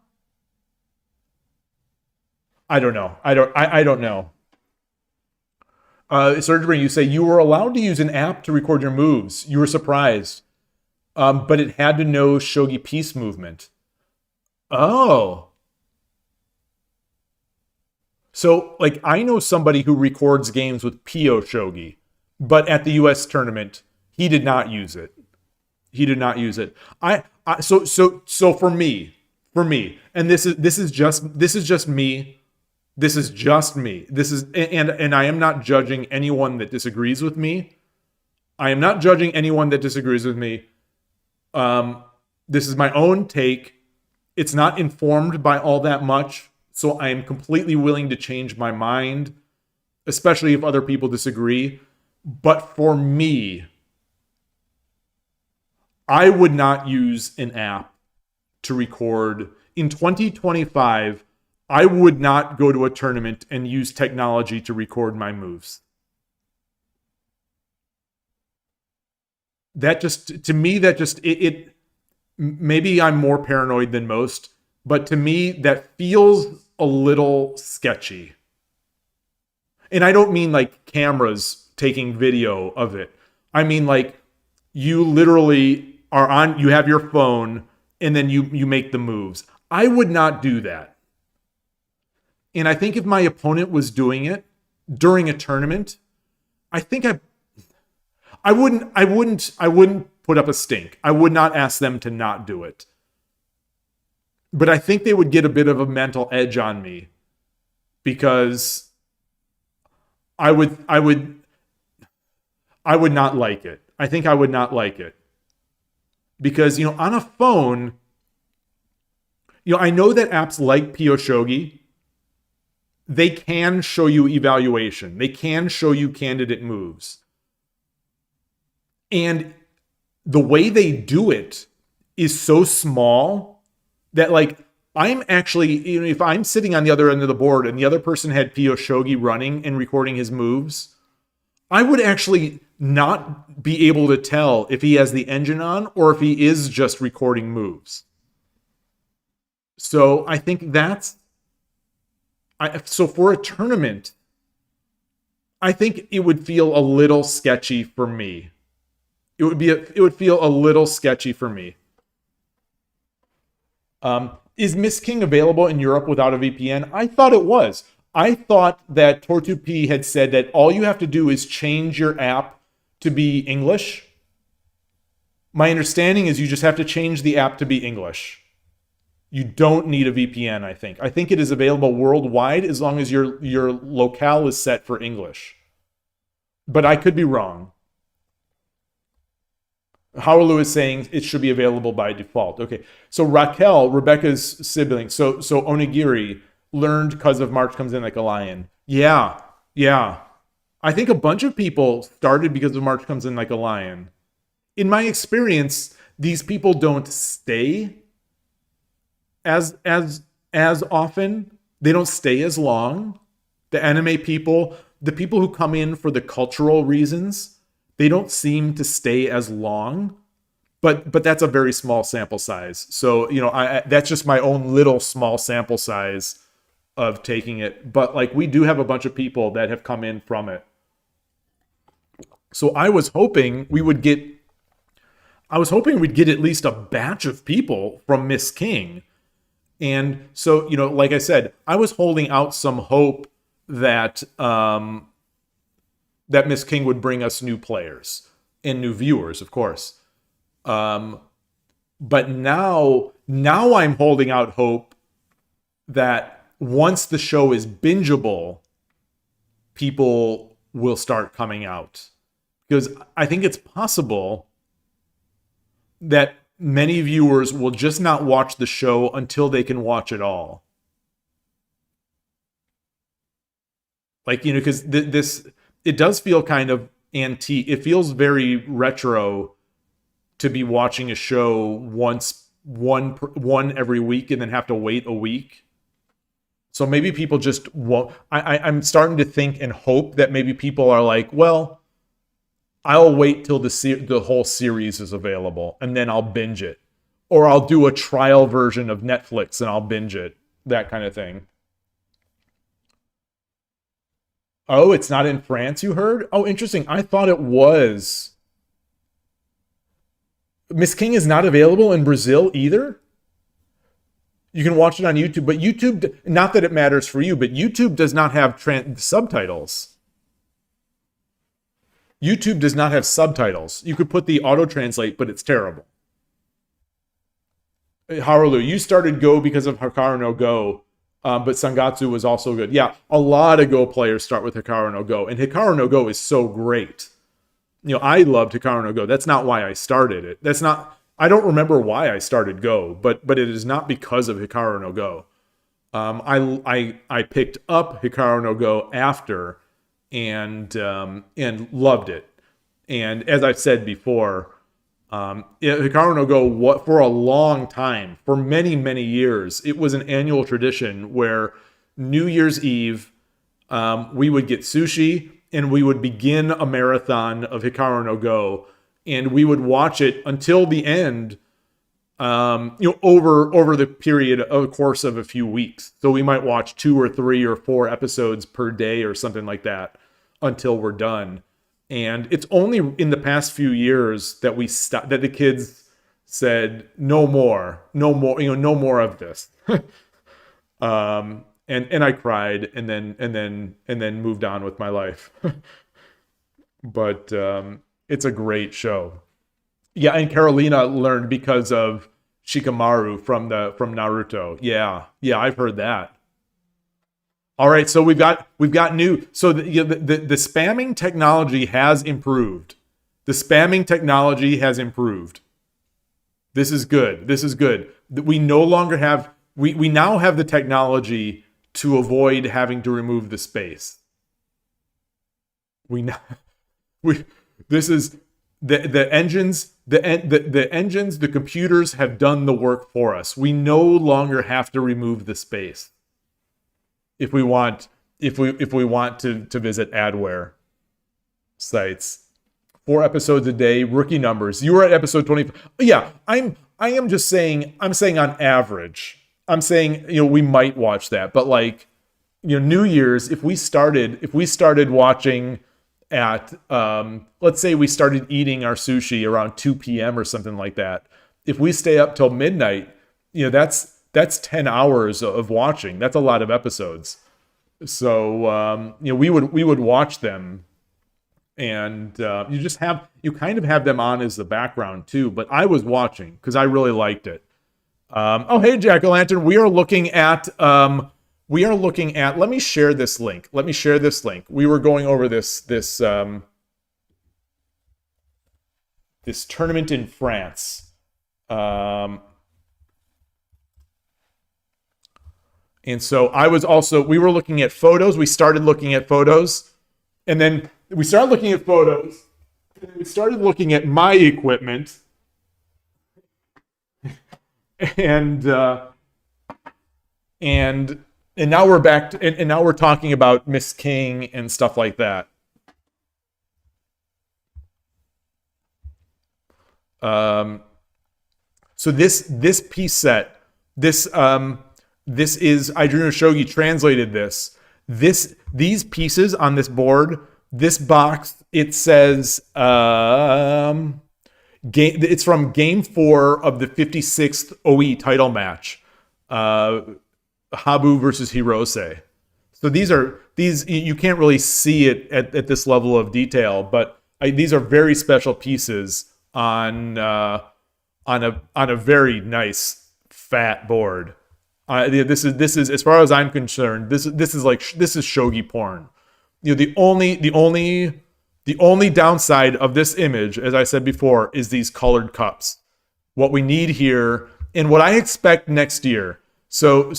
Speaker 1: I don't know. I don't know. Surgery, you say you were allowed to use an app to record your moves. You were surprised. But it had to know shogi piece movement. Oh. So, like, I know somebody who records games with Pyo Shogi, but at the US tournament, he did not use it. He did not use it. So for me, and this is just me. This is just me. And I am not judging anyone that disagrees with me. I am not judging anyone that disagrees with me. This is my own take. It's not informed by all that much, so I am completely willing to change my mind, especially if other people disagree. But for me, I would not use an app to record. In 2025, I would not go to a tournament and use technology to record my moves. Maybe I'm more paranoid than most, but to me, that feels a little sketchy. And I don't mean like cameras taking video of it. I mean like you literally you have your phone and then you make the moves. I would not do that. And I think if my opponent was doing it during a tournament, I think I wouldn't put up a stink. I would not ask them to not do it. But I think they would get a bit of a mental edge on me, because I would not like it. I think I would not like it. Because, on a phone, I know that apps like Pyo Shogi, they can show you evaluation. They can show you candidate moves. And the way they do it is so small that, like, I'm actually, if I'm sitting on the other end of the board and the other person had Pyo Shogi running and recording his moves, I would actually not be able to tell if he has the engine on or if he is just recording moves. So I think so for a tournament, I think it would feel a little sketchy for me. It would feel a little sketchy for me. Is Miss King available in Europe without a VPN? I thought it was. I thought that Tortup had said that all you have to do is change your app to be English. My understanding is you just have to change the app to be English. You don't need a VPN, I think. I think it is available worldwide as long as your locale is set for English. But I could be wrong. Howard is saying it should be available by default. Okay, so Raquel, Rebecca's sibling, so Onigiri learned because of March Comes In Like a Lion. Yeah. I think a bunch of people started because of March Comes In Like a Lion. In my experience, these people don't stay as often. They don't stay as long. The anime people, the people who come in for the cultural reasons, they don't seem to stay as long. But that's a very small sample size. So, that's just my own little small sample size of taking it. But like, we do have a bunch of people that have come in from it. So I was hoping we'd get at least a batch of people from Miss King. And so, like I said, I was holding out some hope that that Miss King would bring us new players and new viewers, of course. But now I'm holding out hope that once the show is bingeable, people will start coming out. Because I think it's possible that many viewers will just not watch the show until they can watch it all. Like, because it does feel kind of antique. It feels very retro to be watching a show one every week and then have to wait a week. So maybe people just won't. I'm starting to think and hope that maybe people are like, well, I'll wait till the whole series is available and then I'll binge it. Or I'll do a trial version of Netflix and I'll binge it. That kind of thing. Oh, it's not in France, you heard? Oh, interesting. I thought it was. Miss King is not available in Brazil either? You can watch it on YouTube, but YouTube, not that it matters for you, but YouTube does not have subtitles. YouTube does not have subtitles. You could put the auto-translate, but it's terrible. Harulu, you started Go because of Hikaru no Go, but Sangatsu was also good. Yeah, a lot of Go players start with Hikaru no Go, and Hikaru no Go is so great. I loved Hikaru no Go. That's not why I started it. I don't remember why I started Go, but it is not because of Hikaru no Go. I picked up Hikaru no Go after and loved it. And as I've said before, Hikaru no Go, for a long time, for many, many years, it was an annual tradition where New Year's Eve, we would get sushi and we would begin a marathon of Hikaru no Go, and we would watch it until the end, over the period of course of a few weeks. So we might watch 2 or 3 or 4 episodes per day or something like that until we're done. And it's only in the past few years that that the kids said no more, no more of this. And I cried and then moved on with my life. But it's a great show. Yeah, and Carolina learned because of Shikamaru from Naruto. Yeah, I've heard that. All right, so we've got new. So the spamming technology has improved. The spamming technology has improved. This is good. We no longer have. We now have the technology to avoid having to remove the space. This is the engines. The engines, the computers have done the work for us. We no longer have to remove the space. If we want to visit adware sites. 4 episodes a day, rookie numbers. You were at episode 20. Yeah, I am just saying, I'm saying on average. I'm saying, we might watch that, but like, New Year's, if we started watching at, let's say we started eating our sushi around 2 p.m. or something like that. If we stay up till midnight, that's 10 hours of watching. That's a lot of episodes. So, we would watch them, and you kind of have them on as the background too. But I was watching because I really liked it. Oh, hey, Jack-o'-lantern, we are looking at. Let me share this link. We were going over this tournament in France. And so we were looking at photos. We started looking at photos, and then we started looking at photos. And then we started looking at my equipment, and And now we're back to, and now we're talking about Miss King and stuff like that. So this piece set, this is I Drew No Shogi translated this. These pieces on this board, this box, it says it's from Game 4 of the 56th OE title match, Habu versus Hirose. So these you can't really see it at this level of detail, but these are very special pieces on a very nice fat board. This is as far as I'm concerned, this is shogi porn. You know, the only downside of this image, as I said before, is these colored cups. What we need here, and what I expect next year. So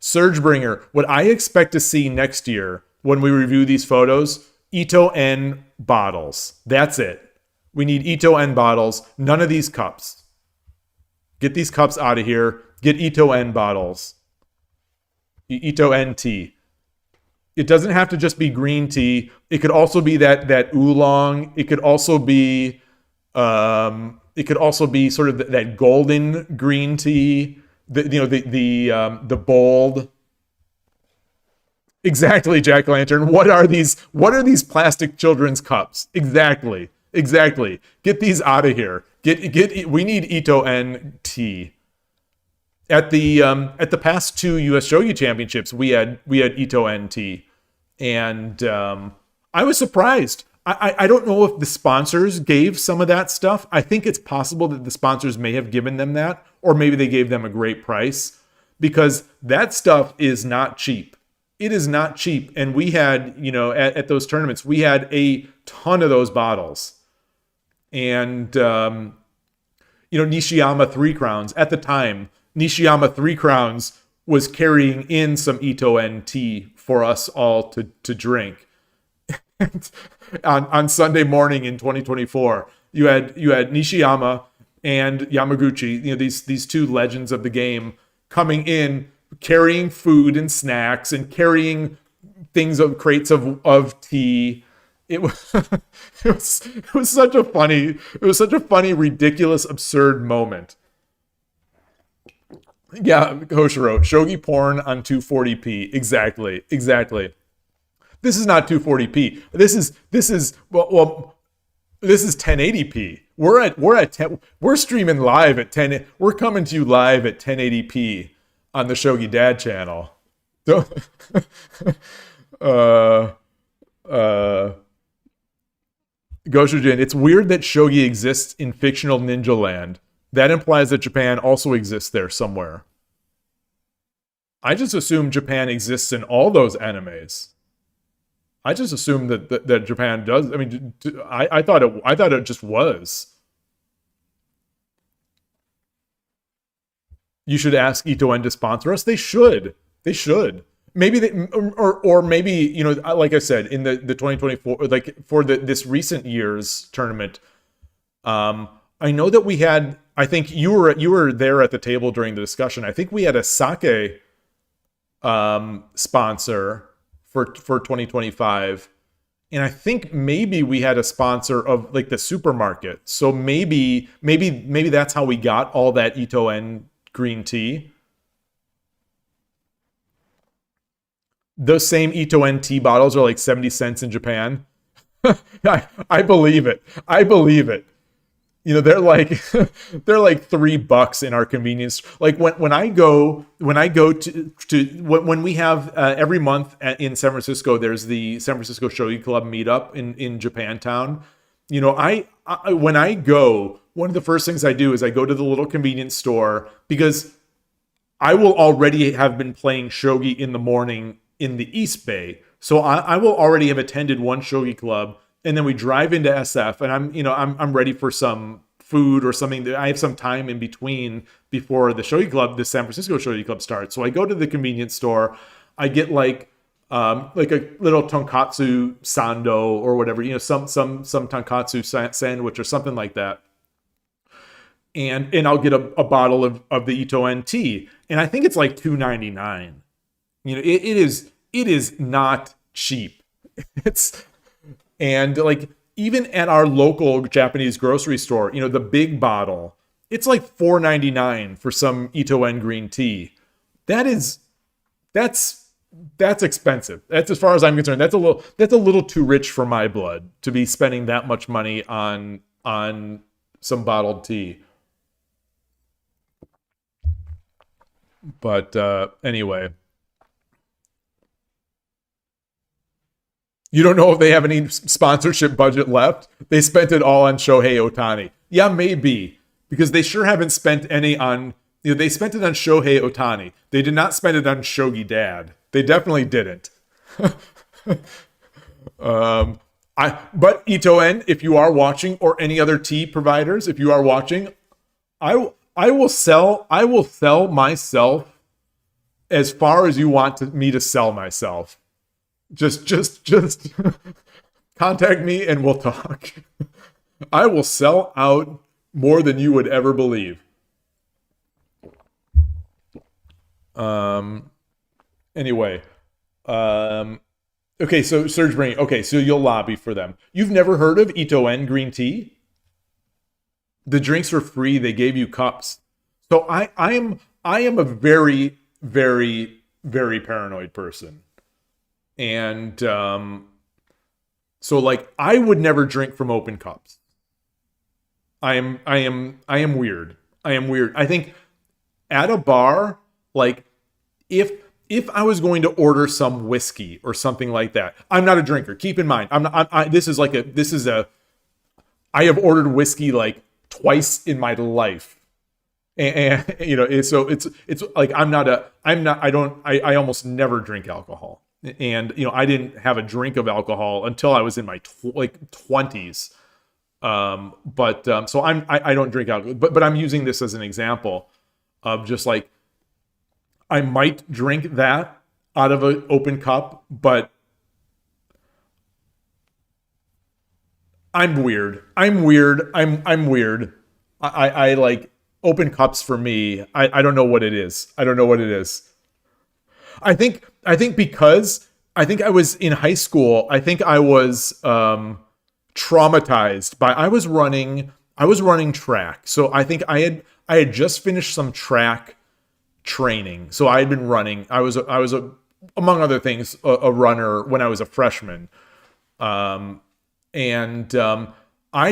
Speaker 1: Surgebringer, what I expect to see next year when we review these photos, Ito N bottles. That's it. We need Ito N bottles. None of these cups. Get these cups out of here. Get Ito N bottles. Ito N tea. It doesn't have to just be green tea. It could also be that oolong. It could also be sort of that golden green tea. The bold. Exactly, Jack Lantern. What are these plastic children's cups? Exactly. Get these out of here. We need Ito N tea. At the past 2 US Shogi Championships, we had Ito N tea, and I was surprised. I don't know if the sponsors gave some of that stuff. I think it's possible that the sponsors may have given them that, or maybe they gave them a great price, because that stuff is not cheap. It is not cheap, and we had, at those tournaments, we had a ton of those bottles, and Nishiyama 3 Crowns at the time. Nishiyama 3 Crowns was carrying in some Ito N tea for us all to drink. on Sunday morning in 2024, you had Nishiyama and Yamaguchi, these 2 legends of the game, coming in carrying food and snacks and carrying crates of tea. It was such a funny, ridiculous, absurd moment. Yeah, Hoshiro, shogi porn on 240p. Exactly. This is not 240p. This is 1080p. We're streaming live at 10. We're coming to you live at 1080p on the Shogi Dad channel. Goshujin, it's weird that shogi exists in fictional ninja land. That implies that Japan also exists there somewhere. I just assume Japan exists in all those animes. I just assume that Japan does. I mean, I thought it just was. You should ask Ito N to sponsor us. They should. Maybe or maybe, like I said, in the 2024, like for this recent year's tournament, I know that we had. I think you were there at the table during the discussion. I think we had a sake sponsor for 2025, and I think maybe we had a sponsor of like the supermarket. So maybe that's how we got all that Ito N green tea. Those same Ito N tea bottles are like 70 cents in Japan. I believe it. They're like $3 in our convenience. Like when we have every month in San Francisco, there's the San Francisco Shogi Club meetup in Japantown. When I go, one of the first things I do is I go to the little convenience store, because I will already have been playing shogi in the morning in the East Bay. So I will already have attended one shogi club, and then we drive into SF, and I'm ready for some food or something. I have some time in between before the shogi club, the San Francisco Shogi Club starts. So I go to the convenience store, I get like a little tonkatsu sando or whatever, some tonkatsu sandwich or something like that. And I'll get a bottle of the Ito N tea. And I think it's like $2.99. it is not cheap. And like even at our local Japanese grocery store, the big bottle, it's like $4.99 for some Ito-En green tea. That's expensive. That's, as far as I'm concerned, that's a little too rich for my blood to be spending that much money on some bottled tea. But anyway, you don't know if they have any sponsorship budget left. They spent it all on Shohei Ohtani. Yeah, maybe, because they sure haven't spent any on. They spent it on Shohei Ohtani. They did not spend it on Shogi Dad. They definitely didn't. But Ito-En, if you are watching, or any other tea providers, if you are watching, I will sell myself as far as you want me to sell myself. Just contact me and we'll talk. I will sell out more than you would ever believe. Anyway, okay, so Surge Brain, okay, so you'll lobby for them. You've never heard of Ito-En green tea? The drinks were free. They gave you cups. So I am a very, very, very paranoid person. And so like I would never drink from open cups. I am weird. I am weird. I think at a bar, like if I was going to order some whiskey or something like that, I'm not a drinker. Keep in mind, I have ordered whiskey like twice in my life. And so it's like I almost never drink alcohol. And I didn't have a drink of alcohol until I was in my 20s. So I don't drink alcohol, but I'm using this as an example of just like I might drink that out of an open cup, but I'm weird. I'm weird. I like open cups for me. I don't know what it is. I don't know what it is. I think because I think I was in high school. I think I was traumatized by I was running track. So I think I had just finished some track training. So I had been running. I was among other things a runner when I was a freshman. I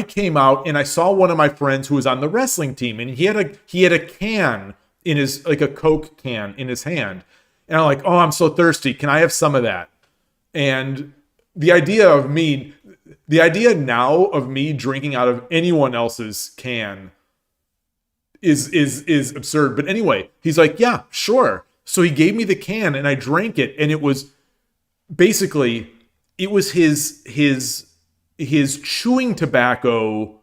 Speaker 1: came out and I saw one of my friends who was on the wrestling team, and he had a can in his, like a Coke can in his hand. And I'm like, oh, I'm so thirsty. Can I have some of that? And the idea now of me drinking out of anyone else's can is absurd. But anyway, he's like, yeah, sure. So he gave me the can and I drank it, and it was basically his chewing tobacco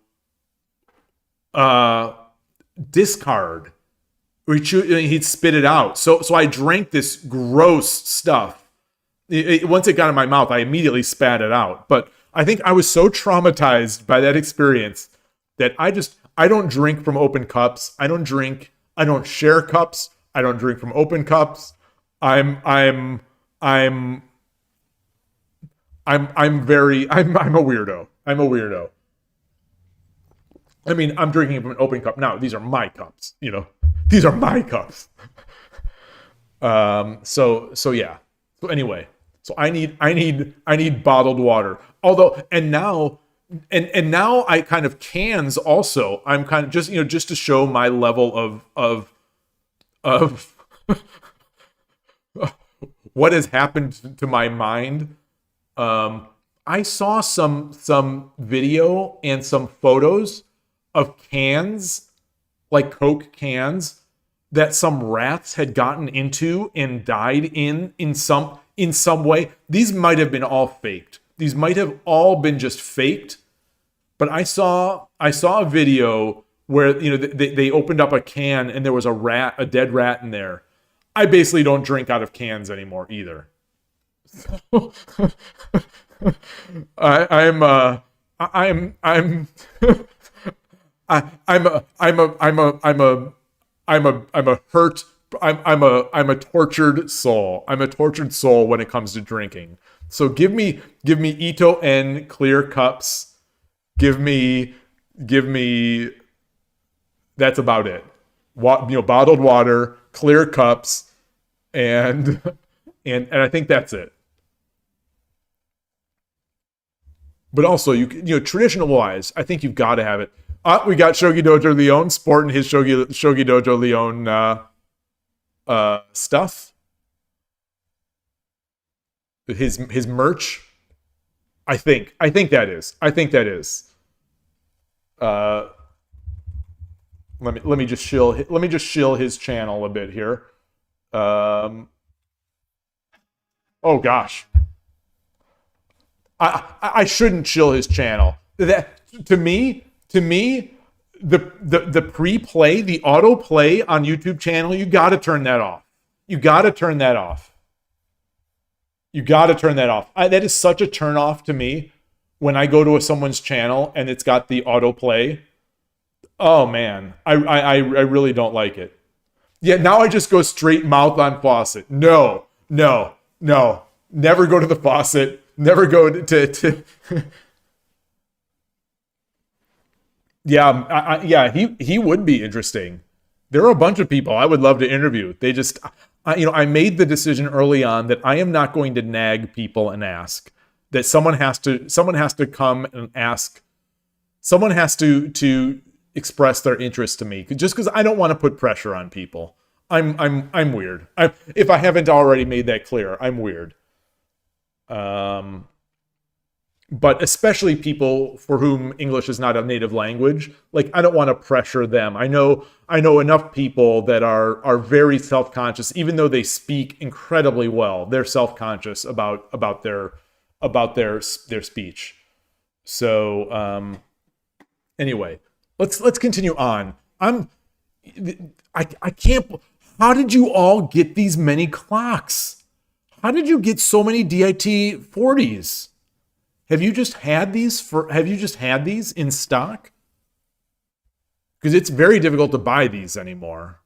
Speaker 1: discard. He'd spit it out. So I drank this gross stuff. Once it got in my mouth, I immediately spat it out. But I think I was so traumatized by that experience that I don't drink from open cups. I don't share cups. I don't drink from open cups. I'm a weirdo. I'm a weirdo. I mean, I'm drinking from an open cup now. These are my cups, These are my cups. So yeah. So anyway, so I need bottled water. Although, and now I kind of cans also. I'm kind of just to show my level of what has happened to my mind. I saw some video and some photos of cans, like Coke cans, that some rats had gotten into and died in some way. These might have been all faked. These might have all been just faked. But I saw a video where they opened up a can and there was a dead rat in there. I basically don't drink out of cans anymore either. So, I'm a hurt I'm a tortured soul. I'm a tortured soul when it comes to drinking. So give me Ito N clear cups. Give me that's about it. Bottled water, clear cups, and I think that's it. But also, traditional wise, I think you've got to have it. We got Shogi Dojo Leon sporting his Shogi Dojo Leon stuff. His merch. I think that is. Let me just shill his channel a bit here. Oh gosh. I shouldn't chill his channel. That to me, the pre-play, the autoplay on YouTube channel, you got to turn that off. That is such a turn off to me when I go to someone's channel and it's got the autoplay. Oh man, I really don't like it. Yeah, now I just go straight mouth on faucet. No. Never go to the faucet. Never go to Yeah, he would be interesting. There are a bunch of people I would love to interview. They just, I made the decision early on that I am not going to nag people and ask. That someone has to come and ask. Someone has to express their interest to me, just because I don't want to put pressure on people. I'm weird. If I haven't already made that clear, I'm weird. But especially people for whom English is not a native language, like I don't want to pressure them. I know enough people that are very self-conscious, even though they speak incredibly well. They're self-conscious about their speech. So anyway, let's continue on. I can't. How did you all get these many clocks? How did you get so many DIT 40s? Have you just had these in stock? Because it's very difficult to buy these anymore.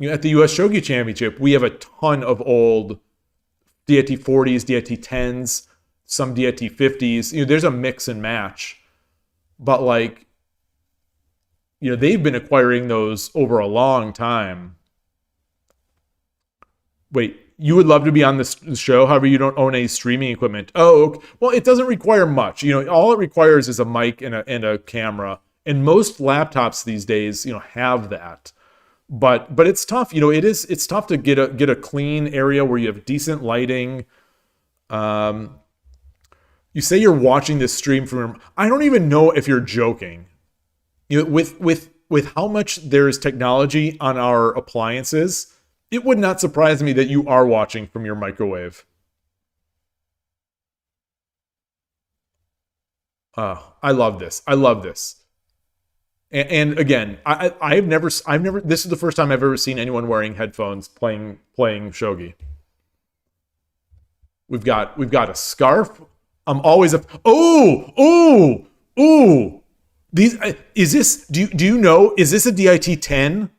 Speaker 1: At the US Shogi Championship, we have a ton of old DIT 40s, DIT 10s, some DIT 50s. There's a mix and match. But they've been acquiring those over a long time. Wait, you would love to be on this show, however you don't own any streaming equipment. Oh, okay. Well, it doesn't require much. All it requires is a mic and a camera. And most laptops these days, have that. But it's tough. It's tough to get a clean area where you have decent lighting. You say you're watching this stream from. I don't even know if you're joking. With how much there's technology on our appliances, it would not surprise me that you are watching from your microwave. I love this. And again, I've never. This is the first time I've ever seen anyone wearing headphones playing shogi. We've got a scarf. I'm always ooh. These is this? Do you know? Is this a DIT 10?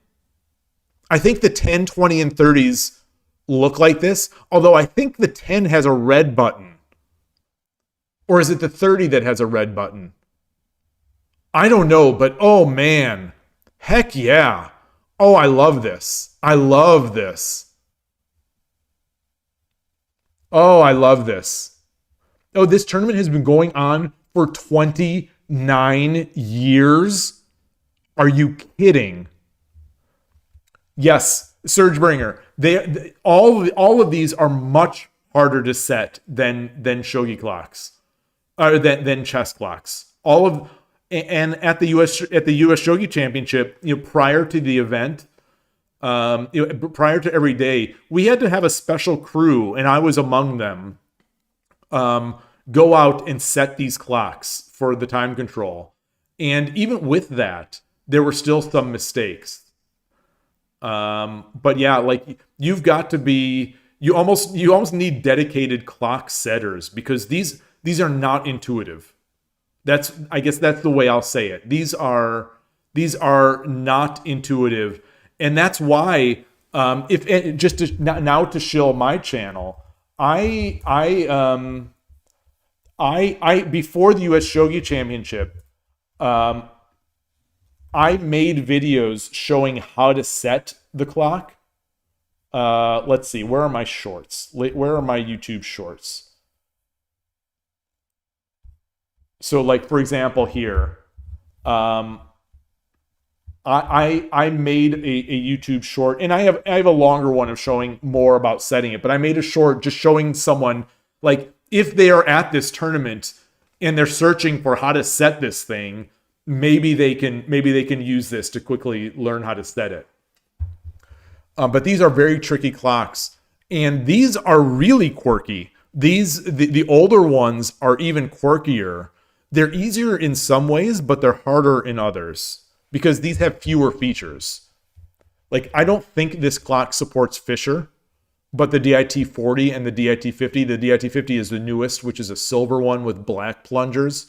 Speaker 1: I think the 10, 20, and 30s look like this. Although I think the 10 has a red button. Or is it the 30 that has a red button? I don't know, but oh man. Heck yeah. Oh, I love this. Oh, I love this. Oh, this tournament has been going on for 29 years. Are you kidding? Yes, Surge Bringer. All of these are much harder to set than shogi clocks, or than chess clocks. And at the US Shogi Championship, prior to the event, prior to every day, we had to have a special crew, and I was among them. Go out and set these clocks for the time control, and even with that, there were still some mistakes. But yeah, you've got to be. You almost need dedicated clock setters, because these are not intuitive. I guess that's the way I'll say it. These are not intuitive, And that's why, just now to shill my channel, I before the U.S. Shogi Championship, I made videos showing how to set the clock. Let's see, where are my shorts? Where are my YouTube shorts? So, like, for example, here, I made a YouTube short, and I have a longer one of showing more about setting it, but I made a short just showing someone, like, if they are at this tournament and they're searching for how to set this thing, maybe they can use this to quickly learn how to set it. But these are very tricky clocks, and these are really quirky. The older ones are even quirkier. They're easier in some ways, but they're harder in others because these have fewer features. Like, I don't think this clock supports Fisher, but the DIT-40 and the DIT-50, the DIT-50 is the newest, which is a silver one with black plungers.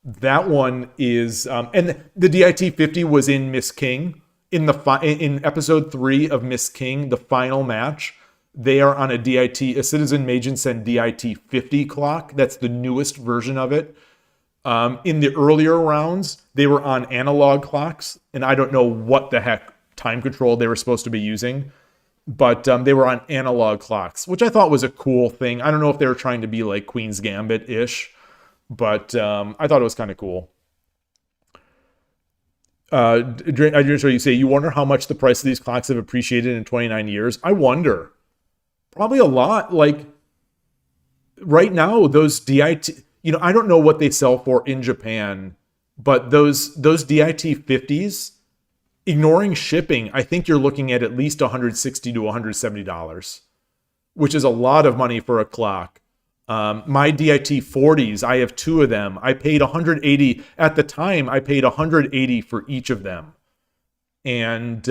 Speaker 1: That one is, and the DIT-50 was in Miss King. In episode 3 of Miss King, the final match, they are on a Citizen Magensen DIT-50 clock. That's the newest version of it. In the earlier rounds, they were on analog clocks, and I don't know what the heck time control they were supposed to be using, but they were on analog clocks, which I thought was a cool thing. I don't know if they were trying to be like Queen's Gambit-ish, but I thought it was kind of cool. I just heard you say, you wonder how much the price of these clocks have appreciated in 29 years. I wonder. Probably a lot. Like, right now, those DIT, I don't know what they sell for in Japan, but those DIT-50s, ignoring shipping, I think you're looking at least $160 to $170, which is a lot of money for a clock. My DIT-40s, I have 2 of them. I paid $180 at the time. I paid $180 for each of them, and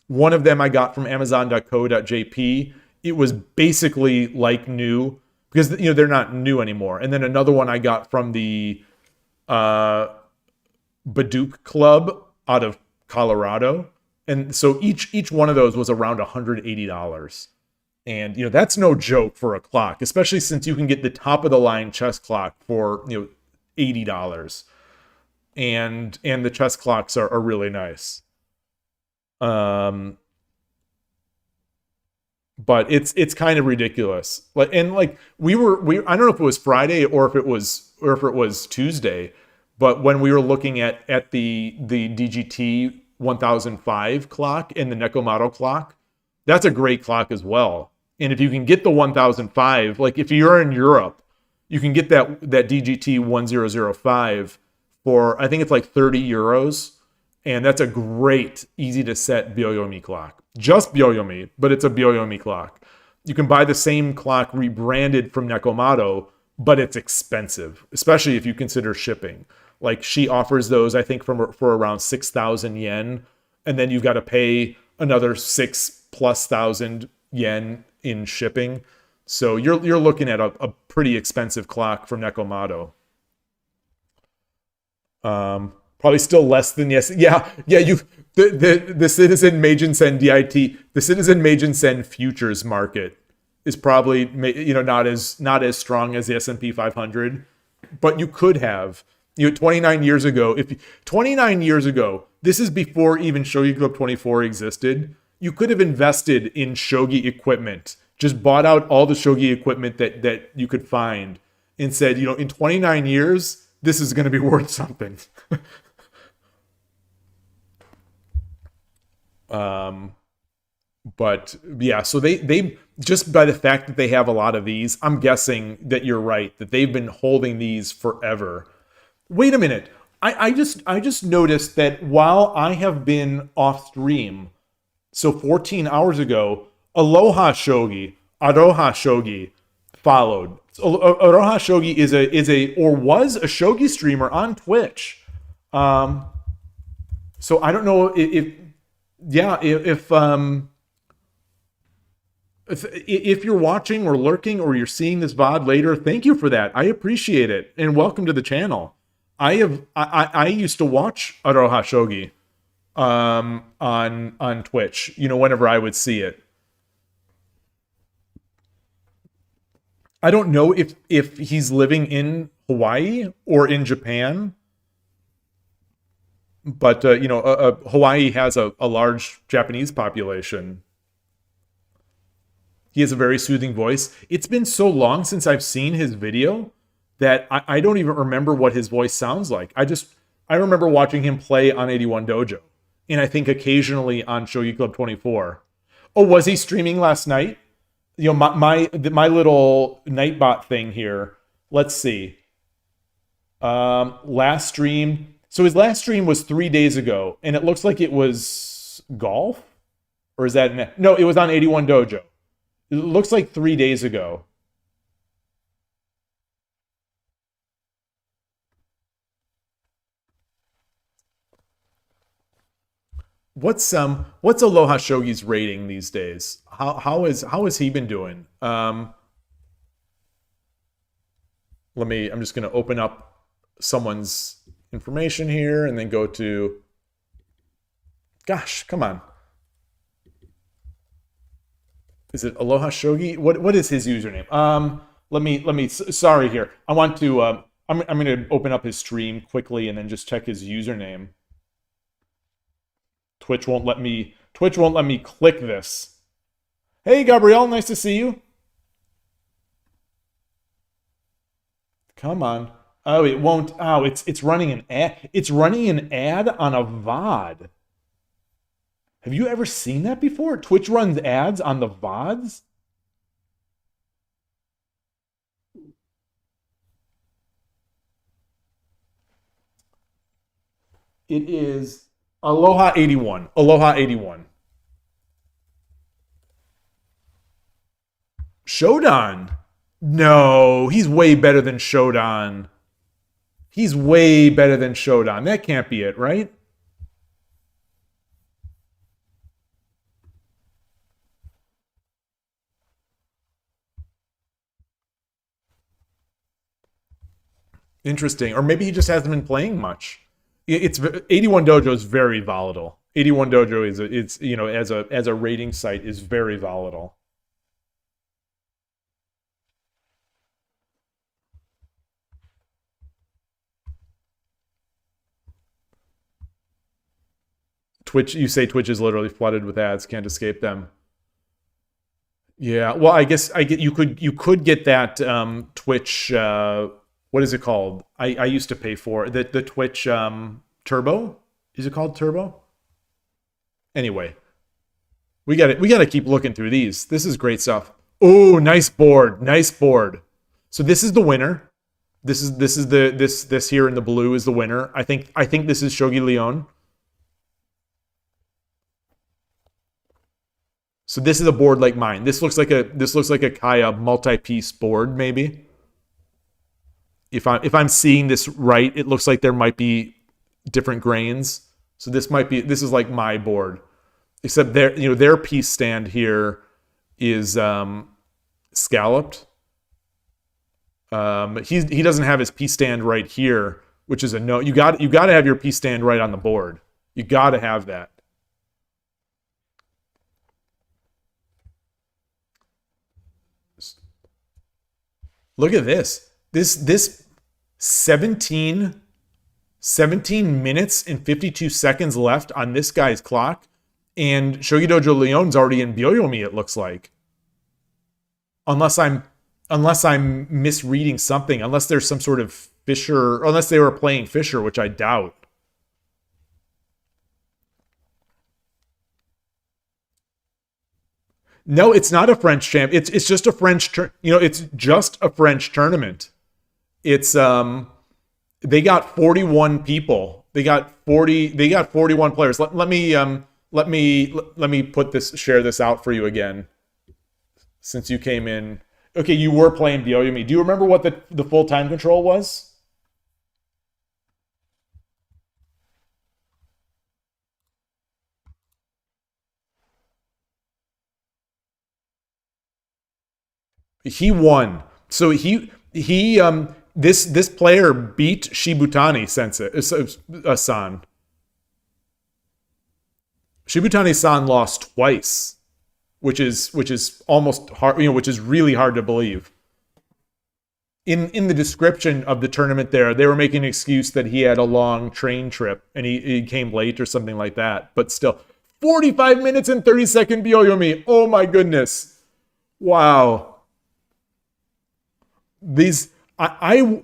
Speaker 1: one of them I got from Amazon.co.jp. It was basically like new because they're not new anymore. And then another one I got from the Baduk Club out of Colorado, and so each one of those was around $180. And, that's no joke for a clock, especially since you can get the top of the line chess clock for, $80. And the chess clocks are really nice. But it's kind of ridiculous. I don't know if it was Friday or if it was Tuesday, but when we were looking at the DGT 1005 clock and the Nekomato clock, that's a great clock as well. And if you can get the 1005, like if you're in Europe, you can get that DGT 1005 for, I think it's like 30 euros. And that's a great, easy to set Byoyomi clock. Just Byoyomi, but it's a Byoyomi clock. You can buy the same clock rebranded from Nekomato, but it's expensive, especially if you consider shipping. Like, she offers those, I think, for around 6,000 yen. And then you've got to pay another 6,000+ yen in shipping. So you're looking at a pretty expensive clock from Nekomato. Probably still less than the Citizen Magensen DIT, the Citizen Magensen futures market is probably not as strong as the S&P 500, but you could have 29 years ago. 29 years ago, this is before even Shogi Club 24 existed. You could have invested in shogi equipment, just bought out all the shogi equipment that you could find, and said, in 29 years, this is going to be worth something. But yeah, so they just by the fact that they have a lot of these, I'm guessing that you're right, that they've been holding these forever. Wait a minute. I just noticed that while I have been off stream, so 14 hours ago, Aroha Shogi followed. So Aroha Shogi was a Shogi streamer on Twitch. So I don't know if you're watching or lurking or you're seeing this VOD later, thank you for that. I appreciate it, and welcome to the channel. I used to watch Aroha Shogi. on Twitch, you know, whenever I would see it. I don't know if he's living in Hawaii or in Japan, but you know, Hawaii has a large Japanese population. He has a very soothing voice. It's been so long since I've seen his video that I don't even remember what his voice sounds like. I remember watching him play on 81 Dojo, and I think occasionally on Shogi Club 24. Oh, was he streaming last night? You know, my little Nightbot thing here. Let's see. Last stream. So his last stream was 3 days ago, and it looks like it was golf, or is that no? It was on 81 Dojo. It looks like 3 days ago. What's Aloha Shogi's rating these days? How has he been doing? I'm just gonna open up someone's information here and then go to, gosh, come on. Is it Aloha Shogi? What is his username? Sorry here. I want to I'm gonna open up his stream quickly and then just check his username. Twitch won't let me click this. Hey Gabrielle, nice to see you. Come on. Oh, it won't. Oh, it's running an ad. It's running an ad on a VOD. Have you ever seen that before? Twitch runs ads on the VODs? It is Aloha 81. Aloha 81. Shodan. No, he's way better than Shodan. He's way better than Shodan. That can't be it, right? Interesting. Or maybe he just hasn't been playing much. It's 81 Dojo is very volatile. 81 Dojo is it's you know, as a rating site is very volatile. Twitch, you say Twitch is literally flooded with ads, can't escape them. Yeah, well, I guess you could get that Twitch what is it called? I used to pay for the Twitch Turbo. Is it called Turbo? Anyway, we got to keep looking through these. This is great stuff. Oh, nice board, nice board. So this is the winner. This here in the blue is the winner. I think this is Shogi Leon. So this is a board like mine. This looks like a Kaya multi-piece board, maybe. If I'm seeing this right, it looks like there might be different grains. So this is like my board. Except their piece stand here is scalloped. He doesn't have his piece stand right here, which is a no. You got to have your piece stand right on the board. You got to have that. Look at this. This 17 minutes and 52 seconds left on this guy's clock, and Shogi Dojo Leon's already in Byoyomi, it looks like. Unless I'm misreading something, unless there's some sort of Fisher, unless they were playing Fisher, which I doubt. No, it's not a French champ. It's just a French, it's just a French tournament. It's they got 41 people. They got 41 players. Let me share this out for you again. Since you came in. Okay, you were playing Byoyomi. Do you remember what the full time control was? He won. So this player beat Shibutani Sensei San. Shibutani-san lost twice, which is almost hard, which is really hard to believe. In the description of the tournament there, they were making an excuse that he had a long train trip and he came late or something like that. But still, 45 minutes and 30-second Byoyomi. Oh my goodness. Wow. These, I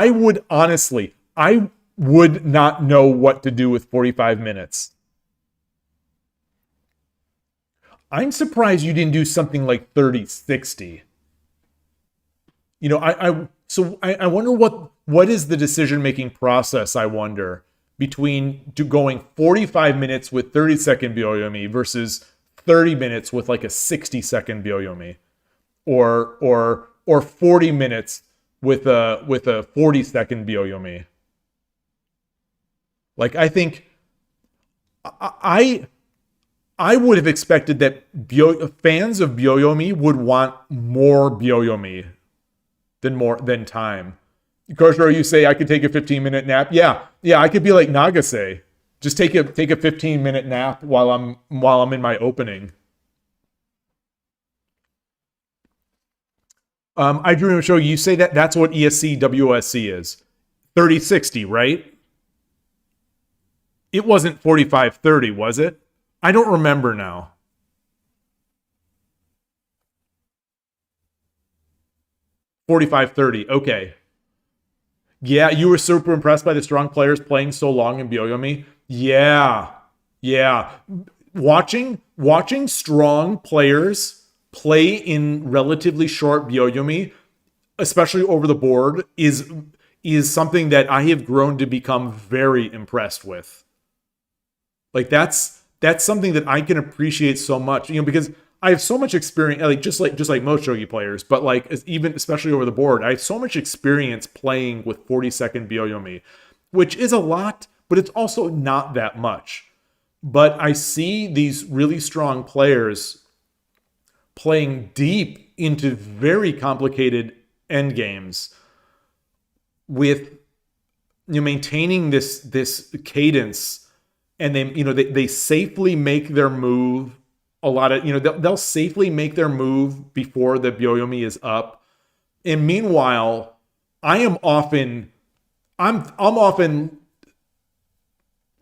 Speaker 1: would honestly, I would not know what to do with 45 minutes. I'm surprised you didn't do something like 30-60. I wonder what is the decision-making process, I wonder, between going 45 minutes with 30-second Byoyomi versus 30 minutes with like a 60-second Byoyomi, or 40 minutes with a 40-second Byoyomi. Like, I think I would have expected that fans of Byoyomi would want more Byoyomi than time. Koshiro, you say I could take a 15-minute nap? Yeah, I could be like Nagase. Just take a 15-minute nap while I'm in my opening. I drew a show. You say that's what ESC WSC is. 30-60, right? It wasn't 45-30, was it? I don't remember now. $45-30. Okay. Yeah, you were super impressed by the strong players playing so long in Byoyomi. Yeah. Watching strong players play in relatively short Byoyomi, especially over the board, is something that I have grown to become very impressed with. Like that's something that I can appreciate so much, because I have so much experience, just like most shogi players, but like especially over the board, I have so much experience playing with 40-second Byoyomi, which is a lot, but it's also not that much. But I see these really strong players playing deep into very complicated end games with maintaining this cadence. And they safely make their move. A lot of they'll safely make their move before the Byoyomi is up. And meanwhile, I'm often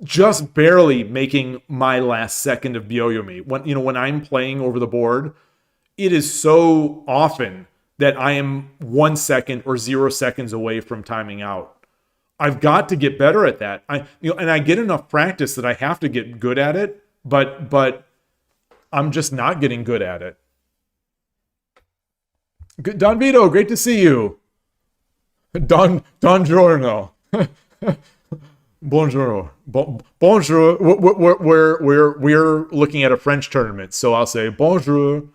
Speaker 1: just barely making my last second of Byoyomi. When I'm playing over the board, it is so often that I am 1 second or 0 seconds away from timing out. I've got to get better at that. And I get enough practice that I have to get good at it, but I'm just not getting good at it. Good, Don Vito, great to see you. Don Giorno. Bonjour. Bonjour. We're looking at a French tournament, so I'll say bonjour.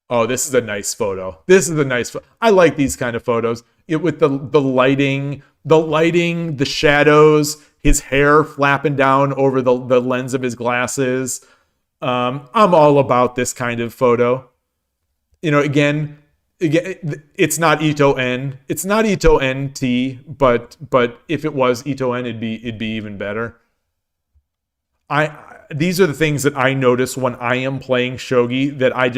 Speaker 1: Oh, this is a nice photo. I like these kind of photos. With the lighting, the shadows, his hair flapping down over the lens of his glasses. I'm all about this kind of photo. Again, it's not Ito N. It's not Ito NT, but if it was Ito N, it'd be even better. These are the things that I notice when I am playing shogi that I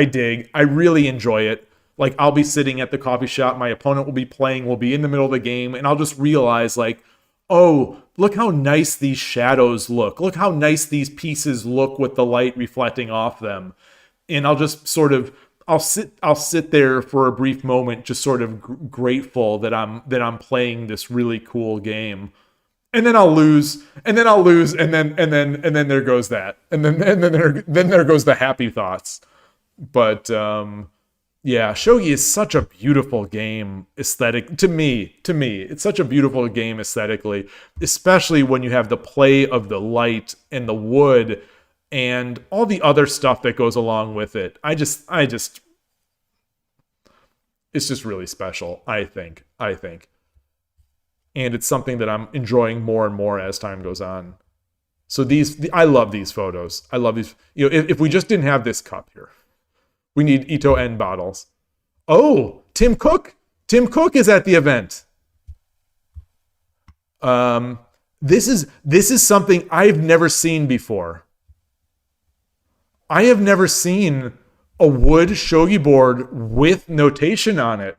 Speaker 1: dig. I really enjoy it. Like, I'll be sitting at the coffee shop, my opponent will be playing, we'll be in the middle of the game, and I'll just realize, like, oh, look how nice these shadows look. Look how nice these pieces look with the light reflecting off them. And I'll just sort of, I'll sit there for a brief moment, just sort of grateful that I'm playing this really cool game. And then I'll lose, and then there goes that. And then there goes the happy thoughts. But yeah, shogi is such a beautiful game aesthetic to me. It's such a beautiful game aesthetically, especially when you have the play of the light and the wood and all the other stuff that goes along with it. It's just really special, I think. And it's something that I'm enjoying more and more as time goes on. So I love these photos. I love these. If we just didn't have this cup here, we need Ito N bottles. Oh, Tim Cook. Tim Cook is at the event. This is something I've never seen before. I have never seen a wood shogi board with notation on it.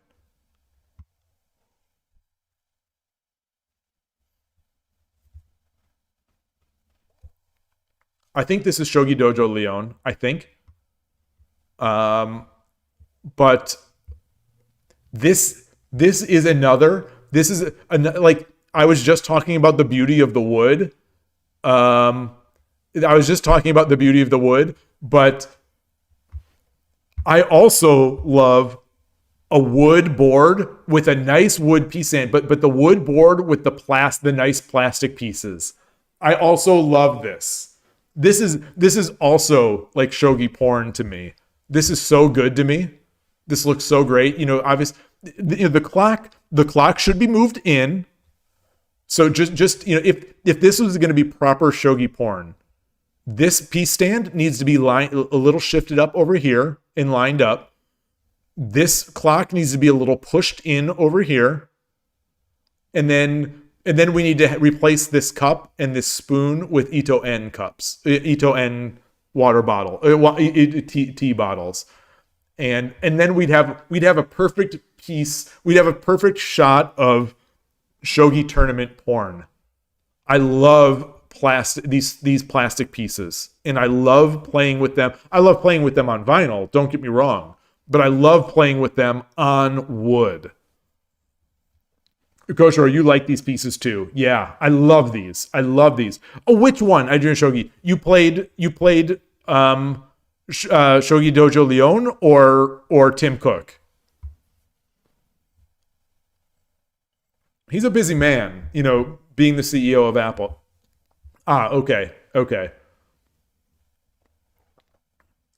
Speaker 1: I think this is Shogi Dojo Leon, I think. But this is another, like, I was just talking about the beauty of the wood. But I also love a wood board with a nice wood piece in it, but the wood board with the nice plastic pieces. I also love this. This is also like shogi porn to me. This is so good to me. This looks so great. You know, obviously, the clock should be moved in. So just you know, if this was going to be proper shogi porn, this piece stand needs to be a little shifted up over here and lined up. This clock needs to be a little pushed in over here, and then we need to replace this cup and this spoon with Ito-En cups, Ito-En water bottle, tea bottles, and then we'd have a perfect piece. We'd have a perfect shot of shogi tournament porn. I love these plastic pieces, and I love playing with them. I love playing with them on vinyl. Don't get me wrong, but I love playing with them on wood. Koshiro, you like these pieces too? Yeah, I love these. Oh, which one? I didn't Shogi. You played Shogi Dojo Leon or Tim Cook? He's a busy man, you know, being the CEO of Apple. Ah, okay.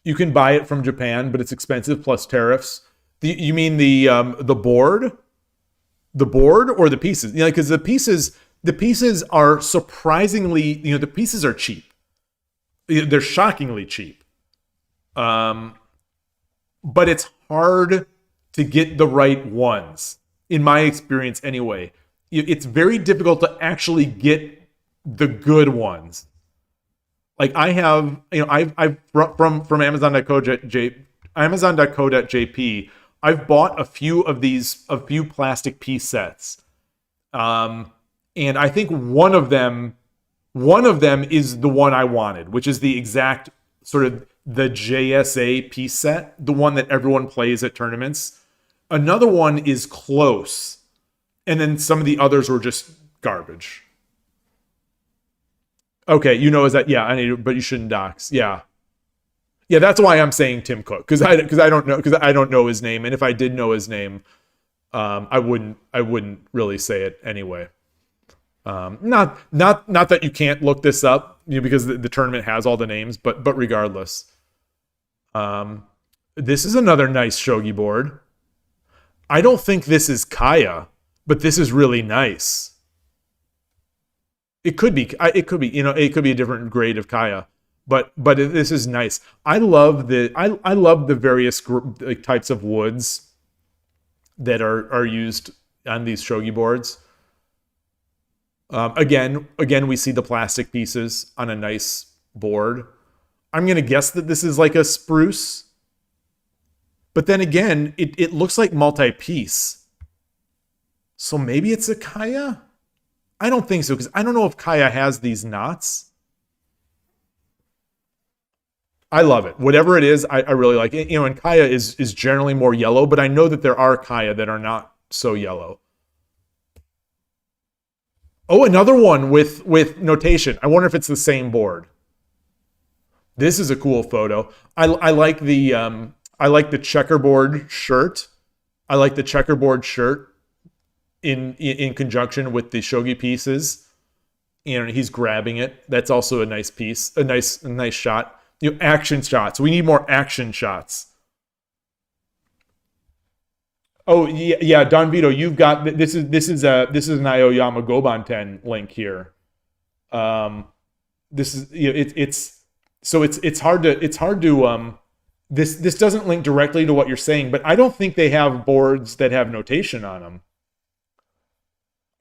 Speaker 1: You can buy it from Japan, but it's expensive plus tariffs. You mean the board? The board or the pieces? You know, because the pieces are surprisingly, you know, the pieces are cheap. They're shockingly cheap. But it's hard to get the right ones, in my experience anyway. It's very difficult to actually get the good ones. Like I have, you know, I've from Amazon.co.jp, I've bought a few plastic piece sets. And I think one of them is the one I wanted, which is the exact sort of the JSA piece set, the one that everyone plays at tournaments. Another one is close. And then some of the others were just garbage. Okay, you know, is that, yeah, I need, but you shouldn't dox. Yeah, that's why I'm saying Tim Cook, because I don't know his name, and if I did know his name, I wouldn't really say it anyway. Not that you can't look this up, you know, because the tournament has all the names, but regardless, this is another nice shogi board. I don't think this is Kaya, but this is really nice. It could be, you know, it could be a different grade of Kaya, but this is nice. I love the various types of woods that are used on these shogi boards. Again, we see the plastic pieces on a nice board. I'm gonna guess that this is like a spruce, but then again, it looks like multi-piece, so maybe it's a Kaya. I don't think so, because I don't know if Kaya has these knots. I love it. Whatever it is, I really like it. You know, and Kaya is generally more yellow, but I know that there are Kaya that are not so yellow. Oh, another one with notation. I wonder if it's the same board. This is a cool photo. I like the checkerboard shirt. I like the checkerboard shirt in conjunction with the shogi pieces. You know, he's grabbing it. That's also a nice piece, a nice shot. You know, action shots. We need more action shots. Oh yeah, Don Vito, you've got this is an Aoyama Gobanten link here. This is, you know, it's hard to this doesn't link directly to what you're saying, but I don't think they have boards that have notation on them.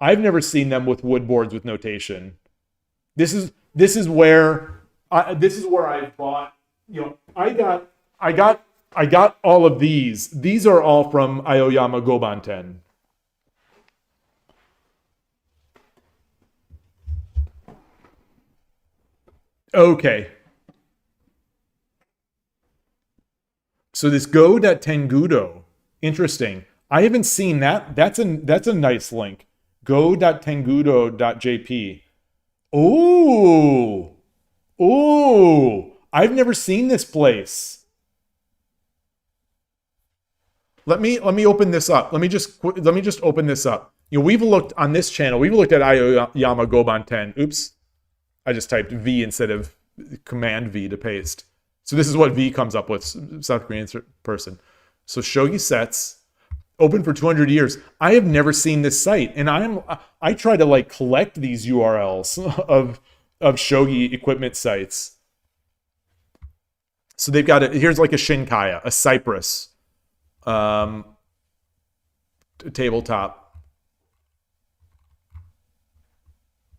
Speaker 1: I've never seen them with wood boards with notation. This is where I bought. I got all of these. These are all from Aoyama Gobanten. Okay. So this go.tengudo, interesting. I haven't seen that. That's a nice link. Go.tengudo.jp. Oh. I've never seen this place. Let me open this up. Let me just open this up. We've looked on this channel. We've looked at Aoyama Gobanten. Oops. I just typed V instead of Command V to paste. So this is what V comes up with, South Korean person. So Shogi sets, open for 200 years. I have never seen this site, and I try to like collect these URLs of Shogi equipment sites. So they've got here's like a Shinkaya, a Cypress, tabletop.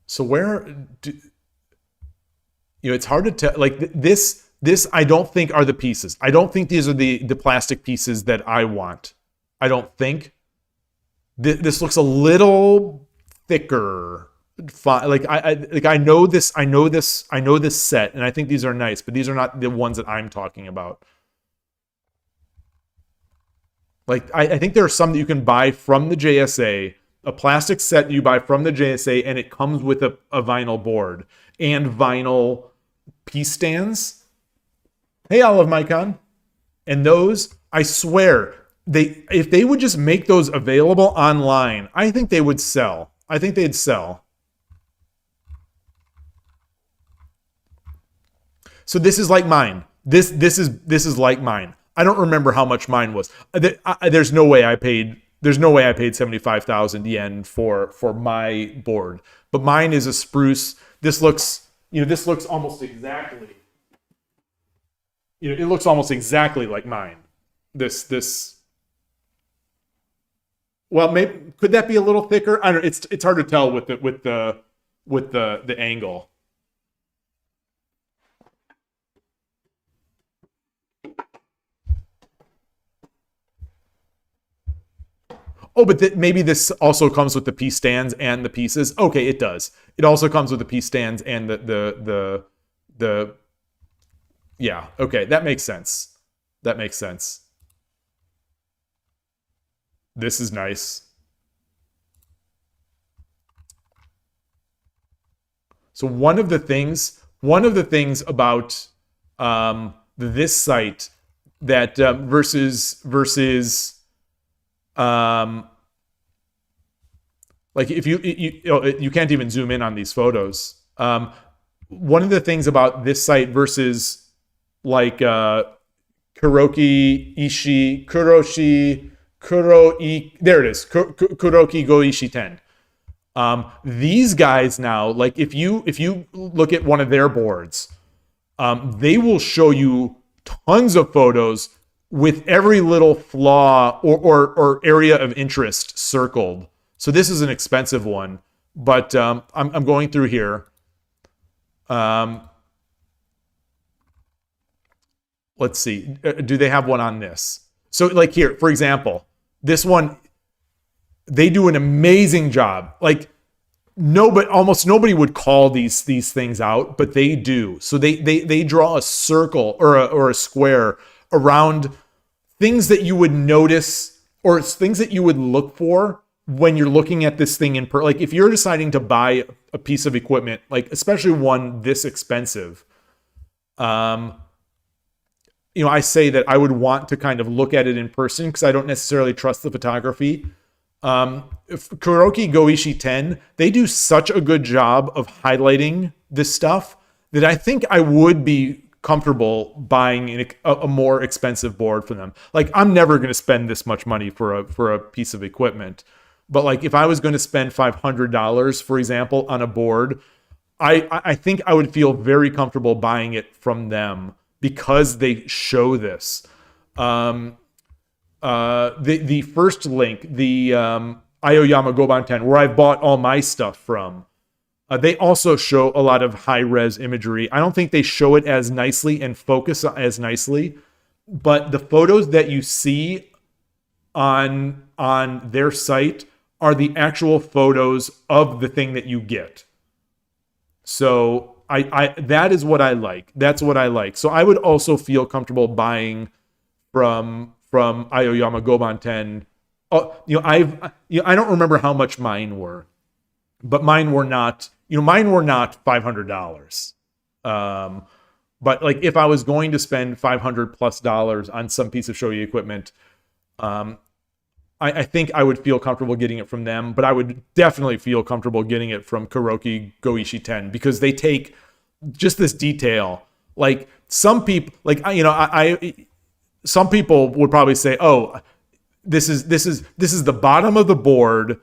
Speaker 1: So it's hard to tell. Like this I don't think are the pieces. I don't think these are the plastic pieces that I want. I don't think. This looks a little thicker. I know this set, and I think these are nice, but these are not the ones that I'm talking about. Like I think there are some that you can buy from the JSA, a plastic set you buy from the JSA, and it comes with a vinyl board and vinyl piece stands. Hey, Olive Mycon. And those, I swear, if they would just make those available online, I think they would sell. I think they'd sell. So this is like mine. This is like mine. I don't remember how much mine was. There's no way I paid 75,000 yen for my board. But mine is a spruce. This looks almost exactly. It looks almost exactly like mine. This. Well, maybe could that be a little thicker? I don't. It's hard to tell with the angle. Oh, but maybe this also comes with the piece stands and the pieces. Okay, it does. It also comes with the piece stands and the yeah, okay, that makes sense. That makes sense. This is nice. So one of the things about this site that versus like if you can't even zoom in on these photos. One of the things about this site versus like Kuroki there it is, Kuroki Goishi 10. These guys now, like if you look at one of their boards, they will show you tons of photos with every little flaw or area of interest circled. So this is an expensive one, but I'm going through here. Let's see. Do they have one on this? So like here, for example, this one, they do an amazing job. Like almost nobody would call these things out, but they do. So they draw a circle or a square around things that you would notice or things that you would look for when you're looking at this thing like if you're deciding to buy a piece of equipment, like especially one this expensive, I say that I would want to kind of look at it in person because I don't necessarily trust the photography. Kuroki Goishi 10, they do such a good job of highlighting this stuff that I think I would be comfortable buying a more expensive board for them. Like I'm never going to spend this much money for a piece of equipment, but like if I was going to spend $500, for example, on a board, I think I would feel very comfortable buying it from them because they show this. The first link, the Aoyama Goban 10, where I've bought all my stuff from. They also show a lot of high-res imagery. I don't think they show it as nicely and focus as nicely, but the photos that you see on their site are the actual photos of the thing that you get. So I that is what I like. That's what I like. So I would also feel comfortable buying from Aoyama Goban 10. I don't remember how much mine were, but mine were not $500. But like if I was going to spend $500+ on some piece of shogi equipment, I think I would feel comfortable getting it from them, but I would definitely feel comfortable getting it from Kuroki Goishi 10 because they take just this detail. Like some people, some people would probably say, "Oh, this is the bottom of the board,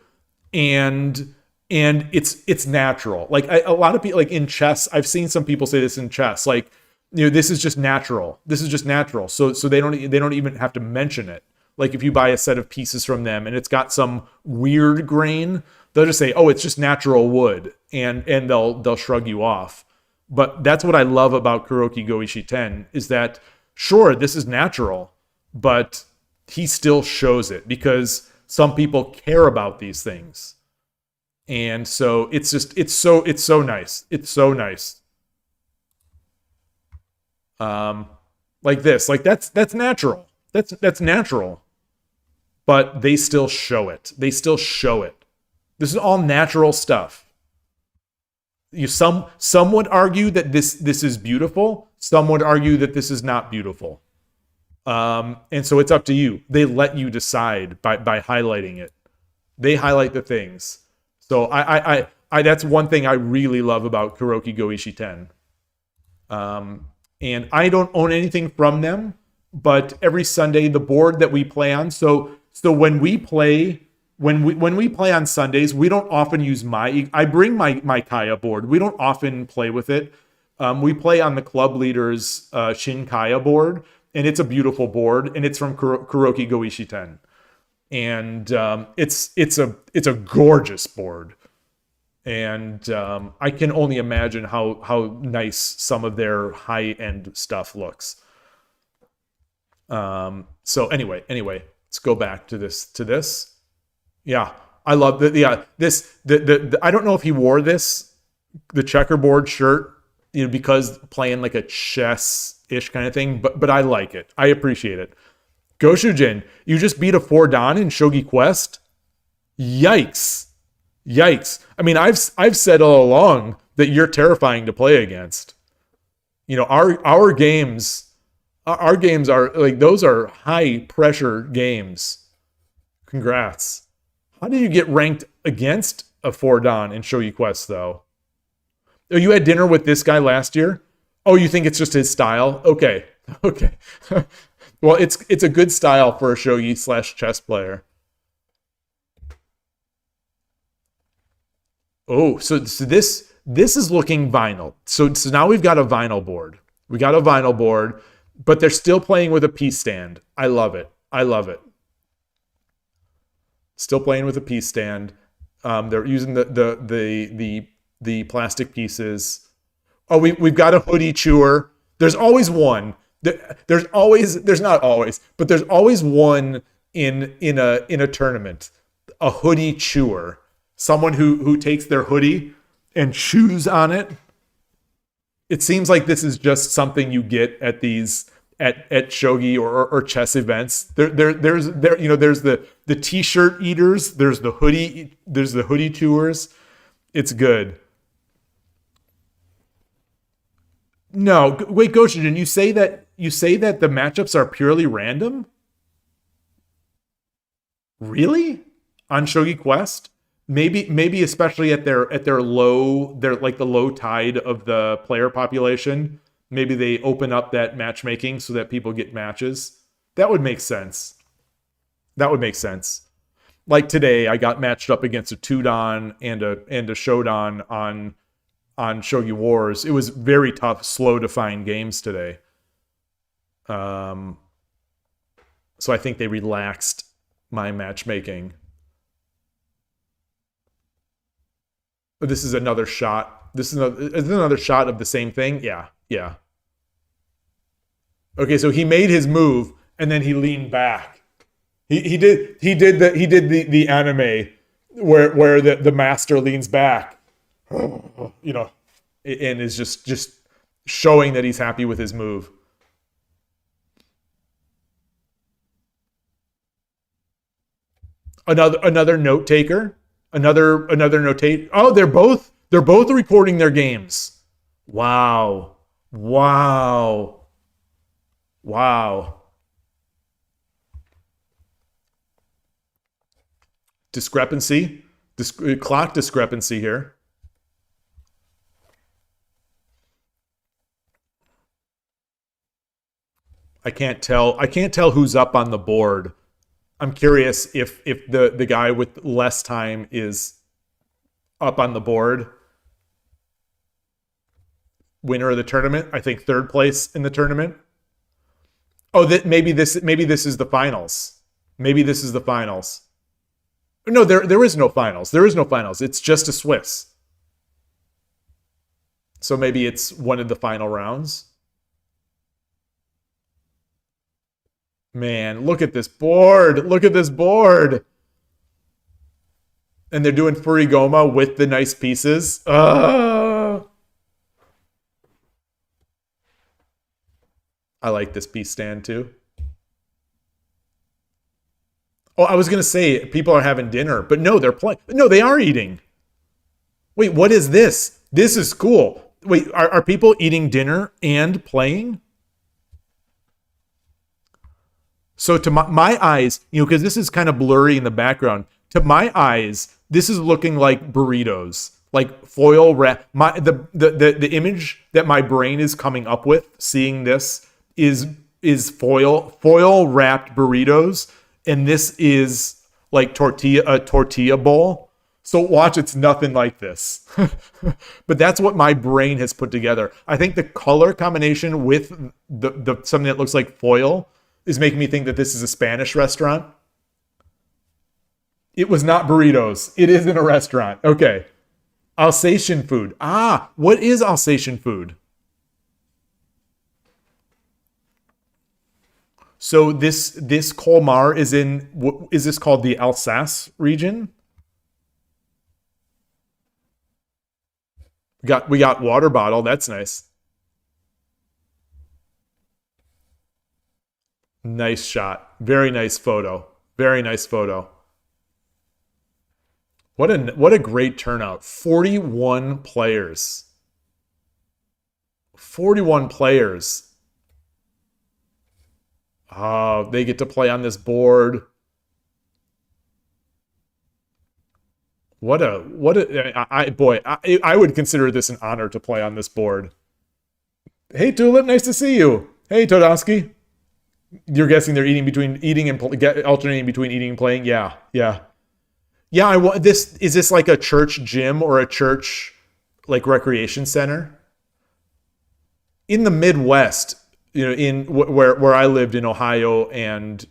Speaker 1: and it's natural." Like a lot of people, like in chess, I've seen some people say this in chess, like this is just natural. This is just natural. So they don't even have to mention it. Like if you buy a set of pieces from them and it's got some weird grain, they'll just say, "Oh, it's just natural wood," and they'll shrug you off. But that's what I love about Kuroki Goishi 10 is that sure, this is natural, but he still shows it because some people care about these things. And so it's so nice. It's so nice. Like this, like that's natural. That's natural. But they still show it. They still show it. This is all natural stuff. Some would argue that this is beautiful. Some would argue that this is not beautiful. And so it's up to you. They let you decide by highlighting it. They highlight the things. So I that's one thing I really love about Kuroki Goishi 10. And I don't own anything from them, but every Sunday the board that we play on. So when we play on Sundays, we don't often use I bring my Kaya board. We don't often play with it. We play on the club leader's Shin Kaya board, and it's a beautiful board, and it's from Kuroki Goishi 10. And it's a gorgeous board. And I can only imagine how nice some of their high-end stuff looks. So anyway, let's go back to this. Yeah, I love the I don't know if he wore the checkerboard shirt, because playing like a chess-ish kind of thing, but I like it. I appreciate it. Goshujin, you just beat a 4-dan in Shogi Quest? Yikes. I mean, I've said all along that you're terrifying to play against. Our games are like, those are high pressure games. Congrats. How did you get ranked against a 4-dan in Shogi Quest though? Oh, you had dinner with this guy last year? Oh, you think it's just his style? Okay. Well, it's a good style for a shogi/chess player. Oh, so this is looking vinyl. So now we've got a vinyl board. But they're still playing with a piece stand. I love it. Still playing with a piece stand. They're using the plastic pieces. Oh, we've got a hoodie chewer. There's always one. There's not always, but there's always one in a tournament. A hoodie chewer. Someone who takes their hoodie and chews on it. It seems like this is just something you get at these at shogi or chess events. There's the t-shirt eaters, there's the hoodie chewers. It's good. No, wait, Goshujin, you say that the matchups are purely random? Really? On Shogi Quest? Maybe especially at their low, like the low tide of the player population, maybe they open up that matchmaking so that people get matches. That would make sense. Like today, I got matched up against a 2-dan and a Shodan on Shogi Wars. It was very tough, slow to find games today. So I think they relaxed my matchmaking. this is another shot. Is this another shot of the same thing? Yeah, yeah. Okay, so he made his move and then he leaned back. He did the anime where the master leans back, you know, and is just showing that he's happy with his move. Another note taker, another notate. Oh, they're both recording their games. Wow. Discrepancy, clock discrepancy here. I can't tell who's up on the board. I'm curious if the guy with less time is up on the board. Winner of the tournament, I think third place in the tournament. Oh, maybe this is the finals. Maybe this is the finals. No, there is no finals. There is no finals. It's just a Swiss. So maybe it's one of the final rounds. Man, look at this board. Look at this board. And they're doing Furigoma with the nice pieces. I like this piece stand too. Oh, I was going to say people are having dinner, but no, they're playing. No, they are eating. Wait, what is this? This is cool. Wait, are people eating dinner and playing? So to my eyes, you know, because this is kind of blurry in the background, to my eyes, this is looking like burritos, like foil wrap. The image that my brain is coming up with, seeing this, is foil wrapped burritos, and this is like a tortilla bowl. So watch, it's nothing like this. But that's what my brain has put together. I think the color combination with the something that looks like foil is making me think that this is a Spanish restaurant. It was not burritos. It is in a restaurant. Okay. Alsatian food. Ah, what is Alsatian food? So this Colmar is is this called the Alsace region? We got water bottle. That's nice. Nice shot. Very nice photo. Very nice photo. What a great turnout. 41 players. 41 players. Oh, they get to play on this board. I would consider this an honor to play on this board. Hey, Tulip, nice to see you. Hey, Todosky. You're guessing they're alternating between eating and playing? Yeah. Is this like a church gym or a church like recreation center? In the Midwest, you know, in where I lived in Ohio and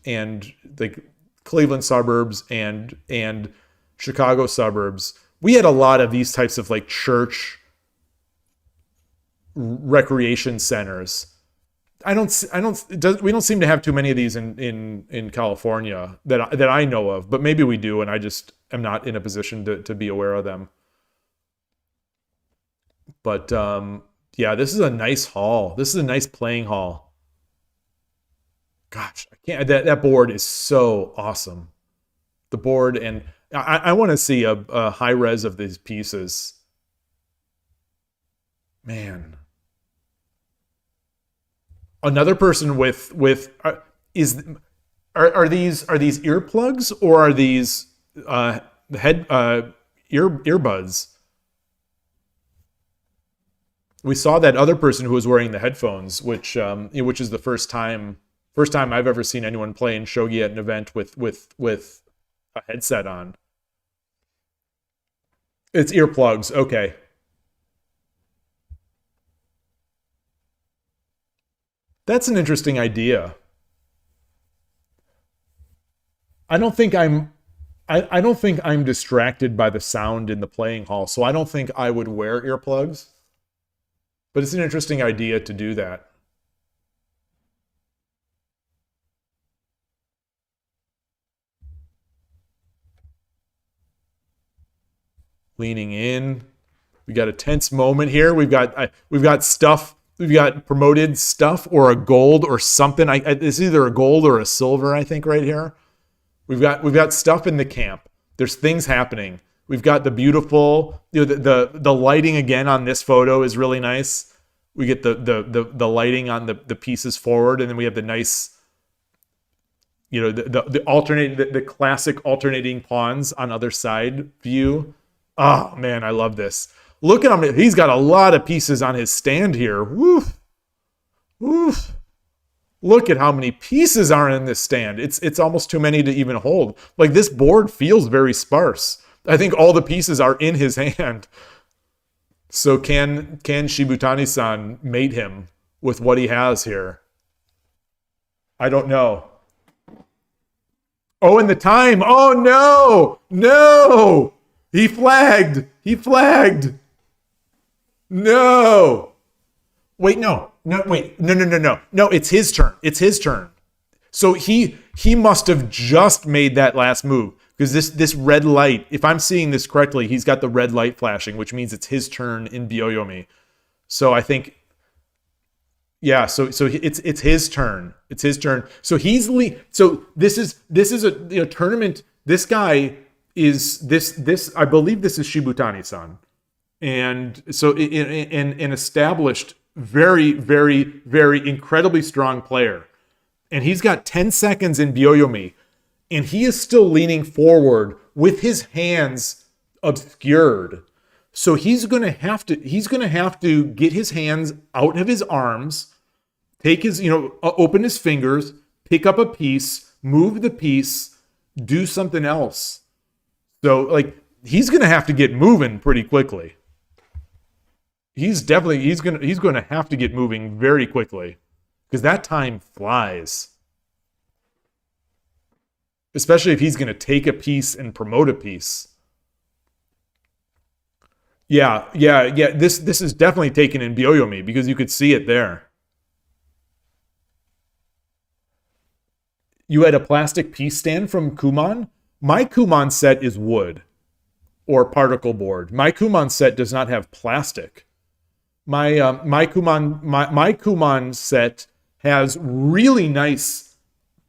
Speaker 1: like Cleveland suburbs and Chicago suburbs, we had a lot of these types of like church recreation centers. We don't seem to have too many of these in California that I know of, but maybe we do, and I just am not in a position to be aware of them. But yeah, this is a nice hall. This is a nice playing hall. Gosh, I can't. That board is so awesome. The board, and I want to see a high res of these pieces. Man. Another person with are these earplugs or are these earbuds? We saw that other person who was wearing the headphones, which is the first time I've ever seen anyone playing shogi at an event with a headset on. It's earplugs, okay. That's an interesting idea. I don't think I'm I don't think I'm distracted by the sound in the playing hall, so I don't think I would wear earplugs. But it's an interesting idea to do that. Leaning in. We got a tense moment here. We've got stuff. We've got promoted stuff or a gold or something. It's either a gold or a silver, I think, right here. We've got stuff in the camp. There's things happening. We've got the beautiful, the lighting again on this photo is really nice. We get the lighting on the pieces forward, and then we have the nice, the classic alternating pawns on other side view. Oh man, I love this. Look at him. He's got a lot of pieces on his stand here. Woof. Woof. Look at how many pieces are in this stand. It's almost too many to even hold. Like, this board feels very sparse. I think all the pieces are in his hand. So can Shibutani-san mate him with what he has here? I don't know. Oh, and the time. Oh no! No! He flagged. He flagged. No. Wait, no. No, wait. No. No, it's his turn. It's his turn. So he must have just made that last move, because this red light, if I'm seeing this correctly, he's got the red light flashing, which means it's his turn in Byoyomi. So I think, yeah, so it's his turn. It's his turn. So so this is a tournament. This guy is this I believe this is Shibutani-san. And so an established, very, very, very incredibly strong player. And he's got 10 seconds in Byoyomi, and he is still leaning forward with his hands obscured. So he's gonna have to get his hands out of his arms, take his, open his fingers, pick up a piece, move the piece, do something else. So he's gonna have to get moving pretty quickly. He's going to have to get moving very quickly, because that time flies. Especially if he's going to take a piece and promote a piece. Yeah. This is definitely taken in Byoyomi, because you could see it there. You had a plastic piece stand from Kumon? My Kumon set is wood or particle board. My Kumon set does not have plastic. My Kumon set has really nice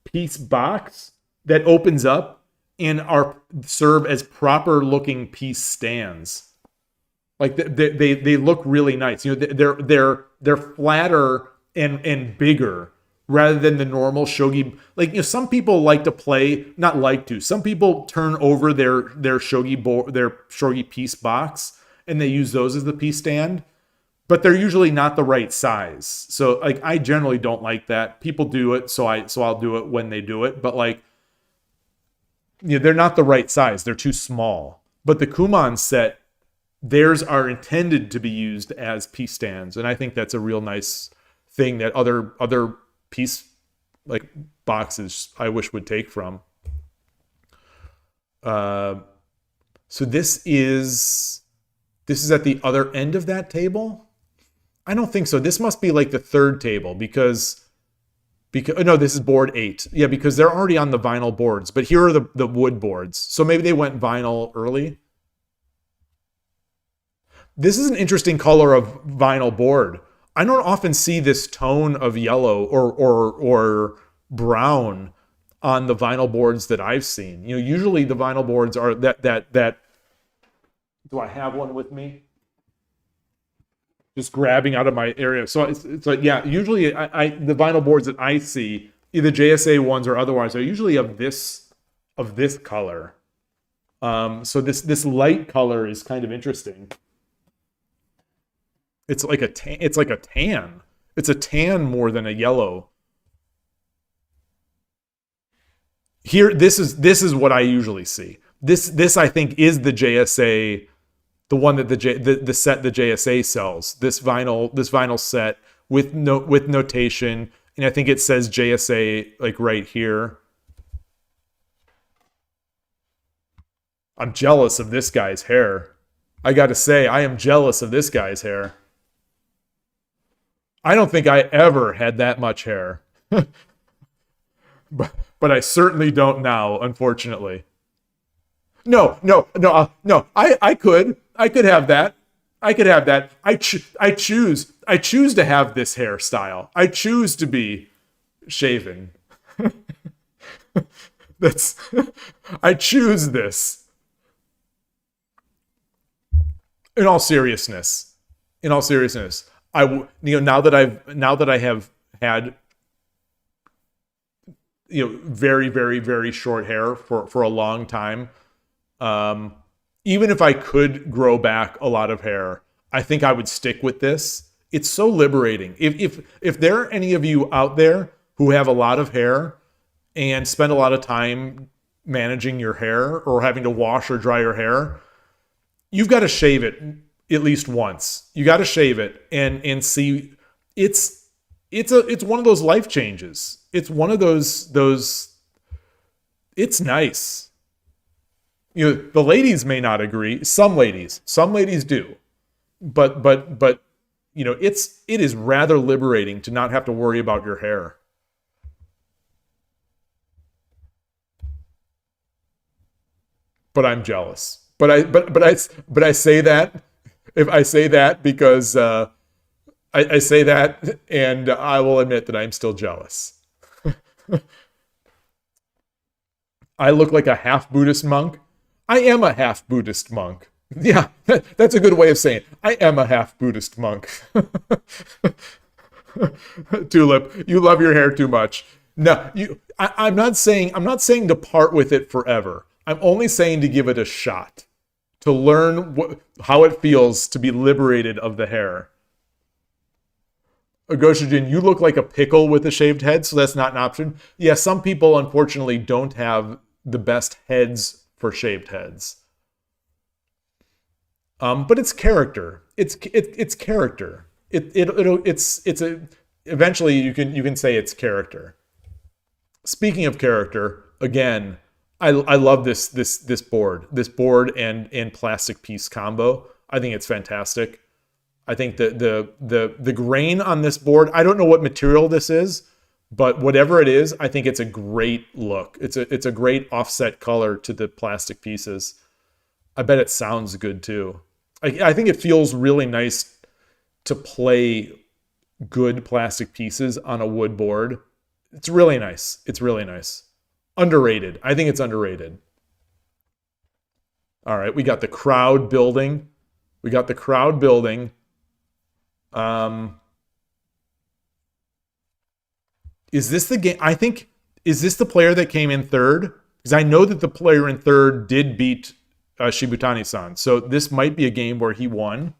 Speaker 1: piece box that opens up and serve as proper looking piece stands. Like they look really nice. They're flatter and bigger rather than the normal shogi. Some people like to play, not like to. Some people turn over their shogi board, their shogi piece box, and they use those as the piece stand. But they're usually not the right size. So I generally don't like that. People do it, so I'll do it when they do it. But they're not the right size. They're too small. But the Kumon set, theirs are intended to be used as piece stands, and I think that's a real nice thing that other piece boxes I wish would take from. So this is at the other end of that table. I don't think so. This must be the third table because no, this is board 8. Yeah, because they're already on the vinyl boards, but here are the wood boards. So maybe they went vinyl early. This is an interesting color of vinyl board. I don't often see this tone of yellow or brown on the vinyl boards that I've seen. Usually the vinyl boards are that. Do I have one with me? Just grabbing out of my area. So yeah, usually the vinyl boards that I see, either JSA ones or otherwise, are usually of this color. So this light color is kind of interesting. It's like a tan. It's like a tan. It's a tan more than a yellow. Here, this is what I usually see. This I think is the JSA. The one that the set the JSA sells, this vinyl set with notation, and I think it says JSA right here. I'm jealous of this guy's hair. I got to say, I am jealous of this guy's hair. I don't think I ever had that much hair. but I certainly don't now, unfortunately. No. I could have that. I could have that. I choose to have this hairstyle. I choose to be shaven. I choose this. In all seriousness, now that I have had very, very, very short hair for a long time, even if I could grow back a lot of hair, I think I would stick with this. It's so liberating. If there are any of you out there who have a lot of hair and spend a lot of time managing your hair or having to wash or dry your hair, you've got to shave it at least once. You got to shave it and see. It's one of those life changes. It's one of those. It's nice. The ladies may not agree. Some ladies do, but it is rather liberating to not have to worry about your hair. But I'm jealous. But I say that if I say that because I say that, and I will admit that I'm still jealous. I look like a half Buddhist monk. I am a half Buddhist monk. Yeah, that's a good way of saying it. I am a half Buddhist monk. Tulip, you love your hair too much. No, I'm not saying to part with it forever. I'm only saying to give it a shot, to learn how it feels to be liberated of the hair. Goshijin, you look like a pickle with a shaved head, so that's not an option. Yeah, some people unfortunately don't have the best heads for shaved heads. But it's character. It's character. Eventually you can say it's character. Speaking of character, again, I love this board and plastic piece combo. I think it's fantastic. I think the grain on this board, I don't know what material this is, but whatever it is, I think it's a great look. It's a great offset color to the plastic pieces. I bet it sounds good too. I think it feels really nice to play good plastic pieces on a wood board. It's really nice. It's really nice. Underrated. I think it's underrated. All right, we got the crowd building. Is this the game? I think, is this the player that came in third? Because I know that the player in third did beat Shibutani-san. So this might be a game where he won.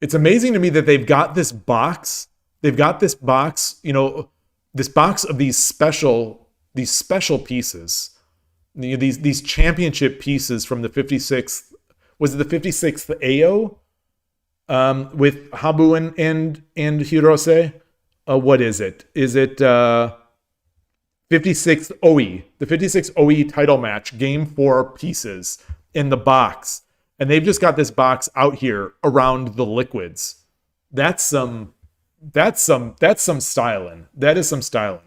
Speaker 1: It's amazing to me that they've got this box. This box of these special pieces. These championship pieces from the 56th. Was it the 56th AO? With Habu and Hirose? What is it? Is it 56th OE? The 56th OE title match, game 4 pieces in the box. And they've just got this box out here around the liquids. That's some styling. That is some styling.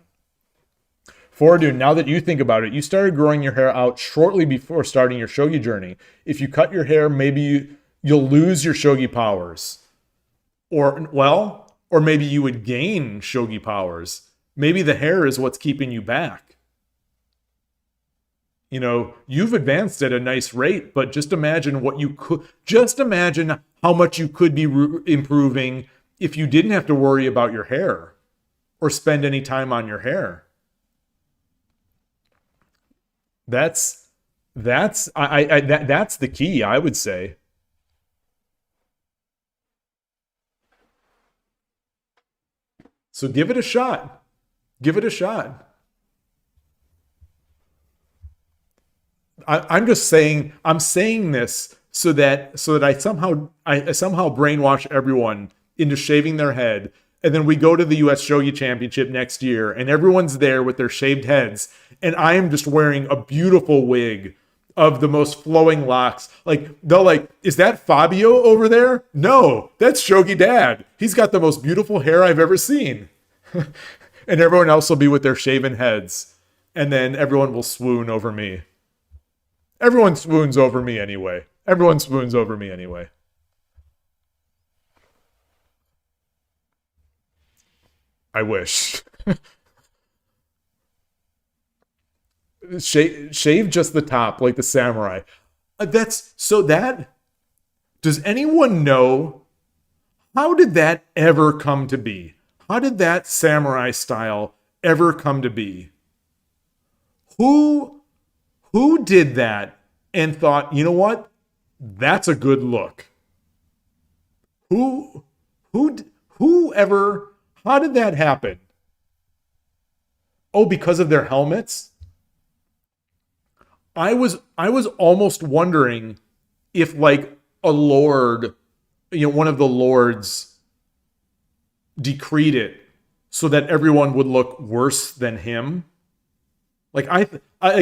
Speaker 1: Fordu, now that you think about it, you started growing your hair out shortly before starting your shogi journey. If you cut your hair, maybe you'll lose your shogi powers. Or maybe you would gain shogi powers. Maybe the hair is what's keeping you back. You've advanced at a nice rate, but just imagine how much you could be improving if you didn't have to worry about your hair or spend any time on your hair. That's the key, I would say. So give it a shot. Give it a shot. I'm just saying. I'm saying this so that I somehow brainwash everyone into shaving their head, and then we go to the U.S. Shogi Championship next year, and everyone's there with their shaved heads, and I am just wearing a beautiful wig of the most flowing locks. Like, they'll like, is that Fabio over there? No, that's Shogi Dad. He's got the most beautiful hair I've ever seen. And everyone else will be with their shaven heads. And then everyone will swoon over me. Everyone swoons over me anyway. Everyone swoons over me anyway. I wish. Shave just the top, like the samurai. Does anyone know, how did that ever come to be? How did that samurai style ever come to be? Who did that and thought, you know what? That's a good look. Whoever, how did that happen? Oh, because of their helmets? I was almost wondering if like a lord, one of the lords decreed it so that everyone would look worse than him. Like I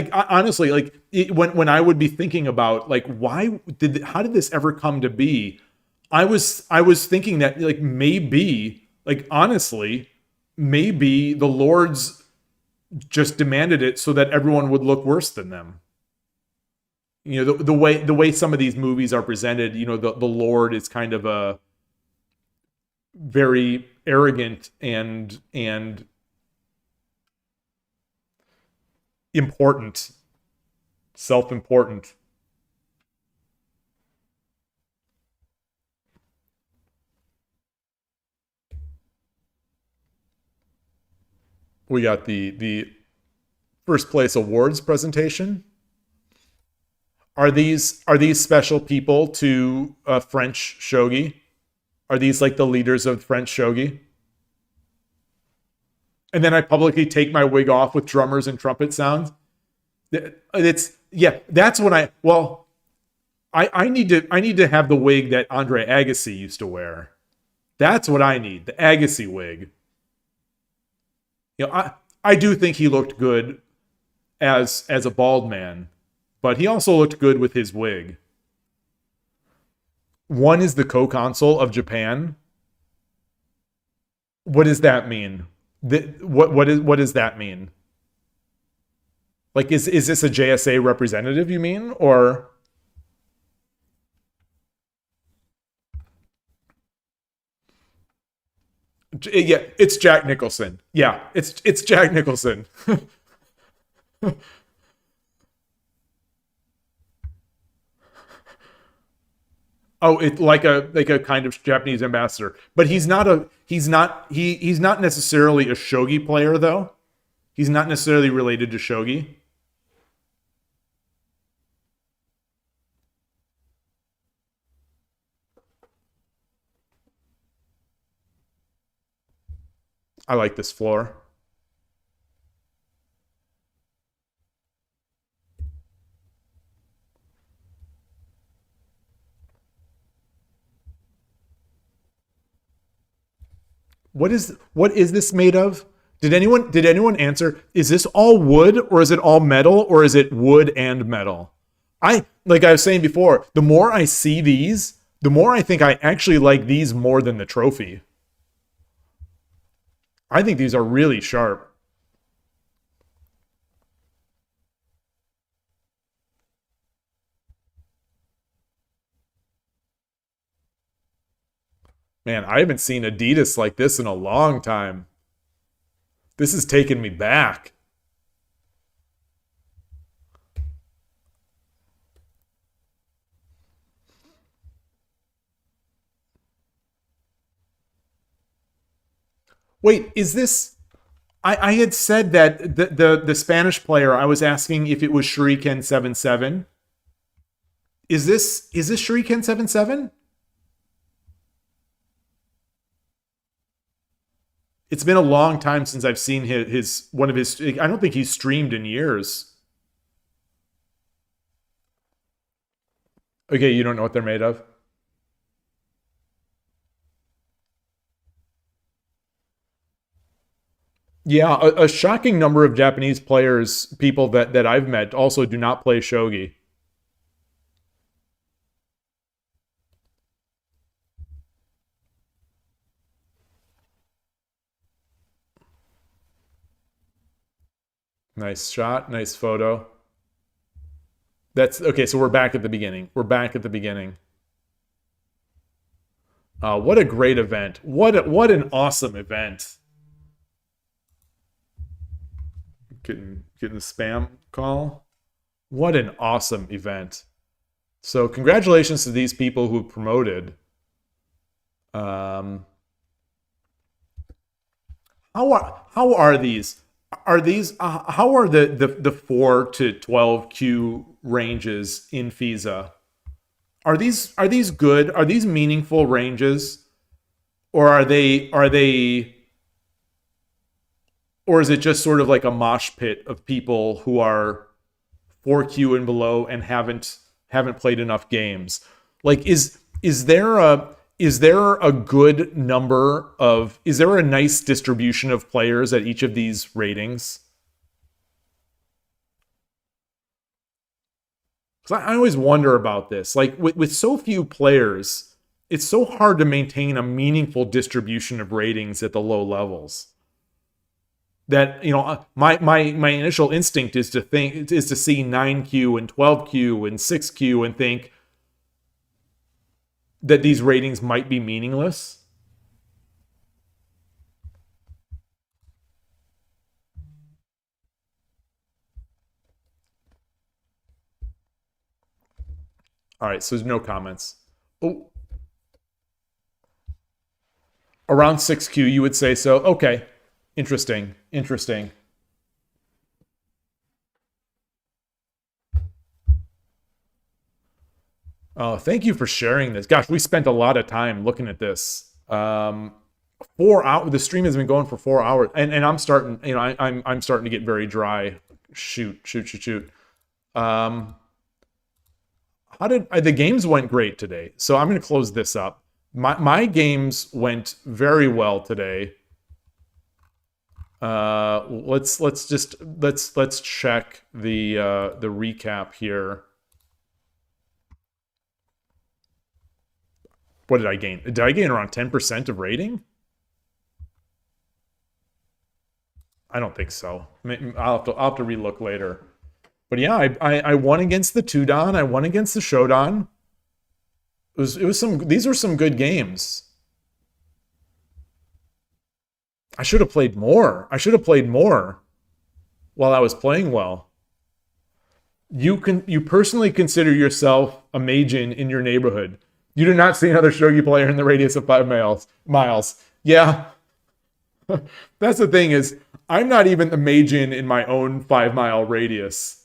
Speaker 1: honestly, like when I would be thinking about like how did this ever come to be? I was thinking that like maybe, like honestly, maybe the lords just demanded it so that everyone would look worse than them. The way some of these movies are presented, the Lord is kind of a very arrogant and important, self-important. We got the first place awards presentation. Are these special people to French shogi? Are these like the leaders of French shogi? And then I publicly take my wig off with drummers and trumpet sounds. That's when I need to have the wig that Andre Agassi used to wear. That's what I need, the Agassi wig. I do think he looked good as a bald man. But he also looked good with his wig. One is the co-consul of Japan. What does that mean? What does that mean? Like, is this a JSA representative, you mean? Or... Yeah, it's Jack Nicholson. Yeah, it's Jack Nicholson. Oh, it's like a kind of Japanese ambassador, but he's not necessarily a shogi player though. He's not necessarily related to shogi. I like this floor. What is this made of? Did anyone answer? Is this all wood, or is it all metal, or is it wood and metal? Like I was saying before, the more I see these, the more I think I actually like these more than the trophy. I think these are really sharp. Man, I haven't seen Adidas like this in a long time. This has taken me back. Wait, is this... I had said that the Spanish player, I was asking if it was Shuriken 77. Is this Shuriken 77? It's been a long time since I've seen one of his... I don't think he's streamed in years. Okay, you don't know what they're made of? Yeah, a shocking number of Japanese players, people that I've met, also do not play shogi. Nice shot, nice photo. That's okay. So we're back at the beginning. We're back at the beginning. What a great event! What an awesome event! Getting the spam call. What an awesome event! So congratulations to these people who promoted. How are these? Are these how are the 4 to 12Q ranges in FISA? Are these good? Are these meaningful ranges? Or are they or is it just sort of like a mosh pit of people who are 4Q and below and haven't played enough games? Like is there a good number of, is there a nice distribution of players at each of these ratings? Because I always wonder about this. Like with so few players, it's so hard to maintain a meaningful distribution of ratings at the low levels. That, you know, my initial instinct is to see 9Q and 12Q and 6Q and think that these ratings might be meaningless. All right, so there's no comments. Oh, around 6Q, you would say so. Okay, interesting. Oh, thank you for sharing this. Gosh, we spent a lot of time looking at this. 4 hours. The stream has been going for 4 hours, and I'm starting. You know, I'm starting to get very dry. Shoot. How did the games went great today? So I'm going to close this up. My games went very well today. Let's check the recap here. What did I gain? Did I gain around 10% of rating? I don't think so. I'll have to relook later. But yeah, I won against the 2-Dan. I won against the Shodan. It was some. These were some good games. I should have played more. While I was playing well. You personally consider yourself a Meijin in your neighborhood. You do not see another shogi player in the radius of 5 miles. Yeah. That's the thing is, I'm not even the Meijin in my own 5-mile radius.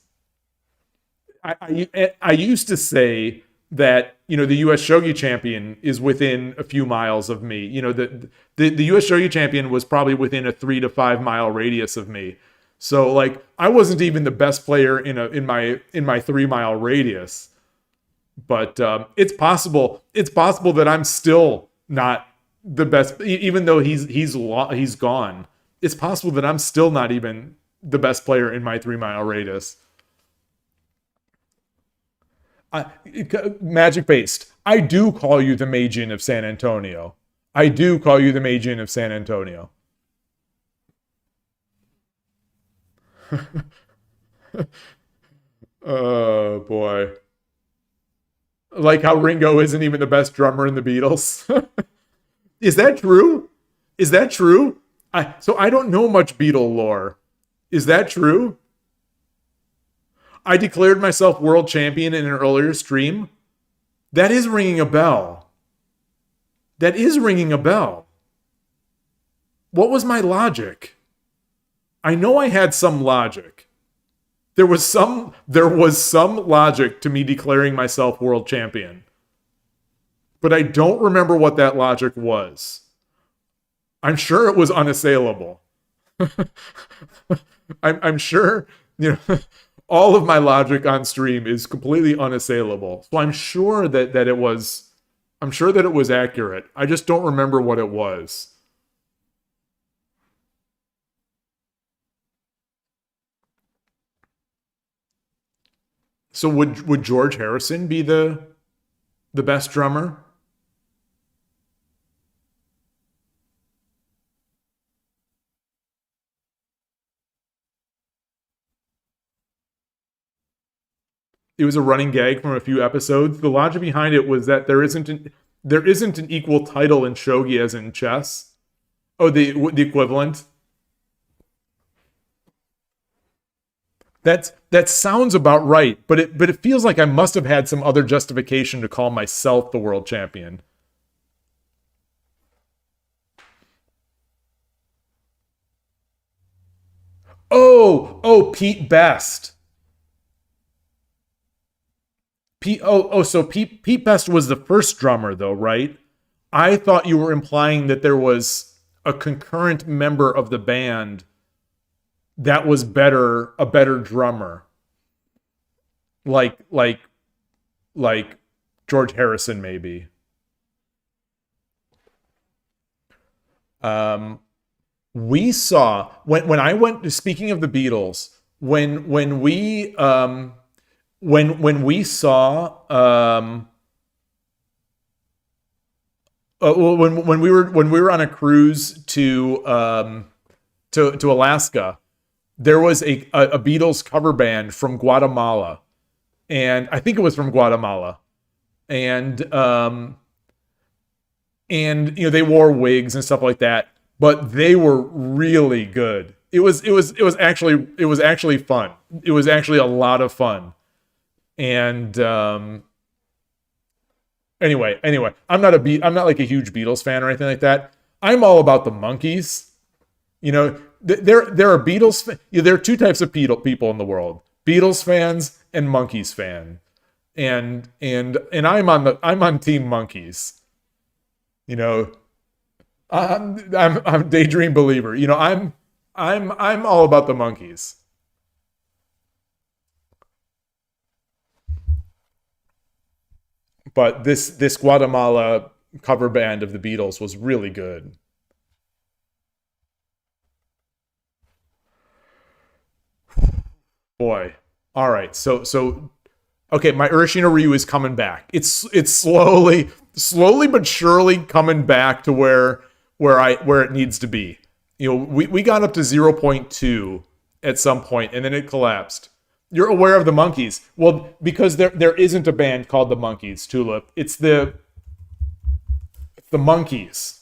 Speaker 1: I used to say that, you know, the U.S. Shogi champion is within a few miles of me. You know, the U.S. Shogi champion was probably within a 3 to 5 mile radius of me. So like, I wasn't even the best player in my 3-mile radius. But it's possible that I'm still not the best, even though he's gone. It's possible that I'm still not even the best player in my 3-mile radius. Magic based. I do call you the Meijin of San Antonio. Oh boy. Like how Ringo isn't even the best drummer in the Beatles. Is that true? So I don't know much Beatle lore. Is that true? I declared myself world champion in an earlier stream. That is ringing a bell. What was my logic? I know I had some logic. There was some logic to me declaring myself world champion. But I don't remember what that logic was. I'm sure it was unassailable. I'm sure, you know, all of my logic on stream is completely unassailable. So I'm sure that it was accurate. I just don't remember what it was. So would George Harrison be the best drummer? It was a running gag from a few episodes. The logic behind it was that there isn't an equal title in shogi as in chess. Oh, the equivalent. That sounds about right, but it feels like I must have had some other justification to call myself the world champion. Oh, Pete Best. So Pete Best was the first drummer though, right? I thought you were implying that there was a concurrent member of the band that was a better drummer. Like George Harrison maybe. We saw when I went, speaking of the Beatles, when we saw when we were on a cruise to Alaska, there was a Beatles cover band from Guatemala, and I think it was from Guatemala, and they wore wigs and stuff like that, but they were really good. It was actually fun. It was actually a lot of fun. And anyway, I'm not like a huge Beatles fan or anything like that. I'm all about the Monkees. There are Beatles. There are two types of people in the world: Beatles fans and Monkees fan. And I'm on Team Monkees. I'm daydream believer. I'm all about the Monkees. But this Guatemala cover band of the Beatles was really good. Boy. All right. So okay, my Urashino Ryu is coming back. It's slowly but surely coming back to where it needs to be. We got up to 0.2 at some point and then it collapsed. You're aware of the Monkees. Well, because there isn't a band called the Monkees, Tulip. It's the Monkees.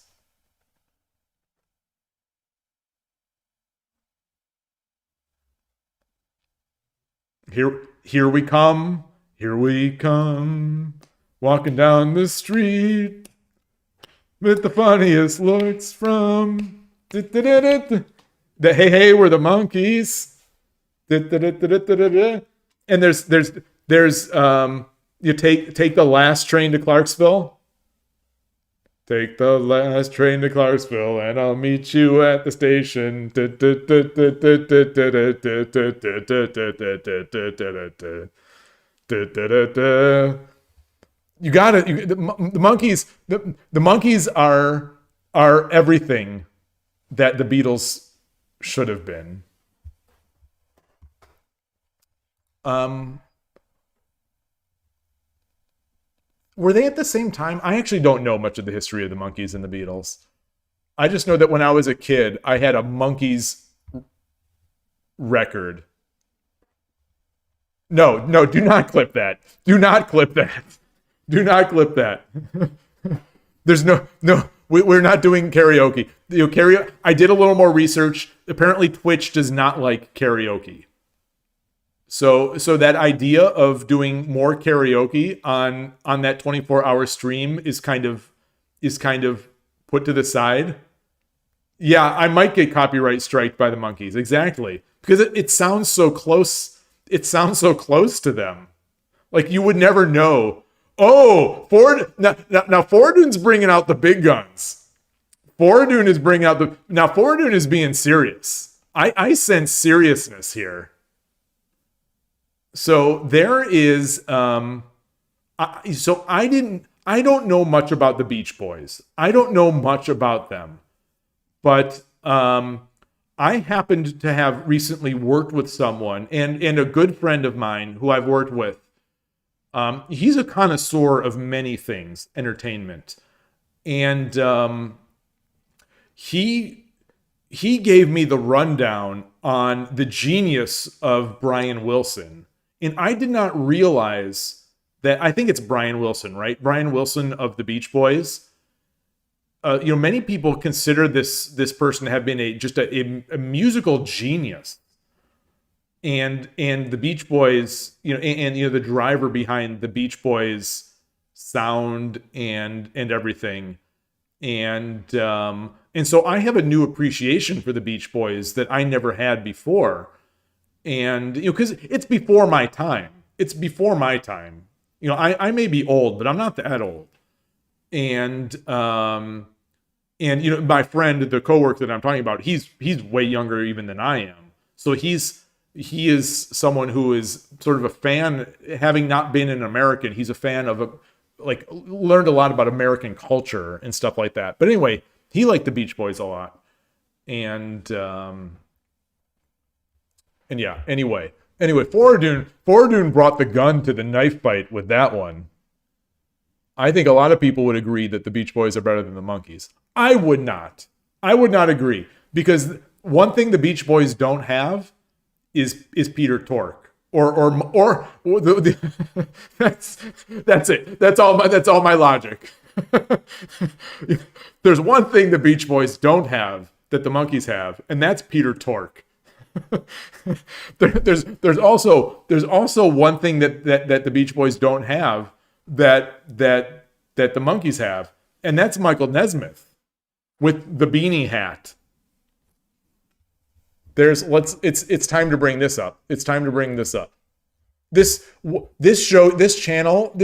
Speaker 1: Here we come. Here we come. Walking down the street with the funniest looks from the hey, we're the Monkees. And there's you take the last train to Clarksville. Take the last train to Clarksville and I'll meet you at the station. You got it. The Monkees. The Monkees are everything that the Beatles should have been. Were they at the same time? I actually don't know much of the history of the Monkees and the Beatles. I just know that when I was a kid, I had a Monkees record. No, do not clip that. Do not clip that. Do not clip that. There's no, we're not doing karaoke. Karaoke. I did a little more research. Apparently, Twitch does not like karaoke. So that idea of doing more karaoke on that 24-hour stream is kind of put to the side. Yeah, I might get copyright striked by the Monkees. Exactly. Because it sounds so close. It sounds so close to them. Like you would never know. Oh, now Fordune's bringing out the big guns. Fordune is bringing out Fordune is being serious. I sense seriousness here. So there is, I don't know much about the Beach Boys. I don't know much about them, but I happened to have recently worked with someone and a good friend of mine who I've worked with He's a connoisseur of many things, entertainment. And he gave me the rundown on the genius of Brian Wilson. And I did not realize that, I think it's Brian Wilson, right? Brian Wilson of the Beach Boys. Many people consider this person to have been just a musical genius. And the Beach Boys, and the driver behind the Beach Boys sound and everything. And so I have a new appreciation for the Beach Boys that I never had before. And, because it's before my time. It's before my time. I may be old, but I'm not that old. And my friend, the coworker that I'm talking about, he's way younger even than I am. So he is someone who is sort of a fan, having not been an American. He's a fan of learned a lot about American culture and stuff like that. But anyway, he liked the Beach Boys a lot. And yeah, anyway, Foradun brought the gun to the knife fight with that one. I think a lot of people would agree that the Beach Boys are better than the Monkees. I would not. I would not agree, because one thing the Beach Boys don't have is Peter Tork. That's it. That's all my logic. There's one thing the Beach Boys don't have that the Monkees have, and that's Peter Tork. There's also one thing that the Beach Boys don't have that the Monkees have, and that's Michael Nesmith with the beanie hat. It's time to bring this up. It's time to bring this up. This channel.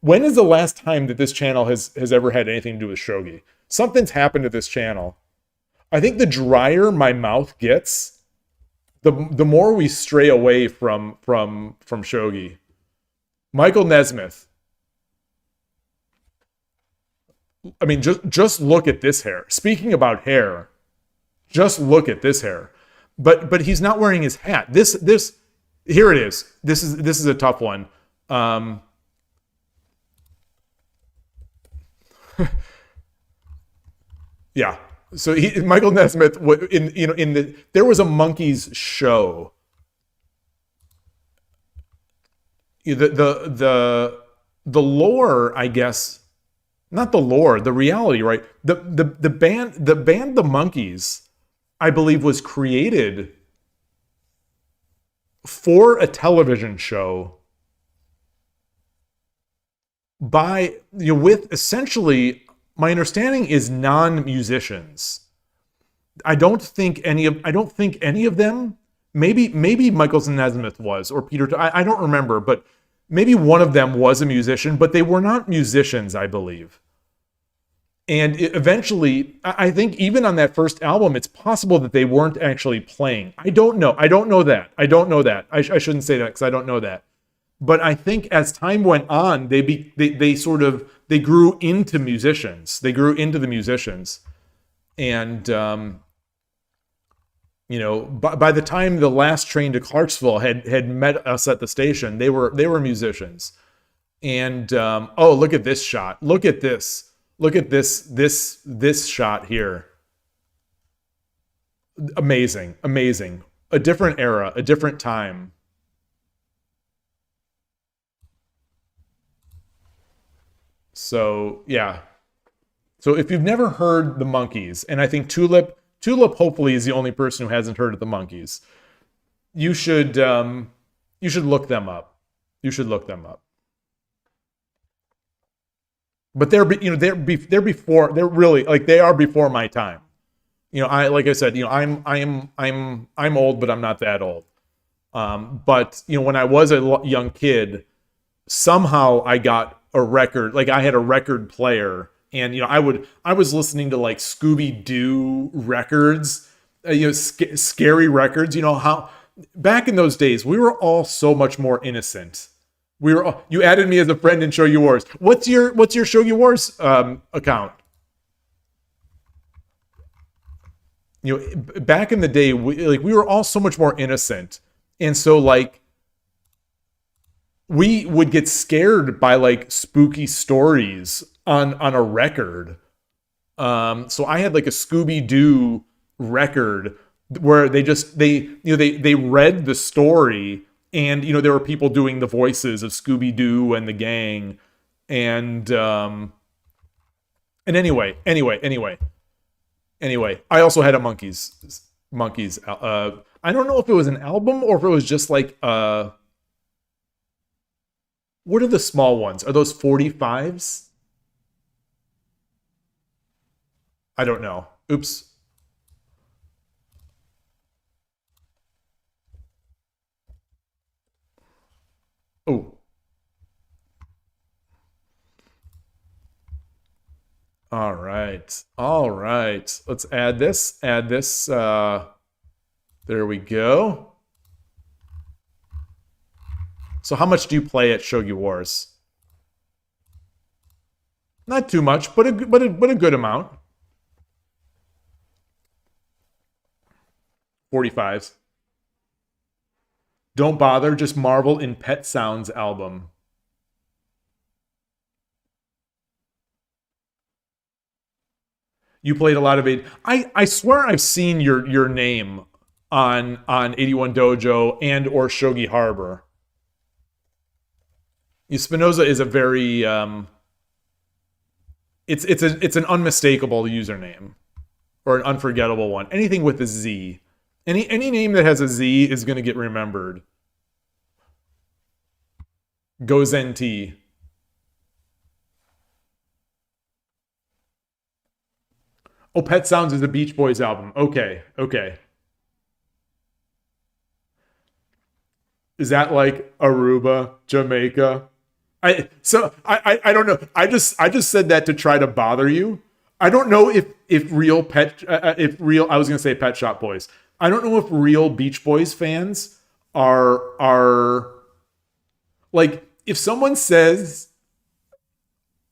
Speaker 1: When is the last time that this channel has ever had anything to do with shogi? Something's happened to this channel. I think the drier my mouth gets, the more we stray away from shogi. Michael Nesmith. I mean, just look at this hair. Speaking about hair, just look at this hair. But he's not wearing his hat. This here it is. This is a tough one. Yeah. So Michael Nesmith there was a Monkees show. The lore, I guess, not the lore, the reality, right? The band the Monkees, I believe, was created for a television show by with essentially, my understanding is, non-musicians. I don't think any of them. Maybe Michael Nesmith was, or Peter. I don't remember, but maybe one of them was a musician, but they were not musicians, I believe. And eventually, I think even on that first album, it's possible that they weren't actually playing. I don't know that. I shouldn't say that because I don't know that. But I think as time went on, they grew into musicians. They grew into the musicians. And, by the time the last train to Clarksville had met us at the station, they were musicians. And, look at this shot. Look at this. Look at this shot here. Amazing. A different era, a different time. So, yeah. So if you've never heard the Monkees, and I think Tulip hopefully is the only person who hasn't heard of the Monkees, you should look them up. But they're before my time. Like I said, I'm old, but I'm not that old. But when I was a young kid, somehow I got a record. Like, I had a record player, and I was listening to like Scooby-Doo records, scary records. How back in those days we were all so much more innocent. You added me as a friend in Shogi Wars. What's your Shogi Wars account? Back in the day, we were all so much more innocent, and so like we would get scared by like spooky stories on a record. So I had like a Scooby-Doo record where they read the story, and there were people doing the voices of Scooby-Doo and the gang, and anyway, I also had a monkeys. I don't know if it was an album or if it was just like what are the small ones? Are those 45s? I don't know. Oops. Oh. All right. All right. Let's add this. There we go. So how much do you play at Shogi Wars? Not too much, but a good amount. 45s. Don't bother, just marvel in Pet Sounds album. You played a lot of it. I swear I've seen your name on 81 Dojo and or Shogi Harbor. Spinoza is a very it's an unmistakable username, or an unforgettable one. Anything with a Z. Any name that has a Z is going to get remembered. Gozen T. Oh, Pet Sounds is the Beach Boys album. Okay. Is that like Aruba, Jamaica? I don't know. I just said that to try to bother you. I don't know if real I was gonna say Pet Shop Boys. I don't know if real Beach Boys fans are like, if someone says,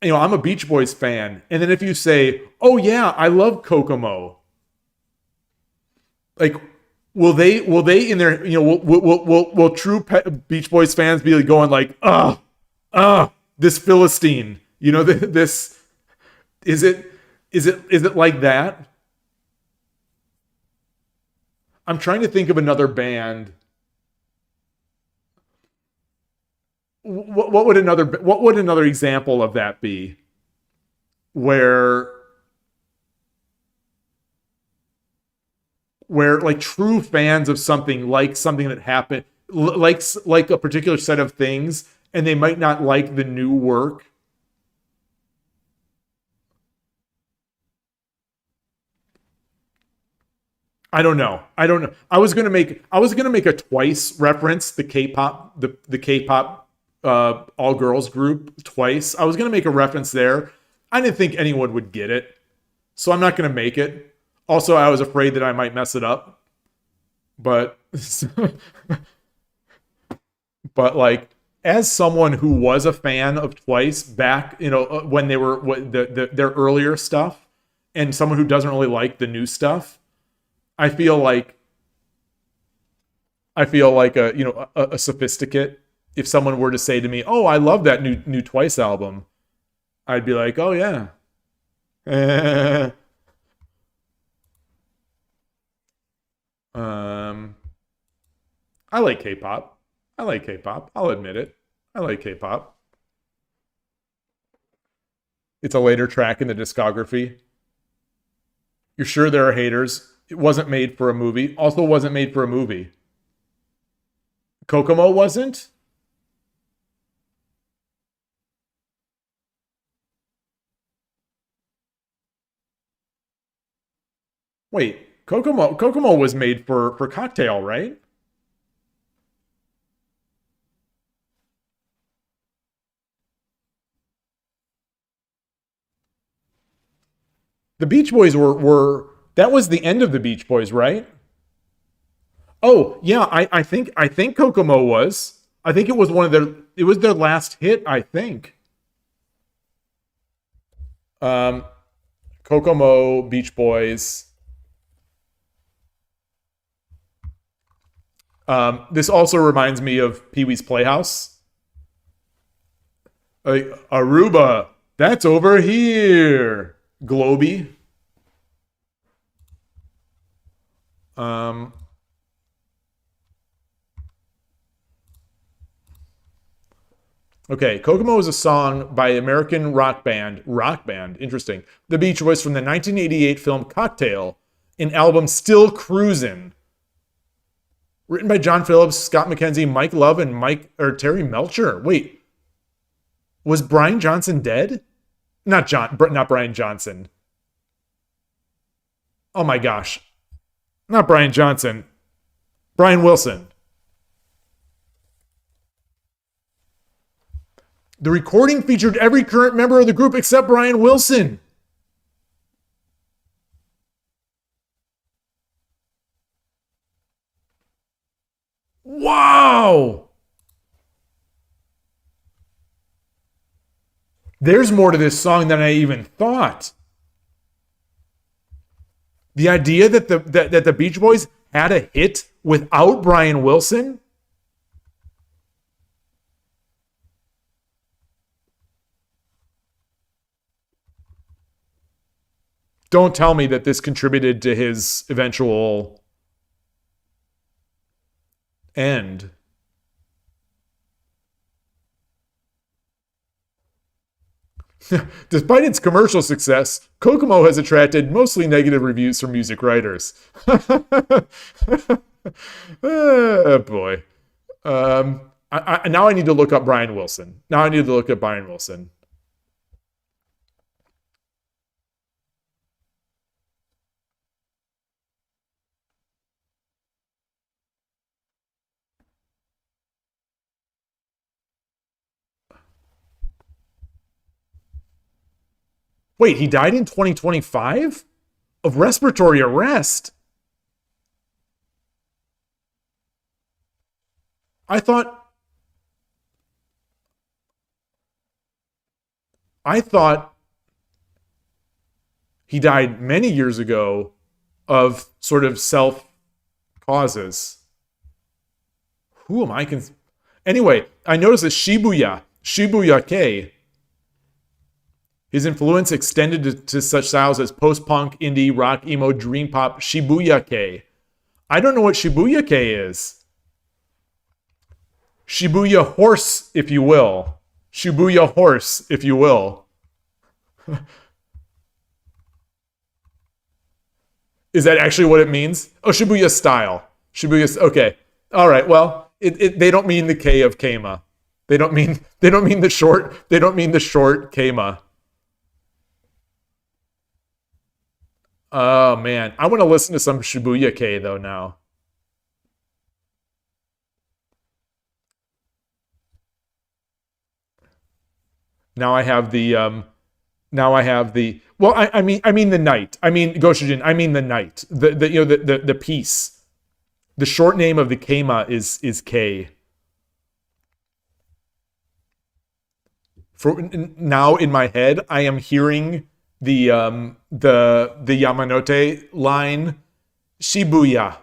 Speaker 1: I'm a Beach Boys fan, and then if you say, oh yeah, I love Kokomo, like, will they in their, will true Beach Boys fans be going like, this Philistine, this, is it like that? I'm trying to think of another band. What would another example of that be? Where like true fans of something that happened, like a particular set of things, and they might not like the new work. I don't know. I was gonna make a Twice reference, the K-pop, the K-pop all girls group Twice. I was gonna make a reference there. I didn't think anyone would get it, so I'm not gonna make it. Also, I was afraid that I might mess it up, but like, as someone who was a fan of Twice back, when they were their earlier stuff, and someone who doesn't really like the new stuff, I feel like a sophisticate. If someone were to say to me, "Oh, I love that new Twice album," I'd be like, "Oh yeah." I like K-pop. I'll admit it. I like K-pop. It's a later track in the discography. You're sure there are haters? It wasn't made for a movie. Also wasn't made for a movie. Kokomo wasn't? Wait, Kokomo was made for Cocktail, right? The Beach Boys were that was the end of the Beach Boys, right? Oh, yeah, I think Kokomo was. I think it was their last hit, I think. Kokomo, Beach Boys. This also reminds me of Pee-wee's Playhouse. Aruba, that's over here. Globy. Okay, Kokomo is a song by American rock band, interesting, The Beach Boys from the 1988 film Cocktail, an album Still Cruisin'. Written by John Phillips, Scott McKenzie, Mike Love, and Terry Melcher. Wait, was Brian Johnson dead? Not Brian Johnson. Oh my gosh. Not Brian Johnson. Brian Wilson. The recording featured every current member of the group except Brian Wilson. Wow! There's more to this song than I even thought. The idea that the Beach Boys had a hit without Brian Wilson? Don't tell me that this contributed to his eventual end. Despite its commercial success, Kokomo has attracted mostly negative reviews from music writers. Oh, boy. Now I need to look up Brian Wilson. Wait, he died in 2025? Of respiratory arrest? I thought he died many years ago of sort of self causes. Who am I? Anyway, I noticed that Shibuya K, his influence extended to such styles as post-punk, indie, rock, emo, dream pop, Shibuya K. I don't know what Shibuya K is. Shibuya horse, if you will. Shibuya horse, if you will. Is that actually what it means? Oh, Shibuya style. Okay. All right. Well, they don't mean the K of Kema. They don't mean the short Kema. Oh man, I want to listen to some Shibuya K though now. Now I have the well, I mean the night. I mean Goshujin, I mean the night. The piece. The short name of the Kema is K. For now in my head, I am hearing the Yamanote line, Shibuya.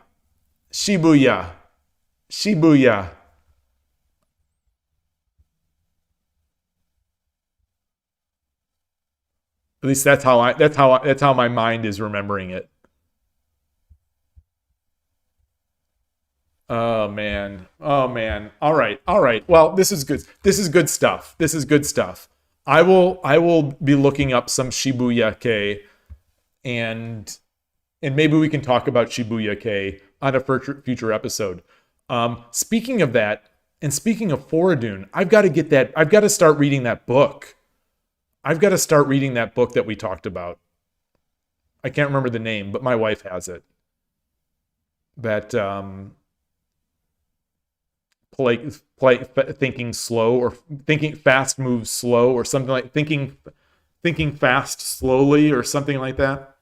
Speaker 1: At least that's how my mind is remembering it. Oh man. All right. Well, this is good stuff. I will be looking up some Shibuya K, and maybe we can talk about Shibuya K on a future episode. Speaking of that, and speaking of Foradun, I've got to start reading that book. I've got to start reading that book that we talked about. I can't remember the name, but my wife has it. That thinking slow, or thinking fast moves slow, or something like thinking fast slowly, or something like that.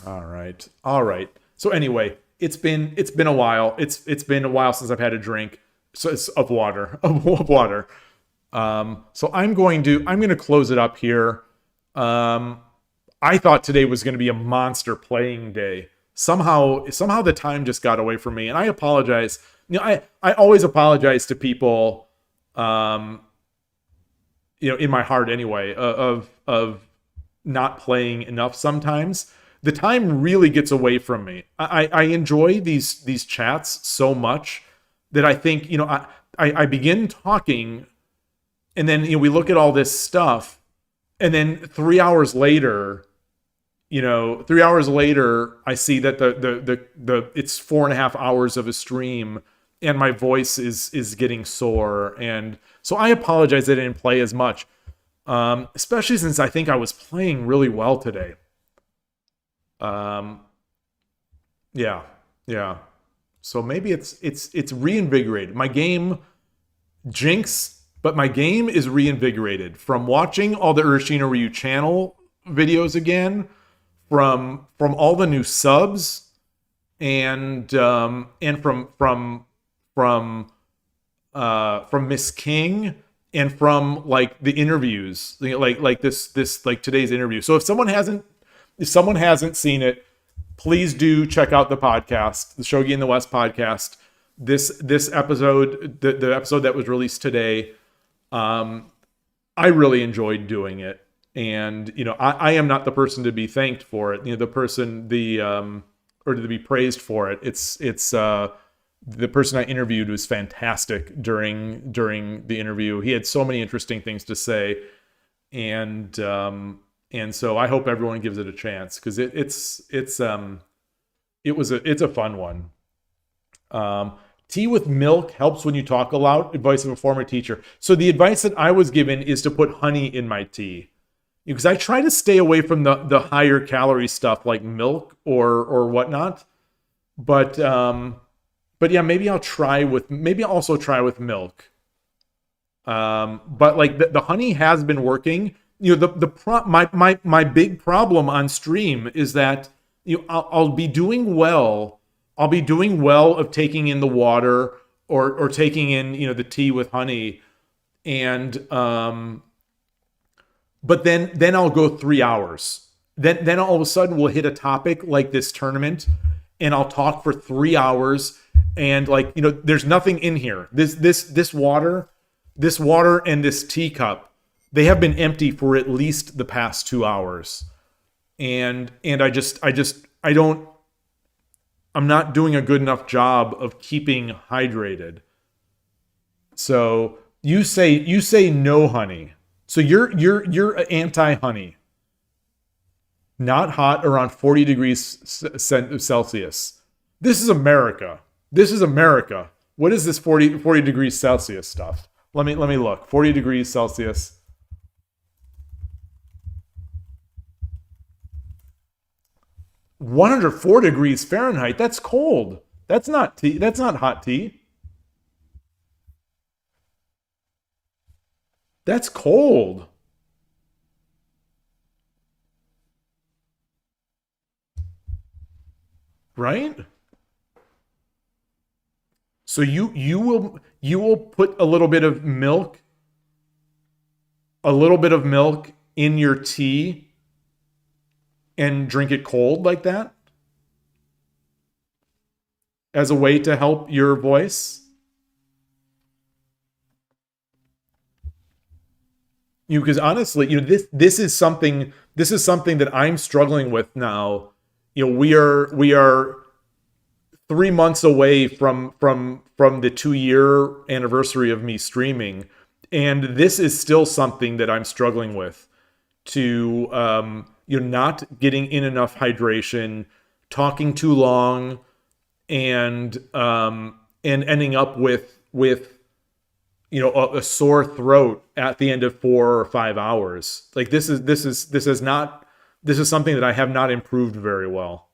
Speaker 1: All right. So anyway, it's been a while. It's been a while since I've had a drink. So it's of water. So I'm going to close it up here. I I thought today was going to be a monster playing day. Somehow the time just got away from me, and I apologize. I always apologize to people, in my heart anyway, of not playing enough sometimes. The time really gets away from me. I enjoy these chats so much that I think, I begin talking, and then we look at all this stuff, and then 3 hours later, I see that the it's 4.5 hours of a stream, and my voice is getting sore, and so I apologize that I didn't play as much, especially since I think I was playing really well today. Yeah. So maybe it's reinvigorated. My game jinx, but my game is reinvigorated from watching all the Urshina Ryu channel videos again, from all the new subs, and from Miss King, and from like the interviews, like this like today's interview. So if someone hasn't seen it, please do check out the podcast, the Shogi in the West podcast. This episode, the episode that was released today, I really enjoyed doing it. And, I am not the person to be thanked for it. Or to be praised for it. It's the person I interviewed was fantastic during the interview. He had so many interesting things to say. And so I hope everyone gives it a chance, because it's a fun one. Tea with milk helps when you talk a lot. Advice of a former teacher. So the advice that I was given is to put honey in my tea, because I try to stay away from the higher calorie stuff like milk or whatnot. But yeah, maybe I'll also try with milk. But like the honey has been working. My big problem on stream is that I'll be doing well. I'll be doing well of taking in the water or taking in the tea with honey, and but then I'll go 3 hours. Then all of a sudden we'll hit a topic like this tournament, and I'll talk for 3 hours, and there's nothing in here. This water and this teacup, they have been empty for at least the past 2 hours. And I'm not doing a good enough job of keeping hydrated. So you say no honey. So you're anti-honey. Not hot, around 40 degrees Celsius. This is America. What is this 40 degrees Celsius stuff? Let me look. 40 degrees Celsius. 104 degrees Fahrenheit. That's cold. That's not tea. That's not hot tea. That's cold. Right? So you will put a little bit of milk in your tea and drink it cold like that as a way to help your voice? Because honestly, this is something that I'm struggling with now. We are 3 months away from the 2-year anniversary of me streaming, and this is still something that I'm struggling with. You're not getting in enough hydration, talking too long, and ending up with a sore throat at the end of 4 or 5 hours. Like this is something that I have not improved very well.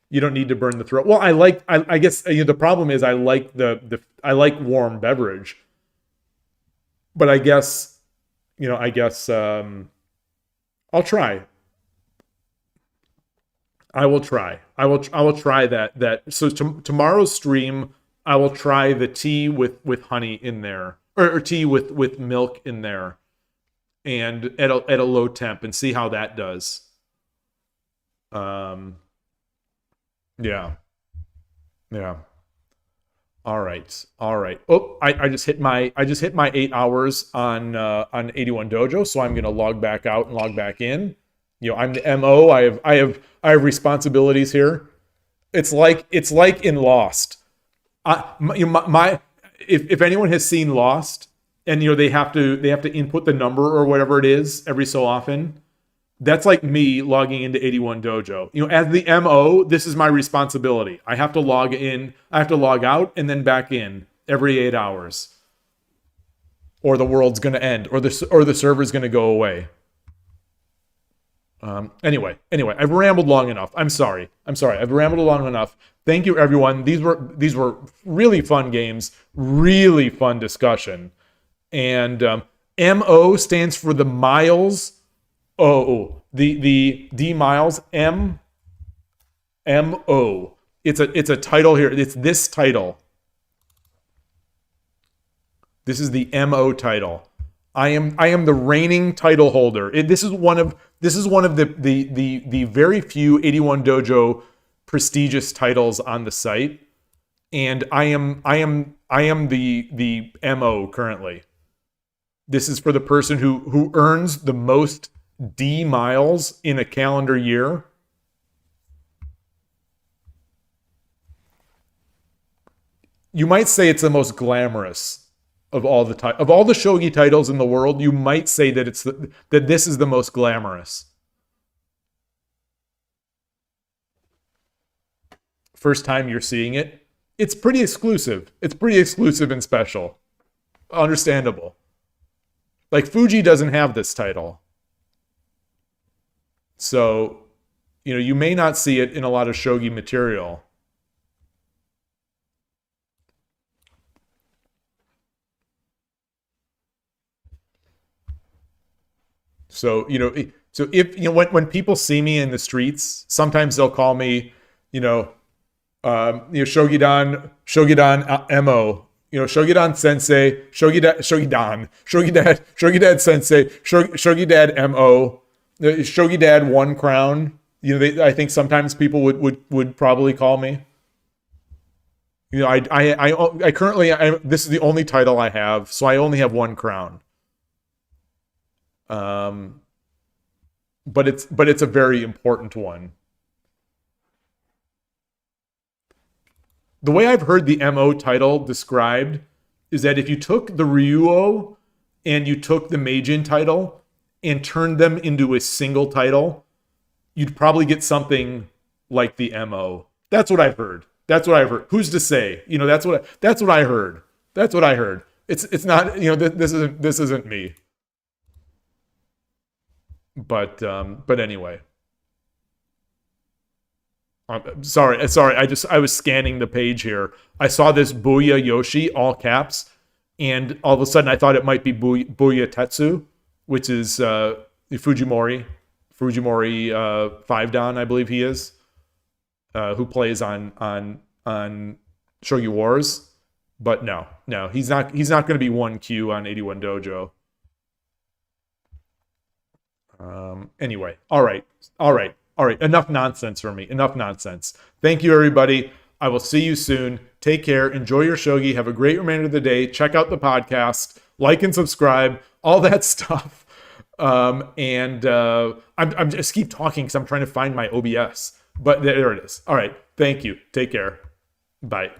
Speaker 1: You don't need to burn the throat. Well, I guess the problem is I like I like warm beverage, but I guess I'll try. I will try. I will try that. So tomorrow's stream, I will try the tea with honey in there, or tea with milk in there, and at a low temp and see how that does. Yeah. All right. Oh, I just hit my 8 hours on 81 Dojo, so I'm gonna log back out and log back in. I'm the MO. I have responsibilities here. It's like in Lost. If anyone has seen Lost, and they have to input the number or whatever it is every so often. That's like me logging into 81 Dojo. As the MO, this is my responsibility. I have to log in, I have to log out, and then back in every 8 hours, or the world's going to end, or the server's going to go away. Anyway, I've rambled long enough. I'm sorry. I've rambled long enough. Thank you, everyone. These were really fun games, really fun discussion. And MO stands for the miles. The D miles. MO. It's a title here. It's this title. This is the MO title. I am the reigning title holder. This is one of the very few 81 Dojo prestigious titles on the site, and I am the MO currently. This is for the person who earns the most D miles in a calendar year. You might say it's the most glamorous of all the shogi titles in the world. You might say that that this is the most glamorous. First time you're seeing it, it's pretty exclusive. It's pretty exclusive and special. Understandable. Like Fuji doesn't have this title. So, you may not see it in a lot of shogi material. So, when people see me in the streets, sometimes they'll call me, Shogidan MO, Shogidan Sensei, Shogidan Sensei, Shogi Dad MO, Shogi Dad 1 crown. I think sometimes people would probably call me. I currently, this is the only title I have, so I only have 1 crown. But it's a very important one. The way I've heard the MO title described is that if you took the Ryuo and you took the Meijin title and turned them into a single title, you'd probably get something like the MO. That's what I've heard. Who's to say? That's what I heard. It's not, this isn't me. But anyway. Sorry. I was scanning the page here. I saw this Booyah Yoshi, all caps, and all of a sudden I thought it might be Booyah Tetsu, which is Fujimori 5-dan, I believe he is, who plays on Shogi Wars. But no, he's not going to be 1Q on 81 Dojo. Anyway, all right. Enough nonsense for me. Enough nonsense. Thank you, everybody. I will see you soon. Take care. Enjoy your shogi. Have a great remainder of the day. Check out the podcast. Like and subscribe. All that stuff. I'm just keep talking because I'm trying to find my OBS. But there it is. All right. Thank you. Take care. Bye.